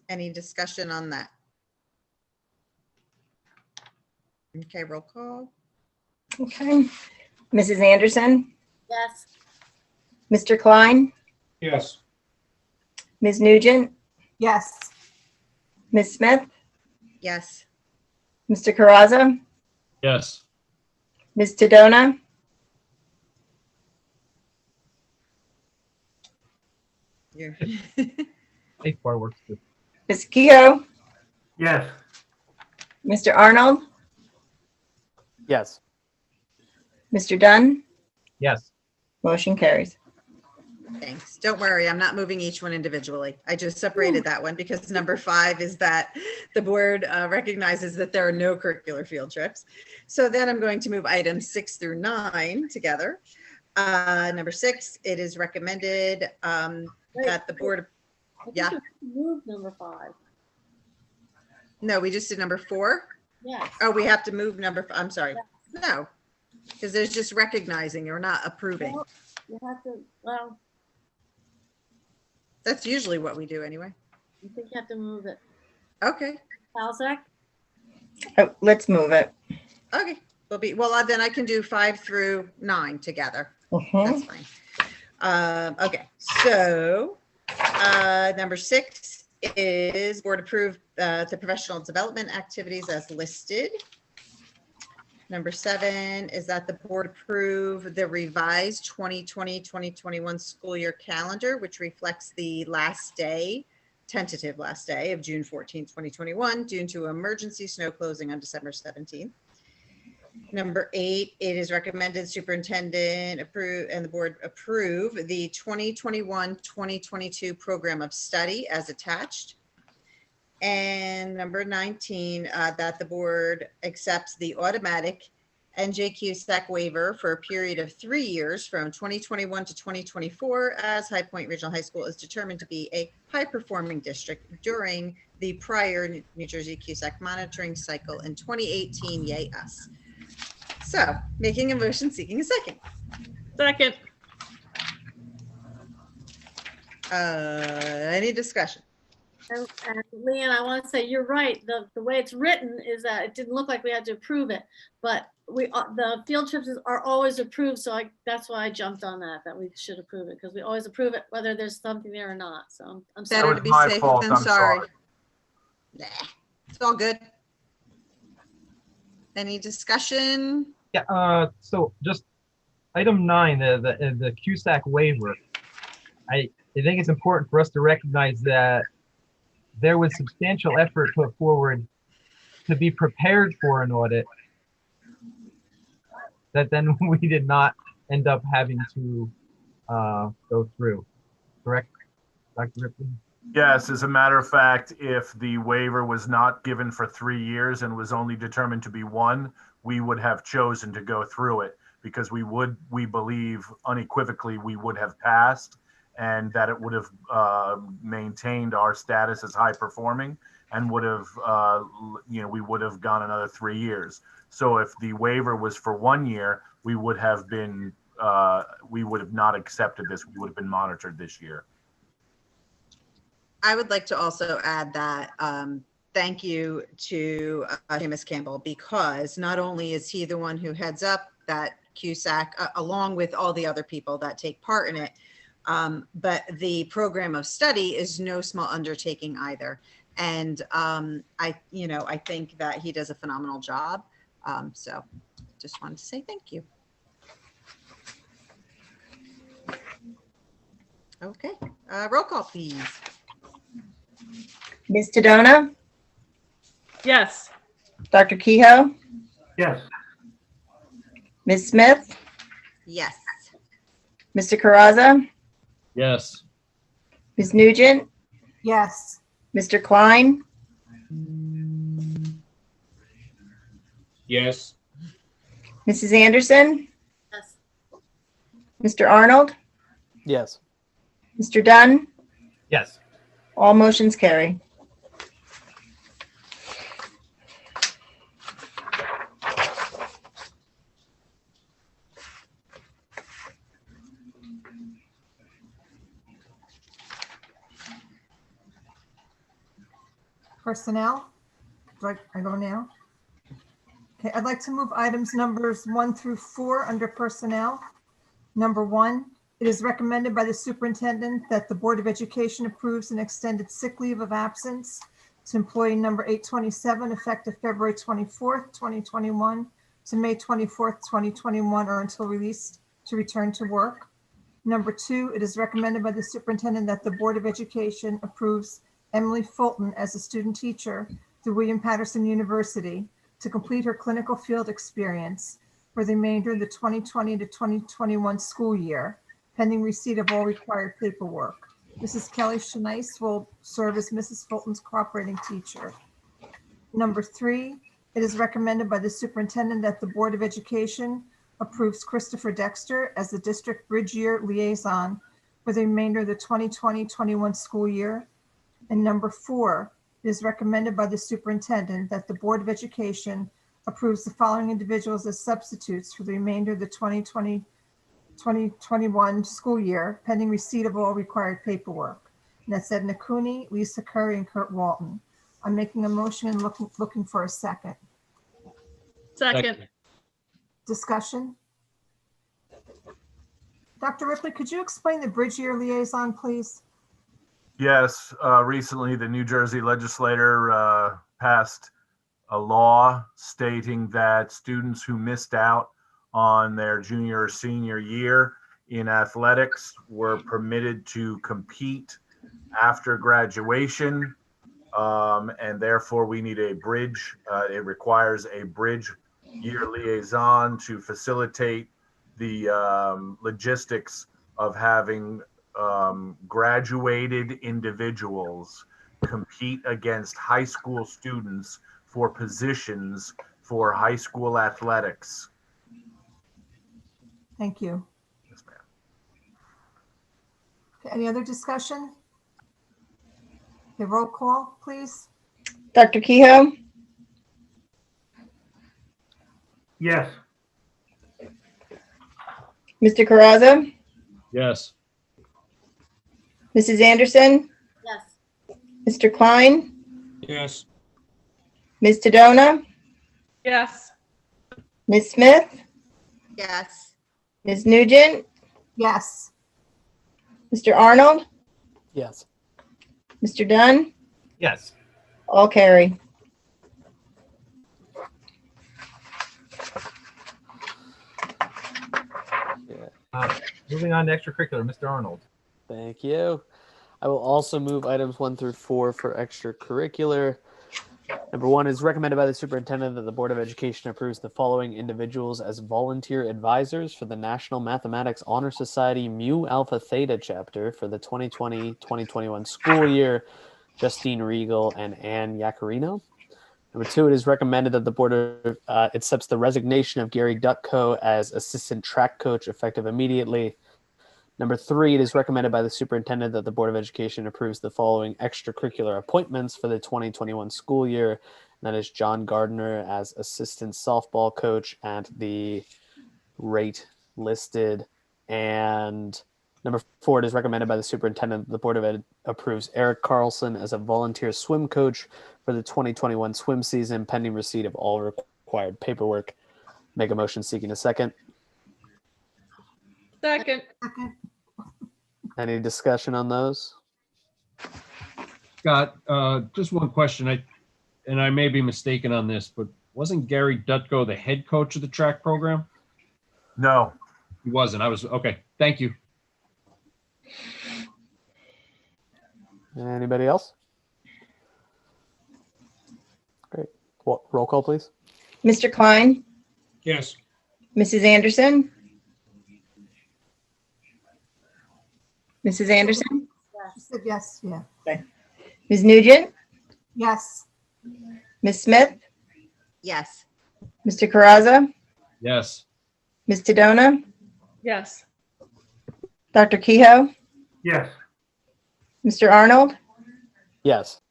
Speaker 4: Any discussion on that? Okay, roll call.
Speaker 3: Okay. Mrs. Anderson,
Speaker 7: Yes.
Speaker 3: Mr. Klein,
Speaker 9: Yes.
Speaker 3: Ms. Nugent,
Speaker 14: Yes.
Speaker 3: Ms. Smith,
Speaker 4: Yes.
Speaker 3: Mr. Caraza,
Speaker 9: Yes.
Speaker 3: Ms. Tadona,
Speaker 4: You're
Speaker 2: A4 works too.
Speaker 3: Ms. Kehoe,
Speaker 5: Yes.
Speaker 3: Mr. Arnold,
Speaker 10: Yes.
Speaker 3: Mr. Dunn,
Speaker 2: Yes.
Speaker 3: motion carries.
Speaker 4: Thanks. Don't worry, I'm not moving each one individually. I just separated that one because number 5 is that the board recognizes that there are no curricular field trips. So then I'm going to move items 6 through 9 together. Number 6, it is recommended that the board, yeah.
Speaker 7: Move number 5.
Speaker 4: No, we just did number 4.
Speaker 7: Yes.
Speaker 4: Oh, we have to move number, I'm sorry. No, because there's just recognizing or not approving.
Speaker 7: Well, you have to, well,
Speaker 4: That's usually what we do anyway.
Speaker 7: I think you have to move it.
Speaker 4: Okay,
Speaker 7: Halzak?
Speaker 3: Oh, let's move it.
Speaker 4: okay. Well, then I can do 5 through 9 together.
Speaker 3: Mhm.
Speaker 4: That's fine. Okay, so number 6 is board approved the professional development activities as listed. Number 7 is that the board approve the revised 2020-2021 school year calendar, which reflects the last day, tentative last day of June 14th, 2021, due to emergency snow closing on December 17th. Number 8, it is recommended superintendent approve and the board approve the 2021-2022 program of study as attached. And number 19, that the board accepts the automatic NJQ-SAC waiver for a period of 3 years from 2021 to 2024 as High Point Regional High School is determined to be a high-performing district during the prior New Jersey QSAC monitoring cycle in 2018, yay us. So making a motion, seeking a second.
Speaker 8: Second.
Speaker 4: Any discussion?
Speaker 7: And Leanne, I want to say, you're right. The way it's written is that it didn't look like we had to approve it, but the field trips are always approved. So that's why I jumped on that we should approve it because we always approve it, whether there's something there or not. So I'm sorry.
Speaker 4: Better to be
Speaker 1: my
Speaker 4: safe
Speaker 1: fault,
Speaker 4: than
Speaker 1: I'm
Speaker 4: sorry.
Speaker 1: sorry.
Speaker 4: Nah, it's all good. Any discussion?
Speaker 2: Yeah, so just item 9, the QSAC waiver. I think it's important for us to recognize that there was substantial effort put forward to be prepared for an audit that then we did not end up having to go through. Correct, Dr. Ripley?
Speaker 1: Yes, as a matter of fact, if the waiver was not given for 3 years and was only determined to be 1, we would have chosen to go through it because we believe unequivocally we would have passed and that it would have maintained our status as high performing and would have, we would have gone another 3 years. So if the waiver was for 1 year, we would have been, we would have not accepted this. We would have been monitored this year.
Speaker 4: I would like to also add that thank you to Seamus Campbell, because not only is he the one who heads up that CUSAC, along with all the other people that take part in it, but the program of study is no small undertaking either. And I think that he does a phenomenal job. So just wanted to say thank you. Okay, roll call, please.
Speaker 3: Ms. Tadona?
Speaker 8: Yes.
Speaker 3: Dr. Kehoe?
Speaker 5: Yes.
Speaker 3: Ms. Smith?
Speaker 4: Yes.
Speaker 3: Mr. Caraza?
Speaker 15: Yes.
Speaker 3: Ms. Nugent?
Speaker 14: Yes.
Speaker 3: Mr. Klein?
Speaker 9: Yes.
Speaker 3: Mrs. Anderson?
Speaker 7: Yes.
Speaker 3: Mr. Arnold?
Speaker 10: Yes.
Speaker 3: Mr. Dunn?
Speaker 2: Yes.
Speaker 3: All motions carry.
Speaker 14: Personnel. I go now? Okay, I'd like to move items numbers 1 through 4 under personnel. Number 1, it is recommended by the superintendent that the Board of Education approves an extended sick leave of absence to employee number 827 effective February 24th, 2021 to May 24th, 2021, or until released to return to work. Number 2, it is recommended by the superintendent that the Board of Education approves Emily Fulton as a student teacher through William Patterson University to complete her clinical field experience for the remainder of the 2020 to 2021 school year, pending receipt of all required paperwork. Mrs. Kelly Shanice will serve as Mrs. Fulton's cooperating teacher. Number 3, it is recommended by the superintendent that the Board of Education approves Christopher Dexter as the district bridge year liaison for the remainder of the 2020-21 school year. And number 4, it is recommended by the superintendent that the Board of Education approves the following individuals as substitutes for the remainder of the 2020-2021 school year, pending receipt of all required paperwork. And that's Edna Cooney, Lisa Curry, and Kurt Walton. I'm making a motion and looking for a second.
Speaker 8: Second.
Speaker 14: Discussion. Dr. Ripley, could you explain the bridge year liaison, please?
Speaker 1: Yes, recently the New Jersey legislator passed a law stating that students who missed out on their junior or senior year in athletics were permitted to compete after graduation, and therefore we need a bridge. It requires a bridge year liaison to facilitate the logistics of having graduated individuals compete against high school students for positions for high school athletics.
Speaker 14: Thank you.
Speaker 1: Yes, ma'am.
Speaker 14: Okay, any other discussion? Okay, roll call, please.
Speaker 3: Dr. Kehoe?
Speaker 5: Yes.
Speaker 3: Mr. Caraza?
Speaker 15: Yes.
Speaker 3: Mrs. Anderson?
Speaker 7: Yes.
Speaker 3: Mr. Klein?
Speaker 9: Yes.
Speaker 3: Ms. Tadona?
Speaker 8: Yes.
Speaker 3: Ms. Smith?
Speaker 4: Yes.
Speaker 3: Ms. Nugent?
Speaker 14: Yes.
Speaker 3: Mr. Arnold?
Speaker 10: Yes.
Speaker 3: Mr. Dunn?
Speaker 2: Yes.
Speaker 3: All carry.
Speaker 2: Moving on to extracurricular, Mr. Arnold.
Speaker 10: Thank you. I will also move items 1 through 4 for extracurricular. Number 1 is recommended by the superintendent that the Board of Education approves the following individuals as volunteer advisors for the National Mathematics Honor Society Mu Alpha Theta chapter for the 2020-2021 school year: Justine Regal and Ann Yacarino. Number 2, it is recommended that the board accepts the resignation of Gary Dutko as assistant track coach effective immediately. Number 3, it is recommended by the superintendent that the Board of Education approves the following extracurricular appointments for the 2021 school year. And that is John Gardner as assistant softball coach at the rate listed, and Number 4, it is recommended by the superintendent that the Board of Ed approves Eric Carlson as a volunteer swim coach for the 2021 swim season, pending receipt of all required paperwork. Make a motion seeking a second.
Speaker 8: Second.
Speaker 10: Any discussion on those?
Speaker 15: Scott, just one question. I may be mistaken on this, but wasn't Gary Dutko the head coach of the track program?
Speaker 1: No.
Speaker 15: He wasn't. Okay. Thank you.
Speaker 10: Anybody else? Great. Roll call, please.
Speaker 3: Mr. Klein,
Speaker 9: Yes.
Speaker 3: Mrs. Anderson, Mrs. Anderson,
Speaker 14: She said yes, yeah.
Speaker 3: Ms. Nugent,
Speaker 14: Yes.
Speaker 3: Ms. Smith,
Speaker 4: Yes.
Speaker 3: Mr. Caraza,
Speaker 15: Yes.
Speaker 3: Ms. Tadona,
Speaker 8: Yes.
Speaker 3: Dr. Kehoe,
Speaker 5: Yes.
Speaker 3: Mr. Arnold,
Speaker 10: Yes.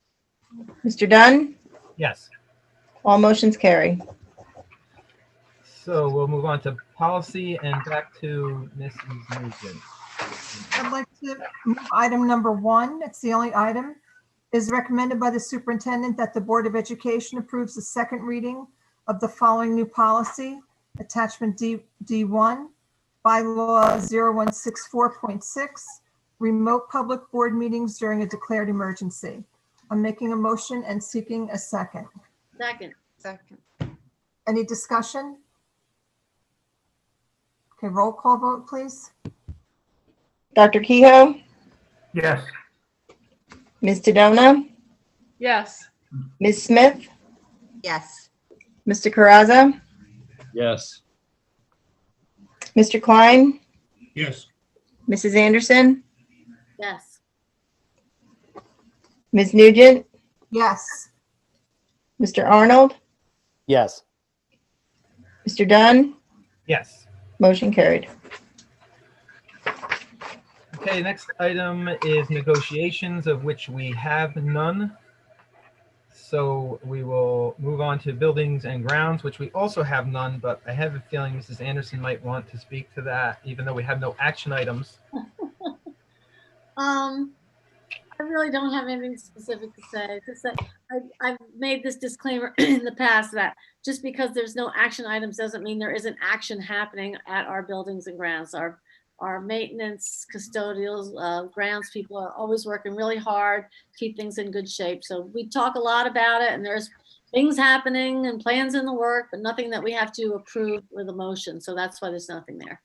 Speaker 3: Mr. Dunn,
Speaker 2: Yes.
Speaker 3: all motions carry.
Speaker 2: So we'll move on to policy and back to Mrs. Nugent.
Speaker 14: I'd like to move item number 1. It's the only item. It is recommended by the superintendent that the Board of Education approves the second reading of the following new policy, attachment D1, bylaw 0164.6, remote public board meetings during a declared emergency. I'm making a motion and seeking a second.
Speaker 7: Second.
Speaker 4: Second.
Speaker 14: Any discussion? Okay, roll call vote, please.
Speaker 3: Dr. Kehoe,
Speaker 5: Yes.
Speaker 3: Ms. Tadona,
Speaker 8: Yes.
Speaker 3: Ms. Smith,
Speaker 4: Yes.
Speaker 3: Mr. Caraza,
Speaker 15: Yes.
Speaker 3: Mr. Klein,
Speaker 9: Yes.
Speaker 3: Mrs. Anderson,
Speaker 7: Yes.
Speaker 3: Ms. Nugent,
Speaker 14: Yes.
Speaker 3: Mr. Arnold,
Speaker 10: Yes.
Speaker 3: Mr. Dunn,
Speaker 2: Yes.
Speaker 3: motion carried.
Speaker 2: Okay, next item is negotiations, of which we have none. So we will move on to buildings and grounds, which we also have none, but I have a feeling Mrs. Anderson might want to speak to that, even though we have no action items.
Speaker 7: I really don't have anything specific to say. I've made this disclaimer in the past that just because there's no action items doesn't mean there isn't action happening at our buildings and grounds. Our maintenance, custodials, grounds people are always working really hard, keep things in good shape. So we talk a lot about it, and there's things happening and plans in the work, but nothing that we have to approve with a motion. So that's why there's nothing there.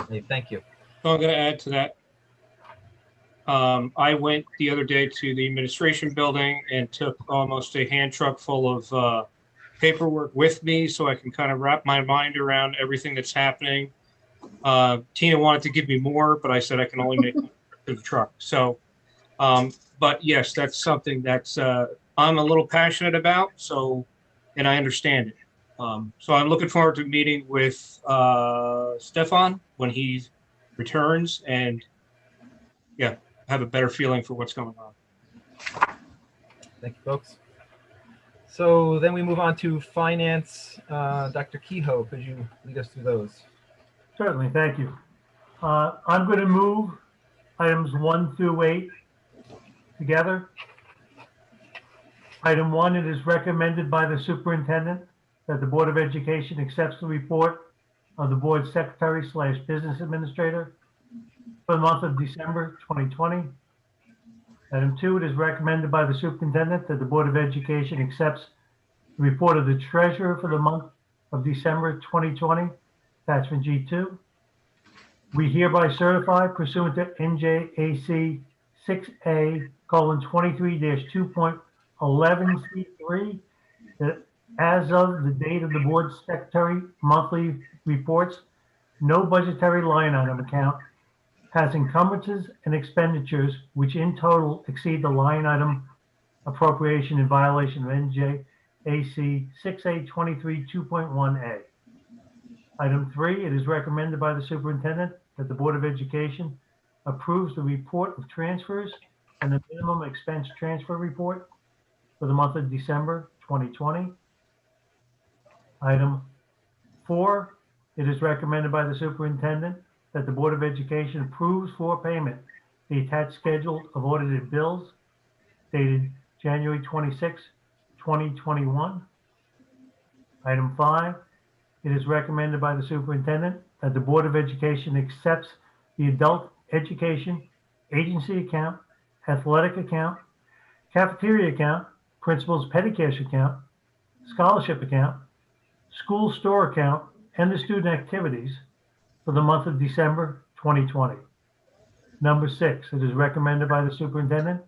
Speaker 2: Okay, thank you.
Speaker 9: So I'm going to add to that. I went the other day to the administration building and took almost a hand truck full of paperwork with me so I can kind of wrap my mind around everything that's happening. Tina wanted to give me more, but I said I can only make it to the truck. So, but yes, that's something that's I'm a little passionate about. So, and I understand it. So I'm looking forward to meeting with Stefan when he returns and yeah, have a better feeling for what's going on.
Speaker 2: Thank you, folks. So then we move on to finance. Dr. Kehoe, could you lead us through those?
Speaker 5: Certainly, thank you. I'm going to move items 1 through 8 together. Item 1, it is recommended by the superintendent that the Board of Education accepts the report of the board secretary / business administrator for the month of December 2020. Item 2, it is recommended by the superintendent that the Board of Education accepts the report of the treasurer for the month of December 2020, attachment G2. We hereby certify pursuant to NJAC 6A:23-2.11C3 that as of the date of the board secretary monthly reports, no budgetary line item account has encumbrances and expenditures which in total exceed the line item appropriation in violation of NJAC 6A:23-2.1A. Item 3, it is recommended by the superintendent that the Board of Education approves the report of transfers and the minimum expense transfer report for the month of December 2020. Item 4, it is recommended by the superintendent that the Board of Education approves for payment the attached schedule of audited bills dated January 26, 2021. Item 5, it is recommended by the superintendent that the Board of Education accepts the adult education agency account, athletic account, cafeteria account, principal's petty cash account, scholarship account, school store account, and the student activities for the month of December 2020. Number 6, it is recommended by the superintendent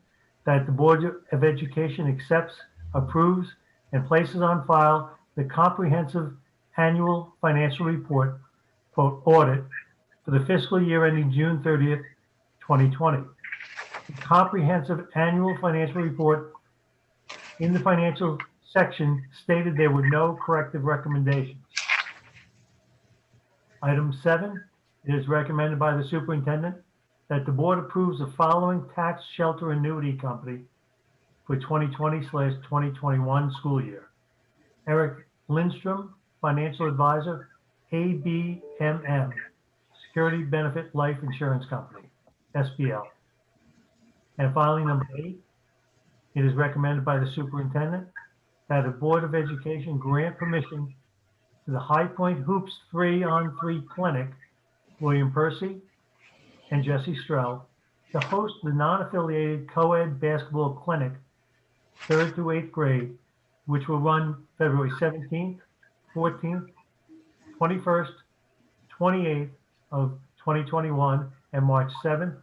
Speaker 5: that the Board of Education accepts, approves, and places on file the comprehensive annual financial report, quote, audit for the fiscal year ending June 30th, 2020. The comprehensive annual financial report in the financial section stated there were no corrective recommendations. Item 7, it is recommended by the superintendent that the board approves the following tax shelter annuity company for 2020/2021 school year. Eric Lindstrom, Financial Advisor, ABMM, Security Benefit Life Insurance Company, SBL. And finally, number 8, it is recommended by the superintendent that the Board of Education grant permission to the High Point Hoops 3-on-3 Clinic, William Percy and Jesse Strell, to host the non-affiliated co-ed basketball clinic, 3rd through 8th grade, which will run February 17th, 14th, 21st, 28th of 2021, and March 7th,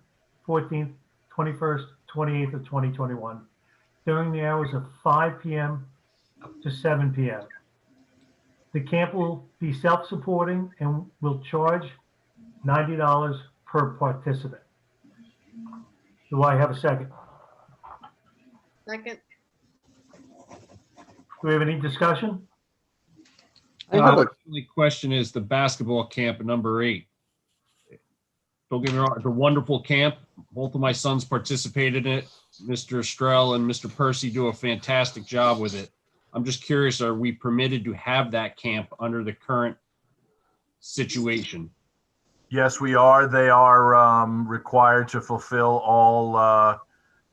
Speaker 5: 14th, 21st, 28th of 2021, during the hours of 5 p.m. to 7 p.m. The camp will be self-supporting and will charge $90 per participant. Do I have a second?
Speaker 7: Second.
Speaker 5: Do we have any discussion?
Speaker 15: The only question is the basketball camp at number 8. Don't get me wrong, it's a wonderful camp. Both of my sons participated in it. Mr. Strell and Mr. Percy do a fantastic job with it. I'm just curious, are we permitted to have that camp under the current situation?
Speaker 1: Yes, we are. They are required to fulfill all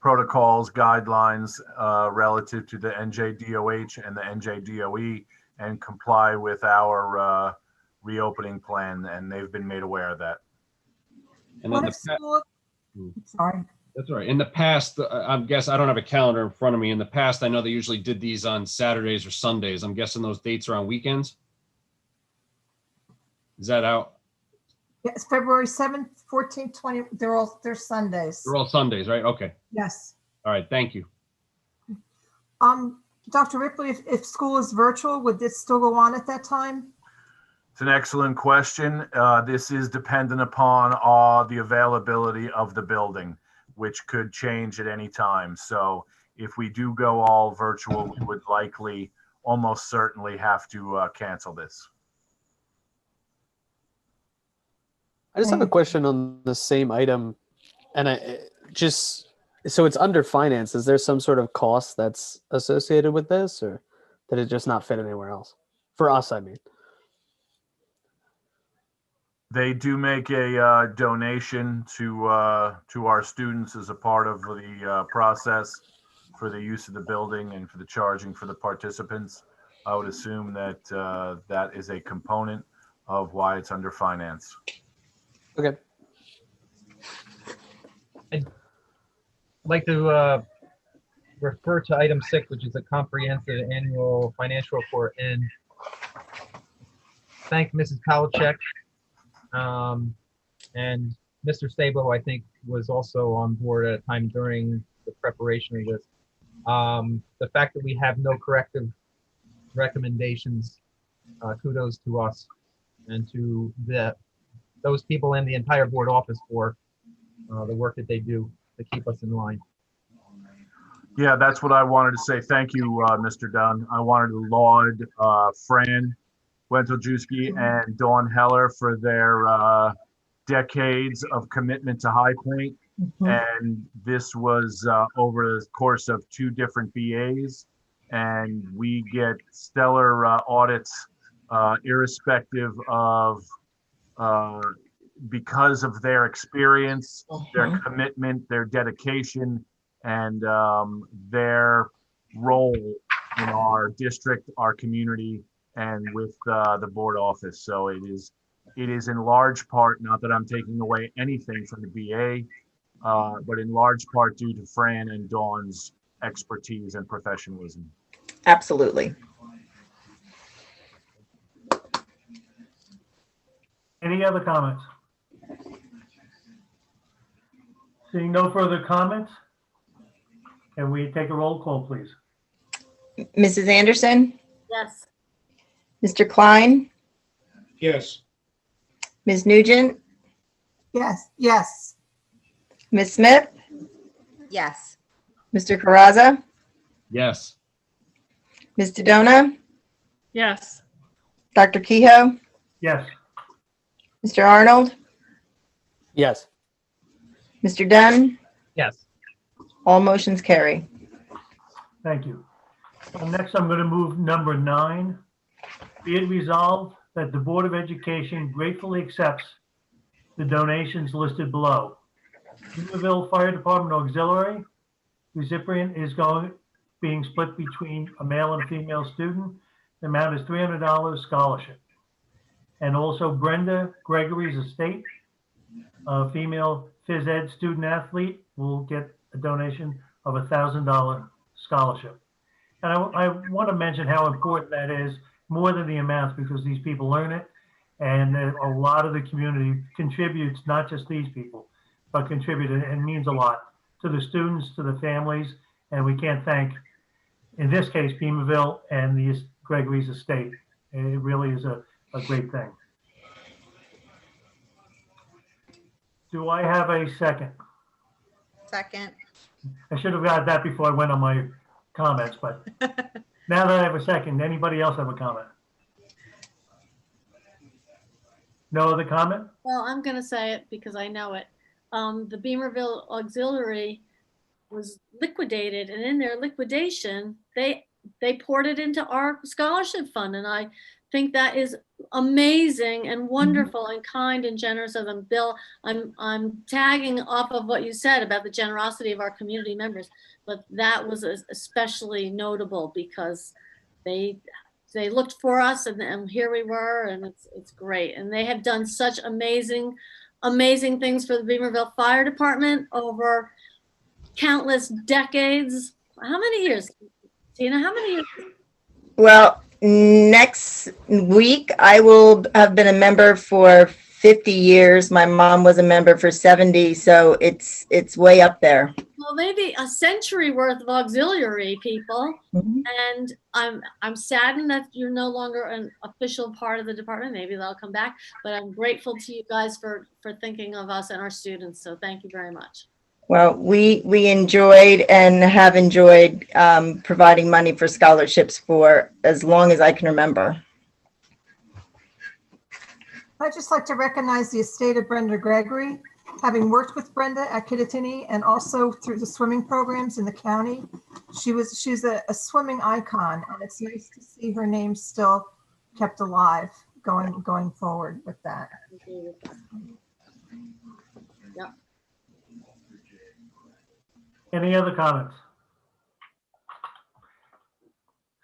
Speaker 1: protocols, guidelines relative to the NJDOH and the NJDOE and comply with our reopening plan, and they've been made aware of that.
Speaker 15: And
Speaker 14: What
Speaker 15: then
Speaker 14: if school, sorry,
Speaker 15: that's all right. In the past, I guess I don't have a calendar in front of me. In the past, I know they usually did these on Saturdays or Sundays. I'm guessing those dates are on weekends. Is that out?
Speaker 14: yes, February 7th, 14th, 20, they're Sundays.
Speaker 15: They're all Sundays, right? Okay.
Speaker 14: Yes.
Speaker 15: All right. Thank you.
Speaker 14: Dr. Ripley, if school is virtual, would this still go on at that time?
Speaker 1: It's an excellent question. This is dependent upon the availability of the building, which could change at any time. So if we do go all virtual, we would likely, almost certainly have to cancel this.
Speaker 10: I just have a question on the same item, and so it's under finance. Is there some sort of cost that's associated with this, or did it just not fit anywhere else? For us, I mean.
Speaker 1: They do make a donation to our students as a part of the process for the use of the building and for the charging for the participants. I would assume that that is a component of why it's under finance.
Speaker 10: Okay.
Speaker 2: I'd like to refer to item 6, which is a comprehensive annual financial report, and thank Mrs. Palachek. And Mr. Sabo, I think, was also on board at a time during the preparation of this. The fact that we have no corrective recommendations, kudos to us and to those people in the entire board office for the work that they do to keep us in line.
Speaker 1: Yeah, that's what I wanted to say. Thank you, Mr. Dunn. I wanted to laud Fran Wenteljewski and Dawn Heller for their decades of commitment to High Point. And this was over the course of 2 different BAs. And we get stellar audits irrespective of because of their experience, their
Speaker 3: Mhm.
Speaker 1: commitment, their dedication, and their role in our district, our community, and with the board office. So it is in large part, not that I'm taking away anything from the BA, but in large part due to Fran and Dawn's expertise and professionalism.
Speaker 3: Absolutely.
Speaker 5: Any other comments? Seeing no further comments, can we take a roll call, please?
Speaker 3: Mrs. Anderson,
Speaker 7: Yes.
Speaker 3: Mr. Klein,
Speaker 9: Yes.
Speaker 3: Ms. Nugent,
Speaker 14: Yes, yes.
Speaker 3: Ms. Smith,
Speaker 4: Yes.
Speaker 3: Mr. Caraza,
Speaker 15: Yes.
Speaker 3: Ms. Dodona,
Speaker 8: Yes.
Speaker 3: Dr. Kehoe,
Speaker 5: Yes.
Speaker 3: Mr. Arnold,
Speaker 10: Yes.
Speaker 3: Mr. Dunn,
Speaker 2: Yes.
Speaker 3: all motions carry.
Speaker 5: Thank you. Next, I'm going to move number 9. Be it resolved that the Board of Education gratefully accepts the donations listed below. Unionville Fire Department Auxiliary recipient is being split between a male and female student. The amount is $300 scholarship. And also Brenda Gregory's estate, a female phys ed student athlete, will get a donation of $1,000 scholarship. And I want to mention how important that is, more than the amounts, because these people earn it. And a lot of the community contributes, not just these people, but contributed, and means a lot to the students, to the families. And we can't thank, in this case, Beamerville and the Gregory's estate. It really is a great thing. Do I have a second?
Speaker 4: Second.
Speaker 5: I should have got that before I went on my comments, but now that I have a second, anybody else have a comment? No other comment?
Speaker 7: Well, I'm going to say it because I know it. The Beamerville Auxiliary was liquidated, and in their liquidation, they poured it into our scholarship fund, and I think that is amazing and wonderful and kind and generous of them. Bill, I'm tagging off of what you said about the generosity of our community members, but that was especially notable because they looked for us, and here we were, and it's great. And they have done such amazing things for the Beamerville Fire Department over countless decades. How many years, Tina? How many years?
Speaker 3: Well, next week, I will have been a member for 50 years. My mom was a member for 70, so it's way up there.
Speaker 7: Well, maybe a century worth of auxiliary people. And I'm saddened that you're no longer an official part of the department. Maybe they'll come back, but I'm grateful to you guys for thinking of us and our students. So thank you very much.
Speaker 3: Well, we enjoyed and have enjoyed providing money for scholarships for as long as I can remember.
Speaker 14: I'd just like to recognize the estate of Brenda Gregory. Having worked with Brenda at Kittatinny and also through the swimming programs in the county, she's a swimming icon, and it's nice to see her name still kept alive going forward with that.
Speaker 7: Yep.
Speaker 5: Any other comments?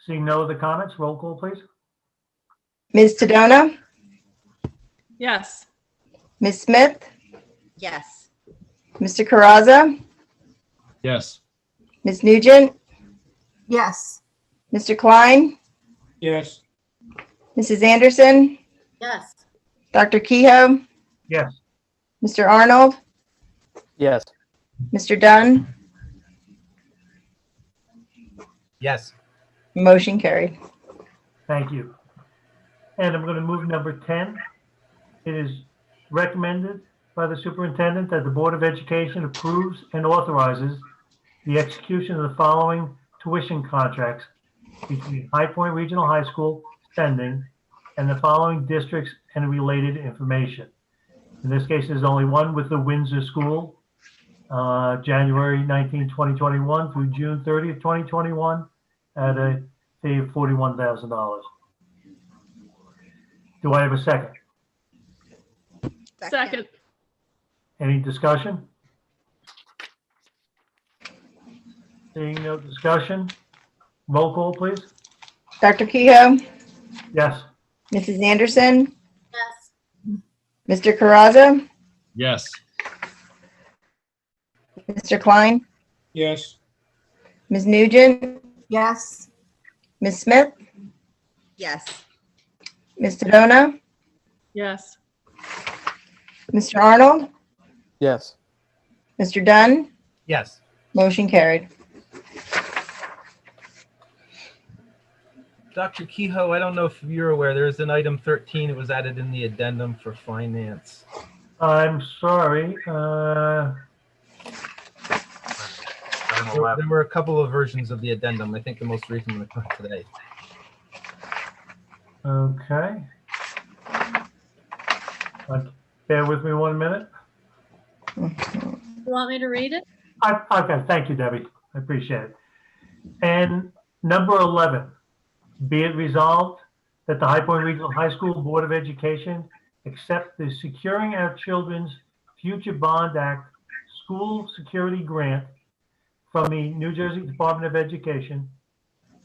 Speaker 5: Seeing no other comments, roll call, please.
Speaker 3: Ms. Tadona,
Speaker 8: Yes.
Speaker 3: Ms. Smith,
Speaker 4: Yes.
Speaker 3: Mr. Caraza,
Speaker 15: Yes.
Speaker 3: Ms. Nugent,
Speaker 14: Yes.
Speaker 3: Mr. Klein,
Speaker 9: Yes.
Speaker 3: Mrs. Anderson,
Speaker 7: Yes.
Speaker 3: Dr. Kehoe,
Speaker 5: Yes.
Speaker 3: Mr. Arnold,
Speaker 10: Yes.
Speaker 3: Mr. Dunn,
Speaker 2: Yes.
Speaker 3: motion carried.
Speaker 5: Thank you. And I'm going to move number 10. It is recommended by the superintendent that the Board of Education approves and authorizes the execution of the following tuition contracts between High Point Regional High School spending and the following districts and related information. In this case, there's only one with the Windsor School, January 19, 2021 through June 30th, 2021 at a fee of $41,000. Do I have a second?
Speaker 8: Second.
Speaker 5: Any discussion? Seeing no discussion, roll call, please.
Speaker 3: Dr. Kehoe,
Speaker 5: Yes.
Speaker 3: Mrs. Anderson,
Speaker 7: Yes.
Speaker 3: Mr. Caraza,
Speaker 15: Yes.
Speaker 3: Mr. Klein,
Speaker 9: Yes.
Speaker 3: Ms. Nugent,
Speaker 14: Yes.
Speaker 3: Ms. Smith,
Speaker 4: Yes.
Speaker 3: Ms. Sedona,
Speaker 8: Yes.
Speaker 3: Mr. Arnold,
Speaker 10: Yes.
Speaker 3: Mr. Dunn,
Speaker 2: Yes.
Speaker 3: motion carried.
Speaker 2: Dr. Kehoe, I don't know if you're aware, there's an item 13. It was added in the addendum for finance.
Speaker 5: I'm sorry.
Speaker 1: Item
Speaker 2: There
Speaker 1: 11.
Speaker 2: were a couple of versions of the addendum. I think the most recent one was today.
Speaker 5: Okay. Bear with me 1 minute.
Speaker 7: You want me to read it?
Speaker 5: Okay, thank you, Debbie. I appreciate it. And number 11, be it resolved that the High Point Regional High School Board of Education accept the Securing Our Children's Future Bond Act School Security Grant from the New Jersey Department of Education,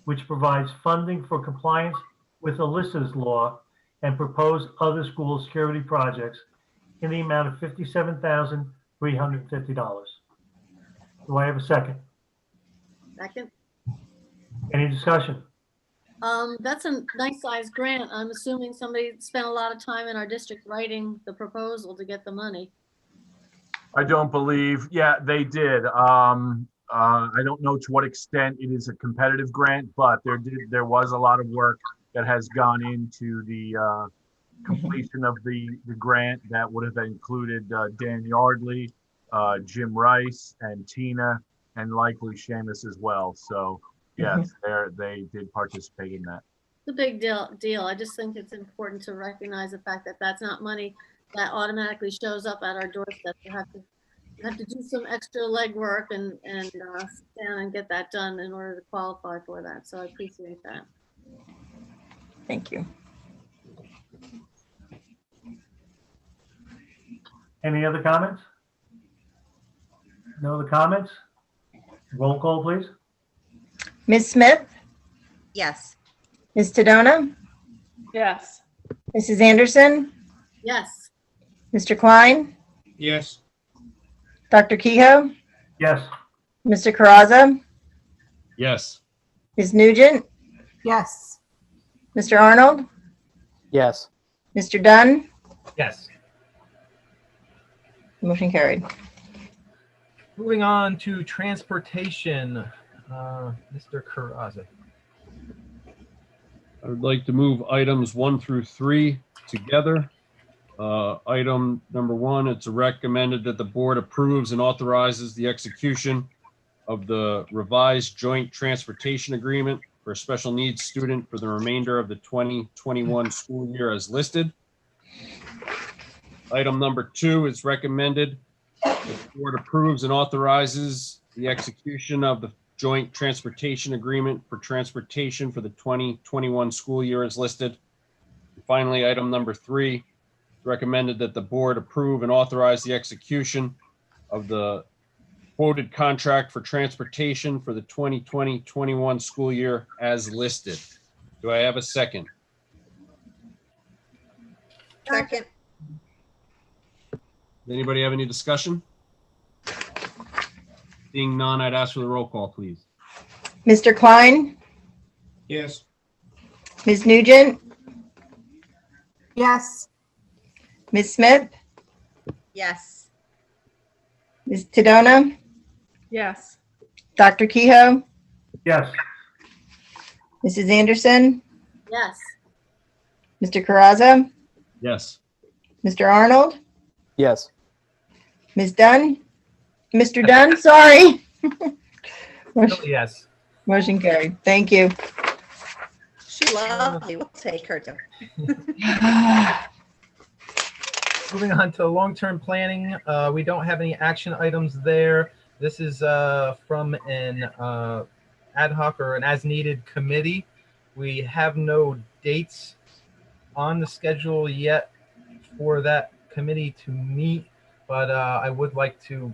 Speaker 5: which provides funding for compliance with Alyssa's law and proposed other school security projects in the amount of $57,350. Do I have a second?
Speaker 7: Second.
Speaker 5: Any discussion?
Speaker 7: That's a nice sized grant. I'm assuming somebody spent a lot of time in our district writing the proposal to get the money.
Speaker 1: I don't believe, yeah, they did. I don't know to what extent it is a competitive grant, but there was a lot of work that has gone into the completion of the grant. That would have included Dan Yardley, Jim Rice, and Tina, and likely Seamus as well. So yes, they did participate in that.
Speaker 7: It's a big deal. I just think it's important to recognize the fact that that's not money that automatically shows up at our doorstep. You have to do some extra legwork and sit down and get that done in order to qualify for that. So I appreciate that.
Speaker 3: Thank you.
Speaker 5: Any other comments? No other comments? Roll call, please.
Speaker 3: Ms. Smith,
Speaker 4: Yes.
Speaker 3: Ms. Sedona,
Speaker 8: Yes.
Speaker 3: Mrs. Anderson,
Speaker 7: Yes.
Speaker 3: Mr. Klein,
Speaker 9: Yes.
Speaker 3: Dr. Kehoe,
Speaker 5: Yes.
Speaker 3: Mr. Caraza,
Speaker 15: Yes.
Speaker 3: Ms. Nugent,
Speaker 14: Yes.
Speaker 3: Mr. Arnold,
Speaker 10: Yes.
Speaker 3: Mr. Dunn,
Speaker 2: Yes.
Speaker 3: motion carried.
Speaker 2: Moving on to transportation, Mr. Caraza.
Speaker 15: I would like to move items 1 through 3 together. Item number 1, it's recommended that the board approves and authorizes the execution of the revised joint transportation agreement for a special needs student for the remainder of the 2021 school year as listed. Item number 2, it's recommended that the board approves and authorizes the execution of the joint transportation agreement for transportation for the 2021 school year as listed. And finally, item number 3, it's recommended that the board approve and authorize the execution of the quoted contract for transportation for the 2020-21 school year as listed. Do I have a second?
Speaker 4: Second.
Speaker 15: Does anybody have any discussion? Seeing none, I'd ask for the roll call, please.
Speaker 3: Mr. Klein,
Speaker 9: Yes.
Speaker 3: Ms. Nugent,
Speaker 14: Yes.
Speaker 3: Ms. Smith,
Speaker 4: Yes.
Speaker 3: Ms. Sedona,
Speaker 8: Yes.
Speaker 3: Dr. Kehoe,
Speaker 5: Yes.
Speaker 3: Mrs. Anderson,
Speaker 7: Yes.
Speaker 3: Mr. Caraza,
Speaker 15: Yes.
Speaker 3: Mr. Arnold,
Speaker 10: Yes.
Speaker 3: Ms. Dunn, Mr. Dunn, sorry.
Speaker 2: Yes.
Speaker 3: Motion carried. Thank you.
Speaker 4: She lovely. We'll take her to.
Speaker 2: Moving on to long-term planning, we don't have any action items there. This is from an ad hoc or an as-needed committee. We have no dates on the schedule yet for that committee to meet, but I would like to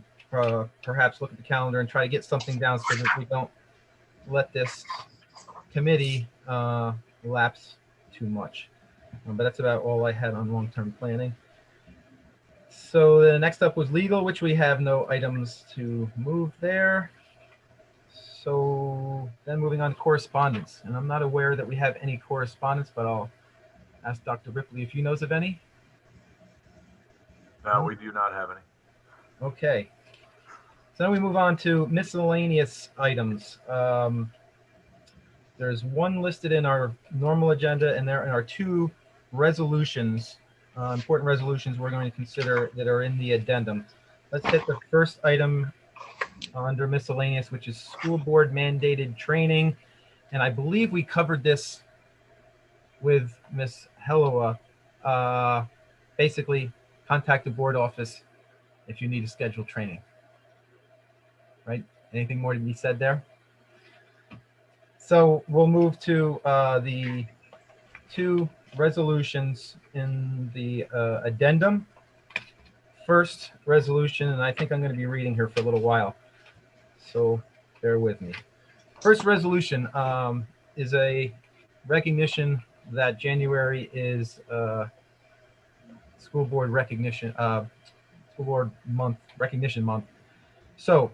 Speaker 2: perhaps look at the calendar and try to get something down so that we don't let this committee lapse too much. But that's about all I had on long-term planning. So the next up was legal, which we have no items to move there. So then moving on to correspondence, and I'm not aware that we have any correspondence, but I'll ask Dr. Ripley if he knows of any.
Speaker 1: No, we do not have any.
Speaker 2: Okay. So then we move on to miscellaneous items. There's one listed in our normal agenda, and there are two resolutions, important resolutions we're going to consider that are in the addendum. Let's hit the first item under miscellaneous, which is school board mandated training. And I believe we covered this with Ms. Hellowa. Basically, contact the board office if you need to schedule training. Right? Anything more to be said there? So we'll move to the two resolutions in the addendum. First resolution, and I think I'm going to be reading here for a little while, so bear with me. First resolution is a recognition that January is school board recognition, school board month, recognition month. So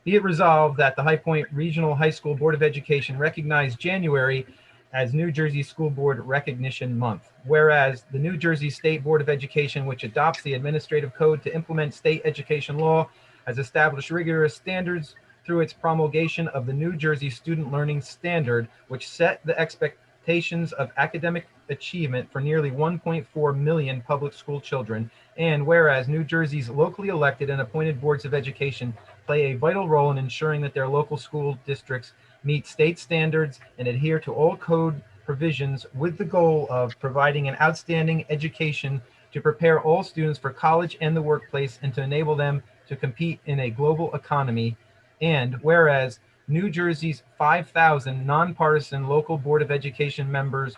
Speaker 2: be it resolved that the High Point Regional High School Board of Education recognize January as New Jersey School Board Recognition Month. Whereas the New Jersey State Board of Education, which adopts the administrative code to implement state education law, has established rigorous standards through its promulgation of the New Jersey Student Learning Standard, which set the expectations of academic achievement for nearly 1.4 million public school children. And whereas New Jersey's locally elected and appointed boards of education play a vital role in ensuring that their local school districts meet state standards and adhere to all code provisions with the goal of providing an outstanding education to prepare all students for college and the workplace and to enable them to compete in a global economy. And whereas New Jersey's 5,000 nonpartisan local Board of Education members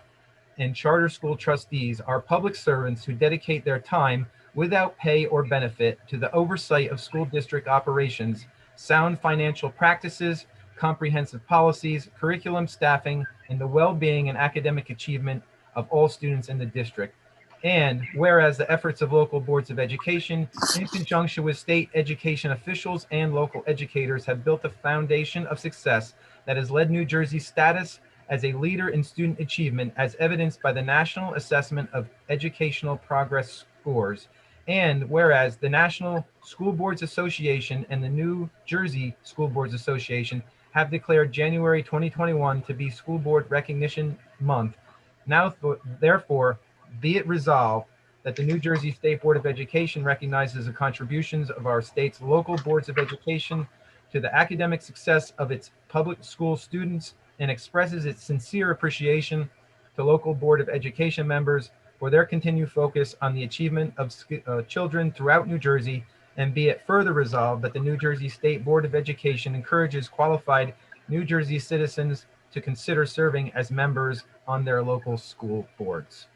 Speaker 2: and charter school trustees are public servants who dedicate their time without pay or benefit to the oversight of school district operations, sound financial practices, comprehensive policies, curriculum staffing, and the well-being and academic achievement of all students in the district. And whereas the efforts of local boards of education in conjunction with state education officials and local educators have built a foundation of success that has led New Jersey's status as a leader in student achievement as evidenced by the National Assessment of Educational Progress scores. And whereas the National School Boards Association and the New Jersey School Boards Association have declared January 2021 to be School Board Recognition Month. Now, therefore, be it resolved that the New Jersey State Board of Education recognizes the contributions of our state's local boards of education to the academic success of its public school students and expresses its sincere appreciation to local Board of Education members for their continued focus on the achievement of children throughout New Jersey, and be it further resolved that the New Jersey State Board of Education encourages qualified New Jersey citizens to consider serving as members on their local school boards.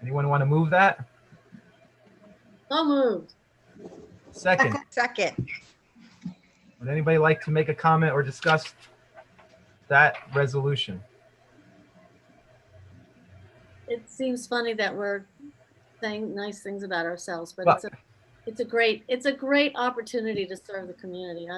Speaker 2: Anyone want to move that?
Speaker 7: So moved.
Speaker 2: Second.
Speaker 4: Second.
Speaker 2: Would anybody like to make a comment or discuss that resolution?
Speaker 7: It seems funny that we're saying nice things about ourselves, but
Speaker 2: Well,
Speaker 7: it's a great opportunity to serve the community.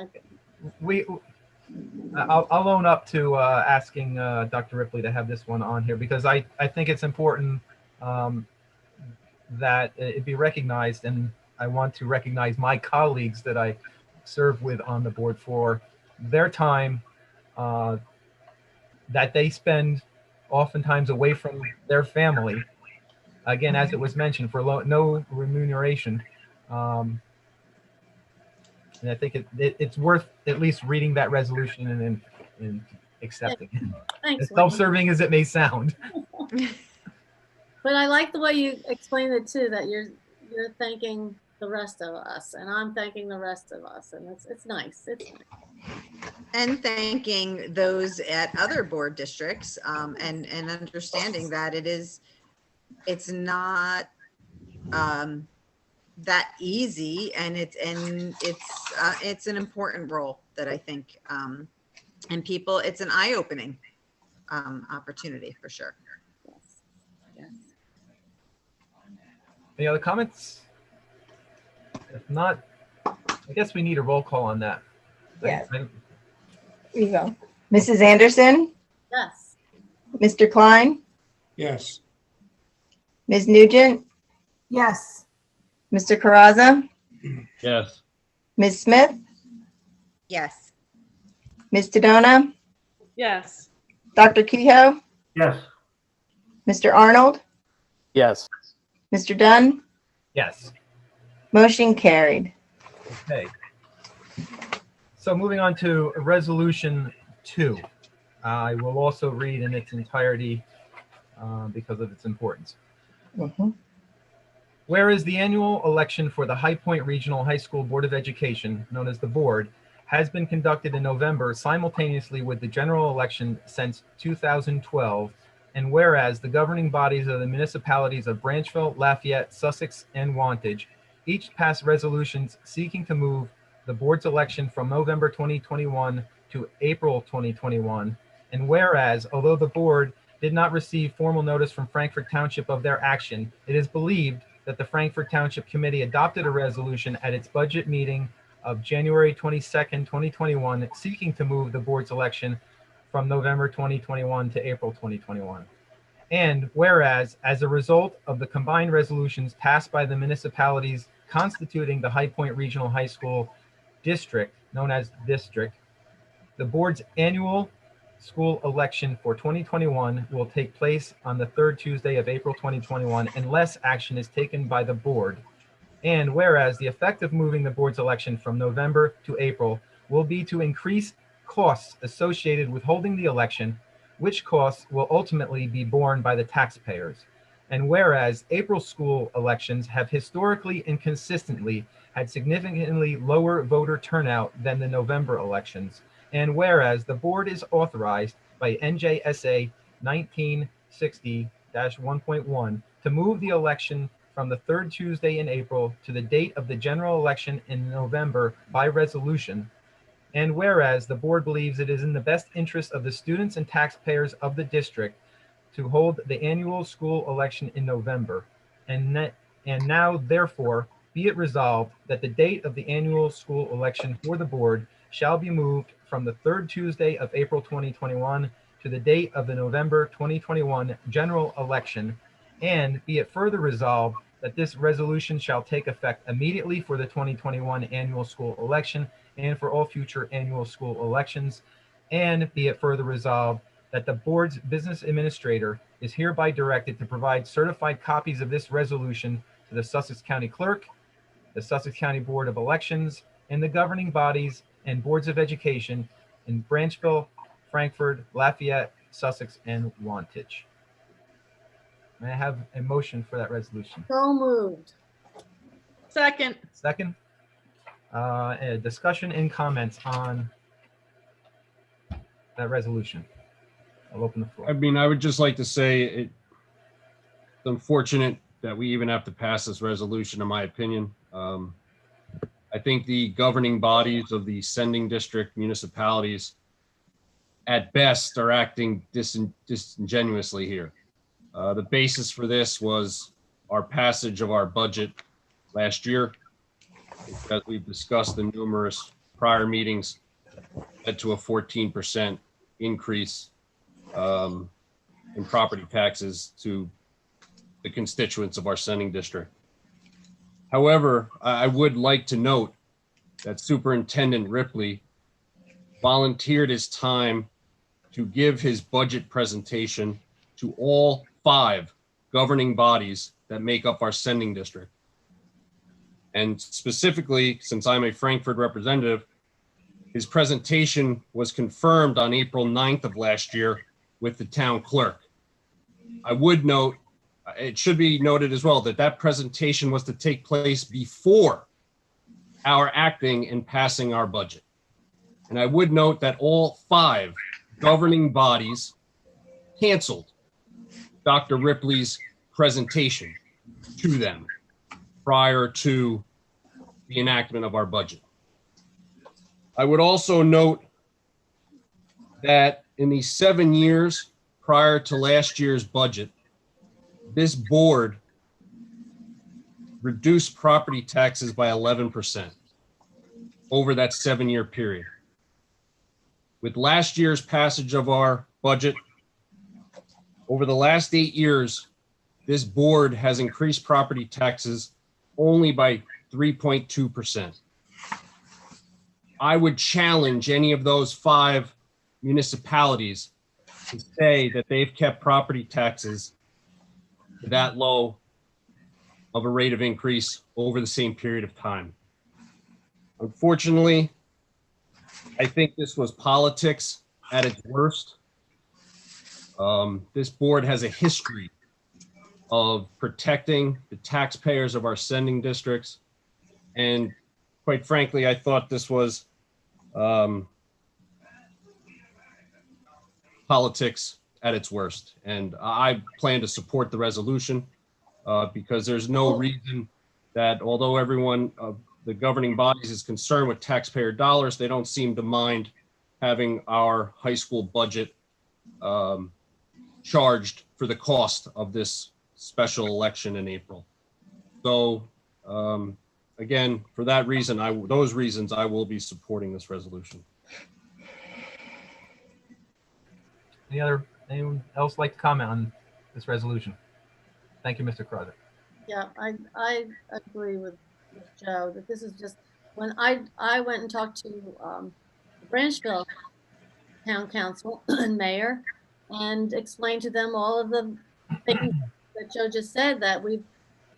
Speaker 2: I'll own up to asking Dr. Ripley to have this one on here because I think it's important that it be recognized, and I want to recognize my colleagues that I serve with on the board for their time that they spend oftentimes away from their family. Again, as it was mentioned, for no remuneration. And I think it's worth at least reading that resolution and accepting it.
Speaker 7: Thanks,
Speaker 2: As self-serving as it may sound.
Speaker 7: But I like the way you explained it too, that you're thanking the rest of us, and I'm thanking the rest of us, and it's nice. It's nice.
Speaker 4: And thanking those at other board districts and understanding that it is it's not that easy, and it's an important role that I think, and people, it's an eye-opening opportunity for sure.
Speaker 7: Yes.
Speaker 2: Any other comments? If not, I guess we need a roll call on that.
Speaker 3: Yes. Here you go. Mrs. Anderson,
Speaker 7: Yes.
Speaker 3: Mr. Klein,
Speaker 9: Yes.
Speaker 3: Ms. Nugent,
Speaker 14: Yes.
Speaker 3: Mr. Caraza,
Speaker 15: Yes.
Speaker 3: Ms. Smith,
Speaker 4: Yes.
Speaker 3: Ms. Tadona,
Speaker 8: Yes.
Speaker 3: Dr. Kehoe,
Speaker 5: Yes.
Speaker 3: Mr. Arnold,
Speaker 10: Yes.
Speaker 3: Mr. Dunn,
Speaker 2: Yes.
Speaker 3: motion carried.
Speaker 2: Okay. So moving on to Resolution 2. I will also read in its entirety because of its importance. Whereas the annual election for the High Point Regional High School Board of Education, known as the Board, has been conducted in November simultaneously with the general election since 2012, and whereas the governing bodies of the municipalities of Branchville, Lafayette, Sussex, and Wantage each passed resolutions seeking to move the board's election from November 2021 to April 2021, and whereas, although the board did not receive formal notice from Frankfort Township of their action, it is believed that the Frankfort Township Committee adopted a resolution at its budget meeting of January 22nd, 2021, seeking to move the board's election from November 2021 to April 2021. And whereas, as a result of the combined resolutions passed by the municipalities constituting the High Point Regional High School District, known as District, the board's annual school election for 2021 will take place on the third Tuesday of April 2021 unless action is taken by the board. And whereas the effect of moving the board's election from November to April will be to increase costs associated with holding the election, which costs will ultimately be borne by the taxpayers. And whereas April school elections have historically and consistently had significantly lower voter turnout than the November elections, and whereas the board is authorized by NJSA 1960-1.1 to move the election from the third Tuesday in April to the date of the general election in November by resolution, and whereas the board believes it is in the best interest of the students and taxpayers of the district to hold the annual school election in November, and now therefore be it resolved that the date of the annual school election for the board shall be moved from the third Tuesday of April 2021 to the date of the November 2021 general election, and be it further resolved that this resolution shall take effect immediately for the 2021 annual school election and for all future annual school elections, and be it further resolved that the board's business administrator is hereby directed to provide certified copies of this resolution to the Sussex County Clerk, the Sussex County Board of Elections, and the governing bodies and boards of education in Branchville, Frankfort, Lafayette, Sussex, and Wantage. May I have a motion for that resolution?
Speaker 7: So moved.
Speaker 8: Second.
Speaker 2: Second. A discussion and comments on that resolution. I'll open the floor.
Speaker 15: I mean, I would just like to say it's unfortunate that we even have to pass this resolution, in my opinion. I think the governing bodies of the sending district municipalities at best are acting disingenuously here. The basis for this was our passage of our budget last year, as we've discussed in numerous prior meetings, led to a 14% increase in property taxes to the constituents of our sending district. However, I would like to note that Superintendent Ripley volunteered his time to give his budget presentation to all 5 governing bodies that make up our sending district. And specifically, since I'm a Frankfort representative, his presentation was confirmed on April 9th of last year with the town clerk. I would note, it should be noted as well, that that presentation was to take place before our acting and passing our budget. And I would note that all 5 governing bodies canceled Dr. Ripley's presentation to them prior to the enactment of our budget. I would also note that in the 7 years prior to last year's budget, this board reduced property taxes by 11% over that 7-year period. With last year's passage of our budget, over the last 8 years, this board has increased property taxes only by 3.2%. I would challenge any of those 5 municipalities to say that they've kept property taxes that low of a rate of increase over the same period of time. Unfortunately, I think this was politics at its worst. This board has a history of protecting the taxpayers of our sending districts. And quite frankly, I thought this was politics at its worst. And I plan to support the resolution because there's no reason that, although everyone of the governing bodies is concerned with taxpayer dollars, they don't seem to mind having our high school budget charged for the cost of this special election in April. So again, for that reason, those reasons, I will be supporting this resolution.
Speaker 2: Anyone else like to comment on this resolution? Thank you, Mr. Crowder.
Speaker 7: Yeah, I agree with Joe that this is just, when I went and talked to the Branchville Town Council and Mayor and explained to them all of the things that Joe just said,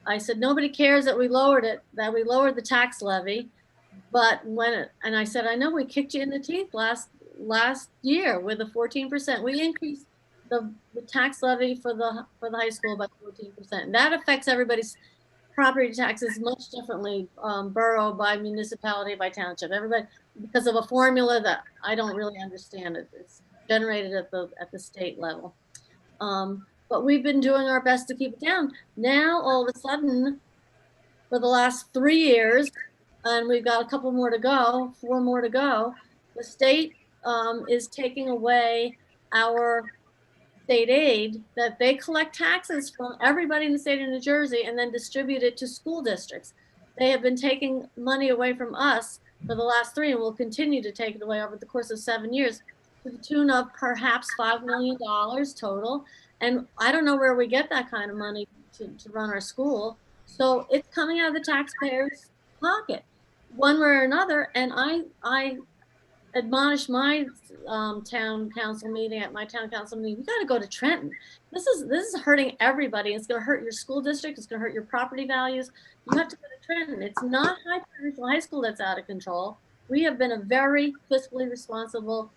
Speaker 7: I said, nobody cares that we lowered it, that we lowered the tax levy. But and I said, I know we kicked you in the teeth last year with the 14%. We increased the tax levy for the high school by 14%. And that affects everybody's property taxes much differently, borough by municipality by township. Everybody, because of a formula that I don't really understand. It's generated at the state level. But we've been doing our best to keep it down. Now, all of a sudden, for the last 3 years, and we've got a couple more to go, 4 more to go, the state is taking away our state aid that they collect taxes from everybody in the state of New Jersey and then distribute it to school districts. They have been taking money away from us for the last 3 and will continue to take it away over the course of 7 years to the tune of perhaps $5 million total. And I don't know where we get that kind of money to run our school. So it's coming out of the taxpayers' pocket one way or another. And I admonish my town council meeting, we got to go to Trenton. This is hurting everybody. It's going to hurt your school district. It's going to hurt your property values. You have to go to Trenton. It's not high school that's out of control. We have been a very fiscally responsible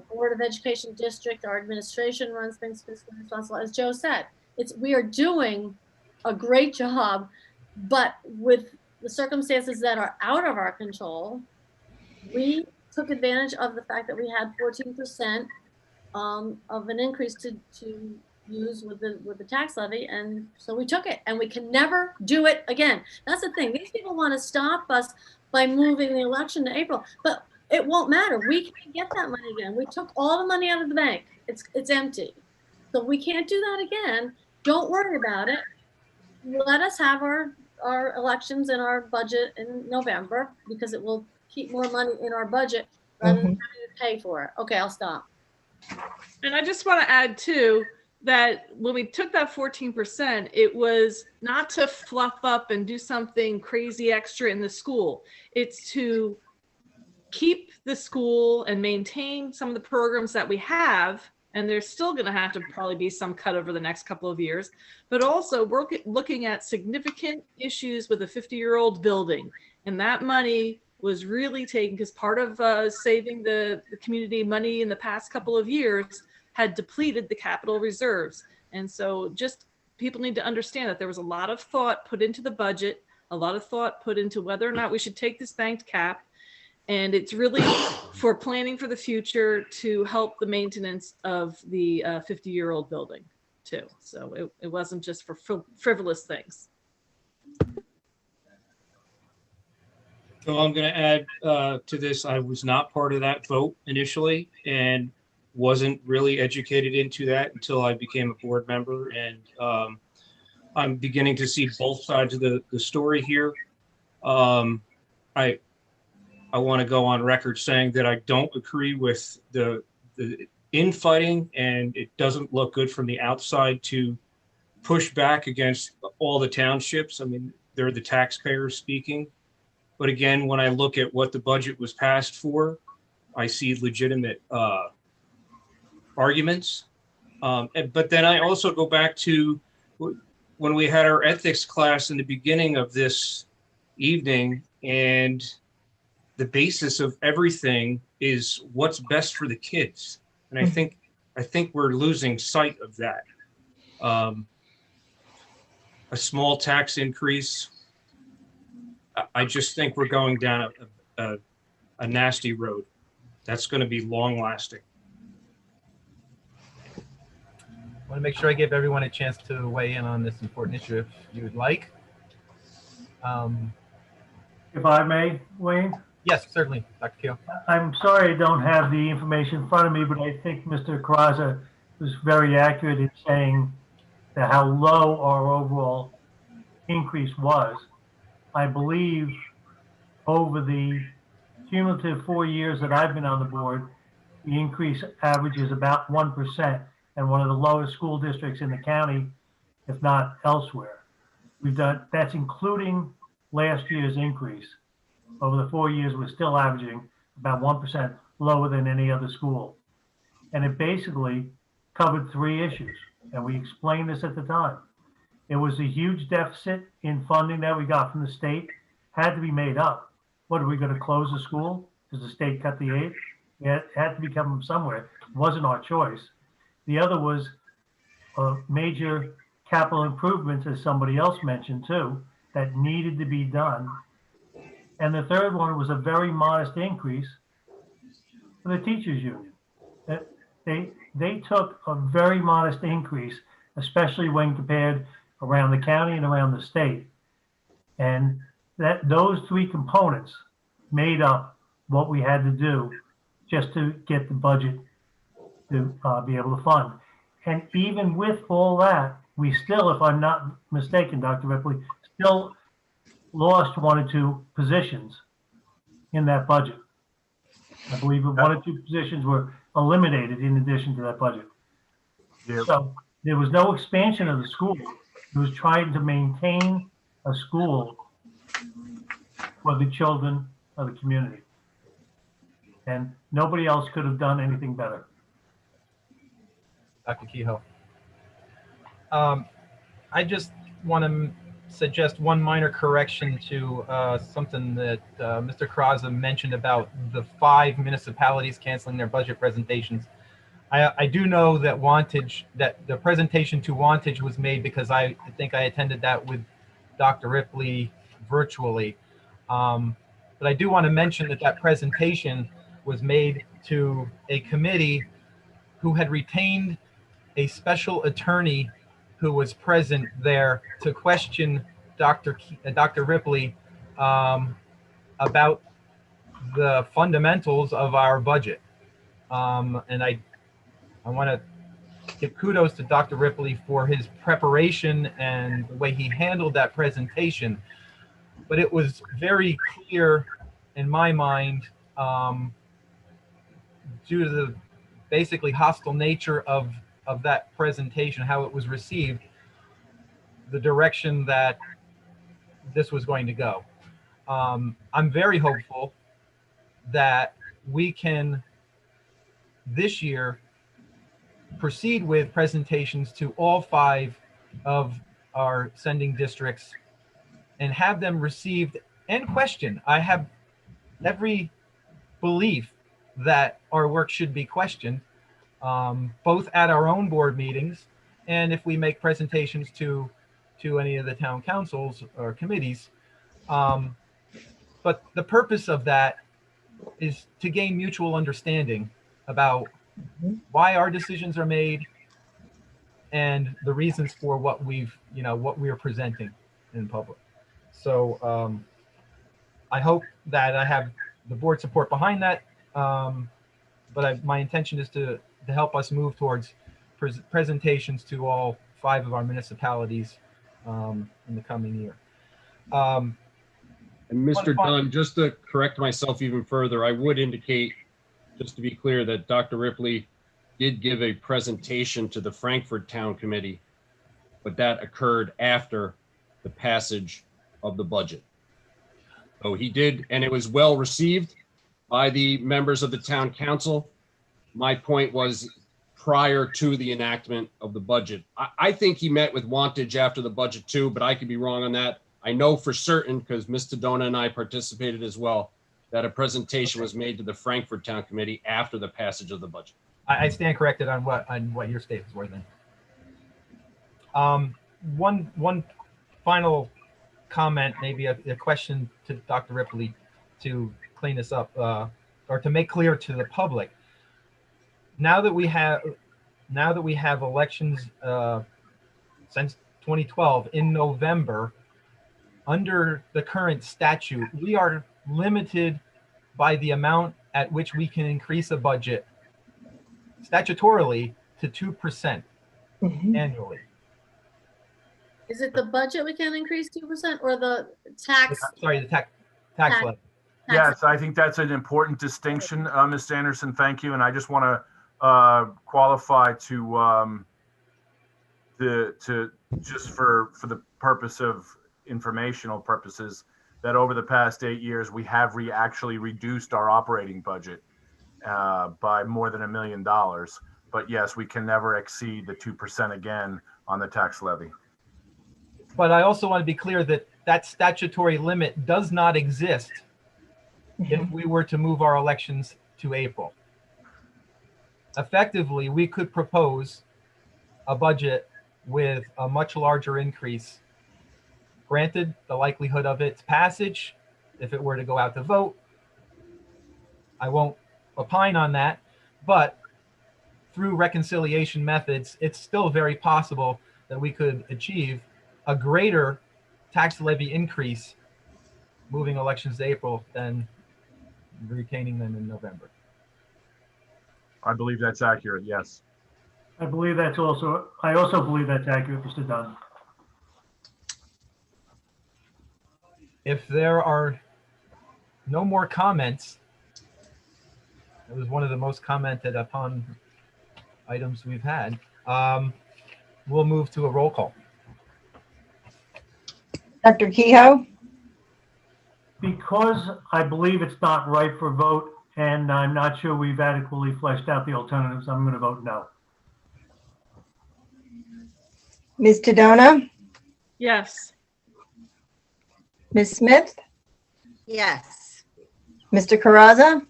Speaker 7: Board of Education district. Our administration runs things fiscally responsible. As Joe said, we are doing a great job, but with the circumstances that are out of our control, we took advantage of the fact that we had 14% of an increase to use with the tax levy, and so we took it, and we can never do it again. That's the thing. These people want to stop us by moving the election to April, but it won't matter. We can't get that money again. We took all the money out of the bank. It's empty, so we can't do that again. Don't worry about it. Let us have our elections and our budget in November, because it will keep more money in our budget rather than having to pay for it. Okay, I'll stop.
Speaker 8: And I just want to add too, that when we took that 14%, it was not to fluff up and do something crazy extra in the school. It's to keep the school and maintain some of the programs that we have. And there's still going to have to probably be some cut over the next couple of years. But also we're looking at significant issues with a 50-year-old building. And that money was really taken because part of saving the community money in the past couple of years had depleted the capital reserves. And so just people need to understand that there was a lot of thought put into the budget, a lot of thought put into whether or not we should take this banked cap. And it's really for planning for the future to help the maintenance of the 50-year-old building. too. So it wasn't just for frivolous things.
Speaker 9: So I'm going to add to this. I was not part of that vote initially and wasn't really educated into that until I became a board member. And I'm beginning to see both sides of the story here. I want to go on record saying that I don't agree with the infighting, and it doesn't look good from the outside to push back against all the townships. I mean, they're the taxpayers speaking. But again, when I look at what the budget was passed for, I see legitimate arguments. But then I also go back to when we had our ethics class in the beginning of this evening, and the basis of everything is what's best for the kids. And I think we're losing sight of that. A small tax increase, I just think we're going down a nasty road. That's going to be long lasting.
Speaker 2: I want to make sure I give everyone a chance to weigh in on this important issue if you would like.
Speaker 5: If I may, Wayne?
Speaker 2: Yes, certainly, Dr. Keel.
Speaker 5: I'm sorry I don't have the information in front of me, but I think Mr. Carrazza was very accurate in saying that how low our overall increase was. I believe over the cumulative 4 years that I've been on the board, the increase averages about 1% and one of the lowest school districts in the county, if not elsewhere. That's including last year's increase. Over the 4 years, we're still averaging about 1% lower than any other school. And it basically covered 3 issues. And we explained this at the time. It was a huge deficit in funding that we got from the state, had to be made up. What, are we going to close the school because the state cut the aid? It had to be coming from somewhere. It wasn't our choice. The other was major capital improvements, as somebody else mentioned too, that needed to be done. And the third one was a very modest increase for the teachers union. They took a very modest increase, especially when compared around the county and around the state. And those 3 components made up what we had to do just to get the budget to be able to fund. And even with all that, we still, if I'm not mistaken, Dr. Ripley, still lost 1 or 2 positions in that budget. I believe 1 or 2 positions were eliminated in addition to that budget.
Speaker 1: Yep.
Speaker 5: So there was no expansion of the school. It was trying to maintain a school for the children of the community. And nobody else could have done anything better.
Speaker 2: Dr. Kehoe. I just want to suggest one minor correction to something that Mr. Carrazza mentioned about the 5 municipalities canceling their budget presentations. I do know that that the presentation to Wantage was made because I think I attended that with Dr. Ripley virtually. But I do want to mention that that presentation was made to a committee who had retained a special attorney who was present there to question Dr. Ripley about the fundamentals of our budget. And I want to give kudos to Dr. Ripley for his preparation and the way he handled that presentation. But it was very clear in my mind, due to the basically hostile nature of that presentation, how it was received, the direction that this was going to go. I'm very hopeful that we can this year proceed with presentations to all 5 of our sending districts and have them received and questioned. I have every belief that our work should be questioned, both at our own board meetings and if we make presentations to any of the town councils or committees. But the purpose of that is to gain mutual understanding about why our decisions are made and the reasons for what what we're presenting in public. So I hope that I have the board support behind that. But my intention is to help us move towards presentations to all 5 of our municipalities in the coming year.
Speaker 15: And Mr. Dunn, just to correct myself even further, I would indicate, just to be clear, that Dr. Ripley did give a presentation to the Frankfurt Town Committee, but that occurred after the passage of the budget. So he did, and it was well received by the members of the town council. My point was prior to the enactment of the budget. I think he met with Wantage after the budget too, but I could be wrong on that. I know for certain, because Ms. Tadona and I participated as well, that a presentation was made to the Frankfurt Town Committee after the passage of the budget.
Speaker 2: I stand corrected on what your statements were then. One final comment, maybe a question to Dr. Ripley to clean this up, or to make clear to the public. Now that we have elections since 2012 in November, under the current statute, we are limited by the amount at which we can increase a budget statutorily to 2% annually.
Speaker 7: Is it the budget we can increase 2% or the tax?
Speaker 2: Sorry, the tax levy.
Speaker 1: Yes, I think that's an important distinction, Ms. Anderson. Thank you. And I just want to qualify to just for the purpose of informational purposes, that over the past 8 years, we have actually reduced our operating budget by more than $1 million. But yes, we can never exceed the 2% again on the tax levy.
Speaker 2: But I also want to be clear that that statutory limit does not exist if we were to move our elections to April. Effectively, we could propose a budget with a much larger increase. Granted, the likelihood of its passage, if it were to go out to vote, I won't opine on that, but through reconciliation methods, it's still very possible that we could achieve a greater tax levy increase moving elections to April than retaining them in November.
Speaker 1: I believe that's accurate, yes.
Speaker 5: I also believe that's accurate, Mr. Dunn.
Speaker 2: If there are no more comments, it was one of the most commented upon items we've had. We'll move to a roll call.
Speaker 3: Dr. Kehoe?
Speaker 5: Because I believe it's not right for vote, and I'm not sure we've adequately fleshed out the alternatives, I'm going to vote no.
Speaker 3: Ms. Tadona?
Speaker 8: Yes.
Speaker 3: Ms. Smith?
Speaker 4: Yes.
Speaker 3: Mr. Caraza?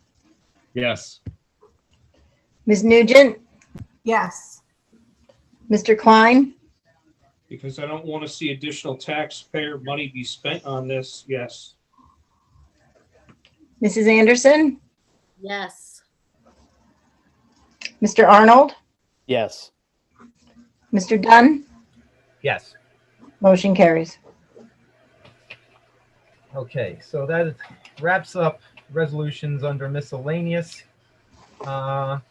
Speaker 15: Yes.
Speaker 3: Ms. Nugent?
Speaker 14: Yes.
Speaker 3: Mr. Klein?
Speaker 9: Because I don't want to see additional taxpayer money be spent on this. Yes.
Speaker 3: Mrs. Anderson?
Speaker 7: Yes.
Speaker 3: Mr. Arnold?
Speaker 10: Yes.
Speaker 3: Mr. Dunn?
Speaker 2: Yes.
Speaker 3: Motion carries.
Speaker 2: Okay, so that wraps up resolutions under miscellaneous. Correct?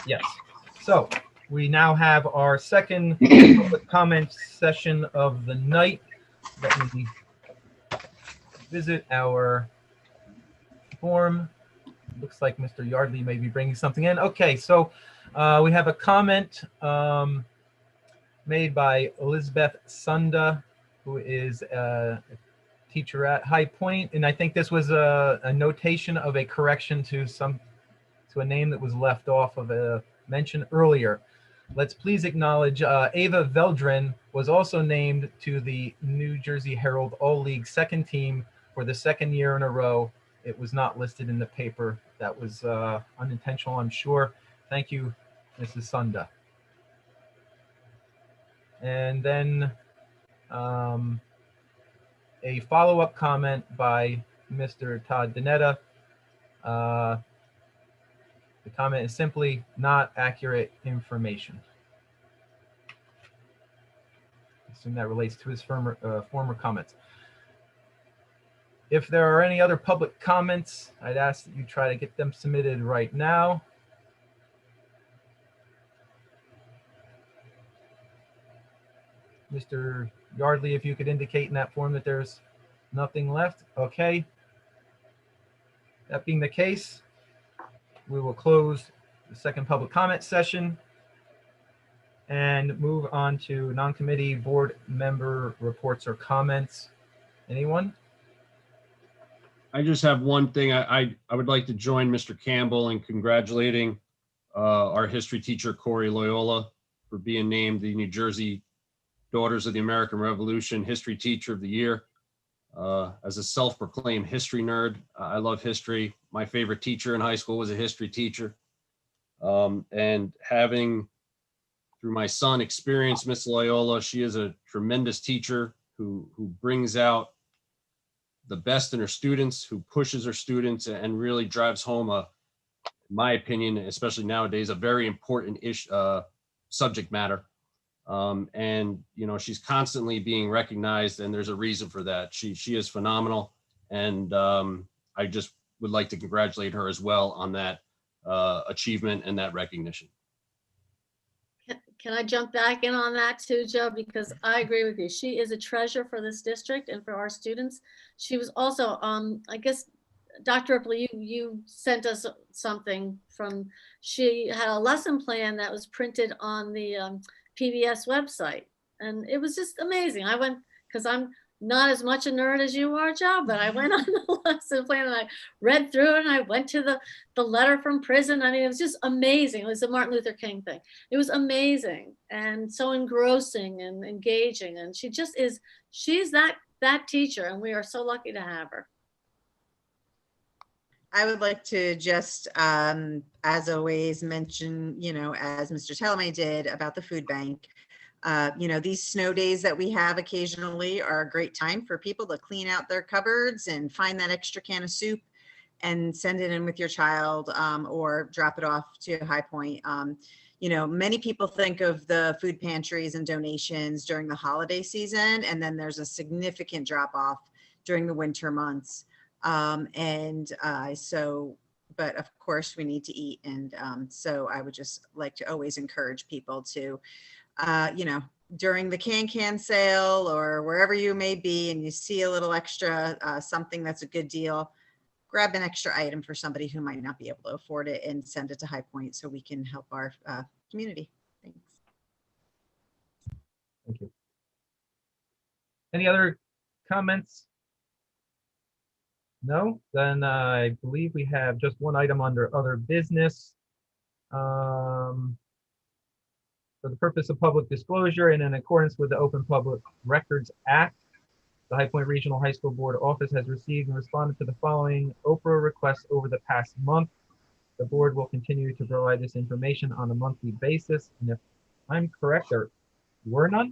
Speaker 2: Yes. So we now have our second public comment session of the night. Let me visit our form. Looks like Mr. Yardley may be bringing something in. Okay, so we have a comment made by Elizabeth Sunda, who is a teacher at High Point, and I think this was a notation of a correction to a name that was left off of a mention earlier. Let's please acknowledge Ava Veldrin was also named to the New Jersey Herald All-League second team for the second year in a row. It was not listed in the paper. That was unintentional, I'm sure. Thank you, Mrs. Sunda. And then a follow-up comment by Mr. Todd Danetta. The comment is simply not accurate information. I assume that relates to his former comments. If there are any other public comments, I'd ask that you try to get them submitted right now. Mr. Yardley, if you could indicate in that form that there's nothing left. Okay. That being the case, we will close the second public comment session and move on to non-committee board member reports or comments. Anyone?
Speaker 15: I just have one thing. I would like to join Mr. Campbell in congratulating our history teacher, Corey Loyola, for being named the New Jersey Daughters of the American Revolution History Teacher of the Year. As a self-proclaimed history nerd, I love history. My favorite teacher in high school was a history teacher. And having, through my son, experienced Miss Loyola, she is a tremendous teacher who brings out the best in her students, who pushes her students and really drives home in my opinion, especially nowadays, a very important subject matter. And you know, she's constantly being recognized, and there's a reason for that. She is phenomenal, and I just would like to congratulate her as well on that achievement and that recognition.
Speaker 7: Can I jump back in on that too, Joe? Because I agree with you. She is a treasure for this district and for our students. She was also, I guess, Dr. Ripley, you sent us something from, she had a lesson plan that was printed on the PBS website. And it was just amazing. I went, because I'm not as much a nerd as you are, Joe, but I went on the lesson plan and I read through it, and I went to the letter from prison. I mean, it was just amazing. It was the Martin Luther King thing. It was amazing and so engrossing and engaging. And she just is, she's that teacher, and we are so lucky to have her.
Speaker 4: I would like to just, as always, mention, you know, as Mr. Talame did about the food bank. You know, these snow days that we have occasionally are a great time for people to clean out their cupboards and find that extra can of soup and send it in with your child, or drop it off to High Point. You know, many people think of the food pantries and donations during the holiday season, and then there's a significant drop off during the winter months. But of course we need to eat. And so I would just like to always encourage people to, you know, during the can sale or wherever you may be, and you see a little extra, something that's a good deal, grab an extra item for somebody who might not be able to afford it and send it to High Point so we can help our community. Thanks.
Speaker 2: Thank you. Any other comments? No? Then I believe we have just one item under other business. For the purpose of public disclosure and in accordance with the Open Public Records Act, the High Point Regional High School Board Office has received and responded to the following Oprah requests over the past month. The board will continue to provide this information on a monthly basis. And if I'm correct, there were none?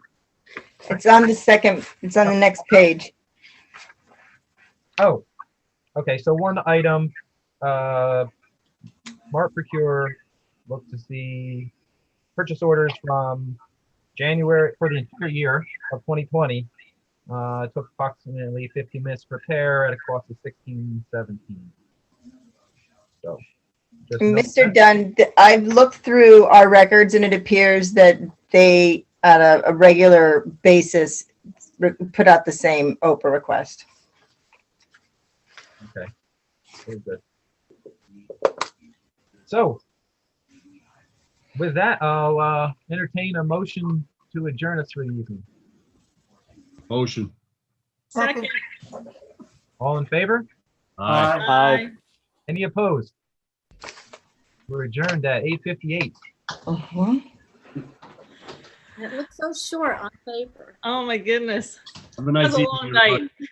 Speaker 3: It's on the next page.
Speaker 2: Oh, okay. So one item, Mark Procure looked to see purchase orders from January for the entire year of 2020. It took approximately 50 minutes to prepare at a cost of $16.17. So,
Speaker 3: Mr. Dunn, I've looked through our records and it appears that they, on a regular basis, put out the same Oprah request.
Speaker 2: Okay, very good. So, with that, I'll entertain a motion to adjourn us for the evening.
Speaker 15: Motion.
Speaker 8: Second.
Speaker 2: All in favor?
Speaker 15: Aye.
Speaker 8: Aye.
Speaker 2: Any opposed? We're adjourned at 8:58.
Speaker 7: It looks so short on paper.
Speaker 8: Oh my goodness.
Speaker 15: Have a
Speaker 8: That
Speaker 15: nice
Speaker 8: was a
Speaker 15: evening,
Speaker 8: long
Speaker 15: everybody.
Speaker 8: night.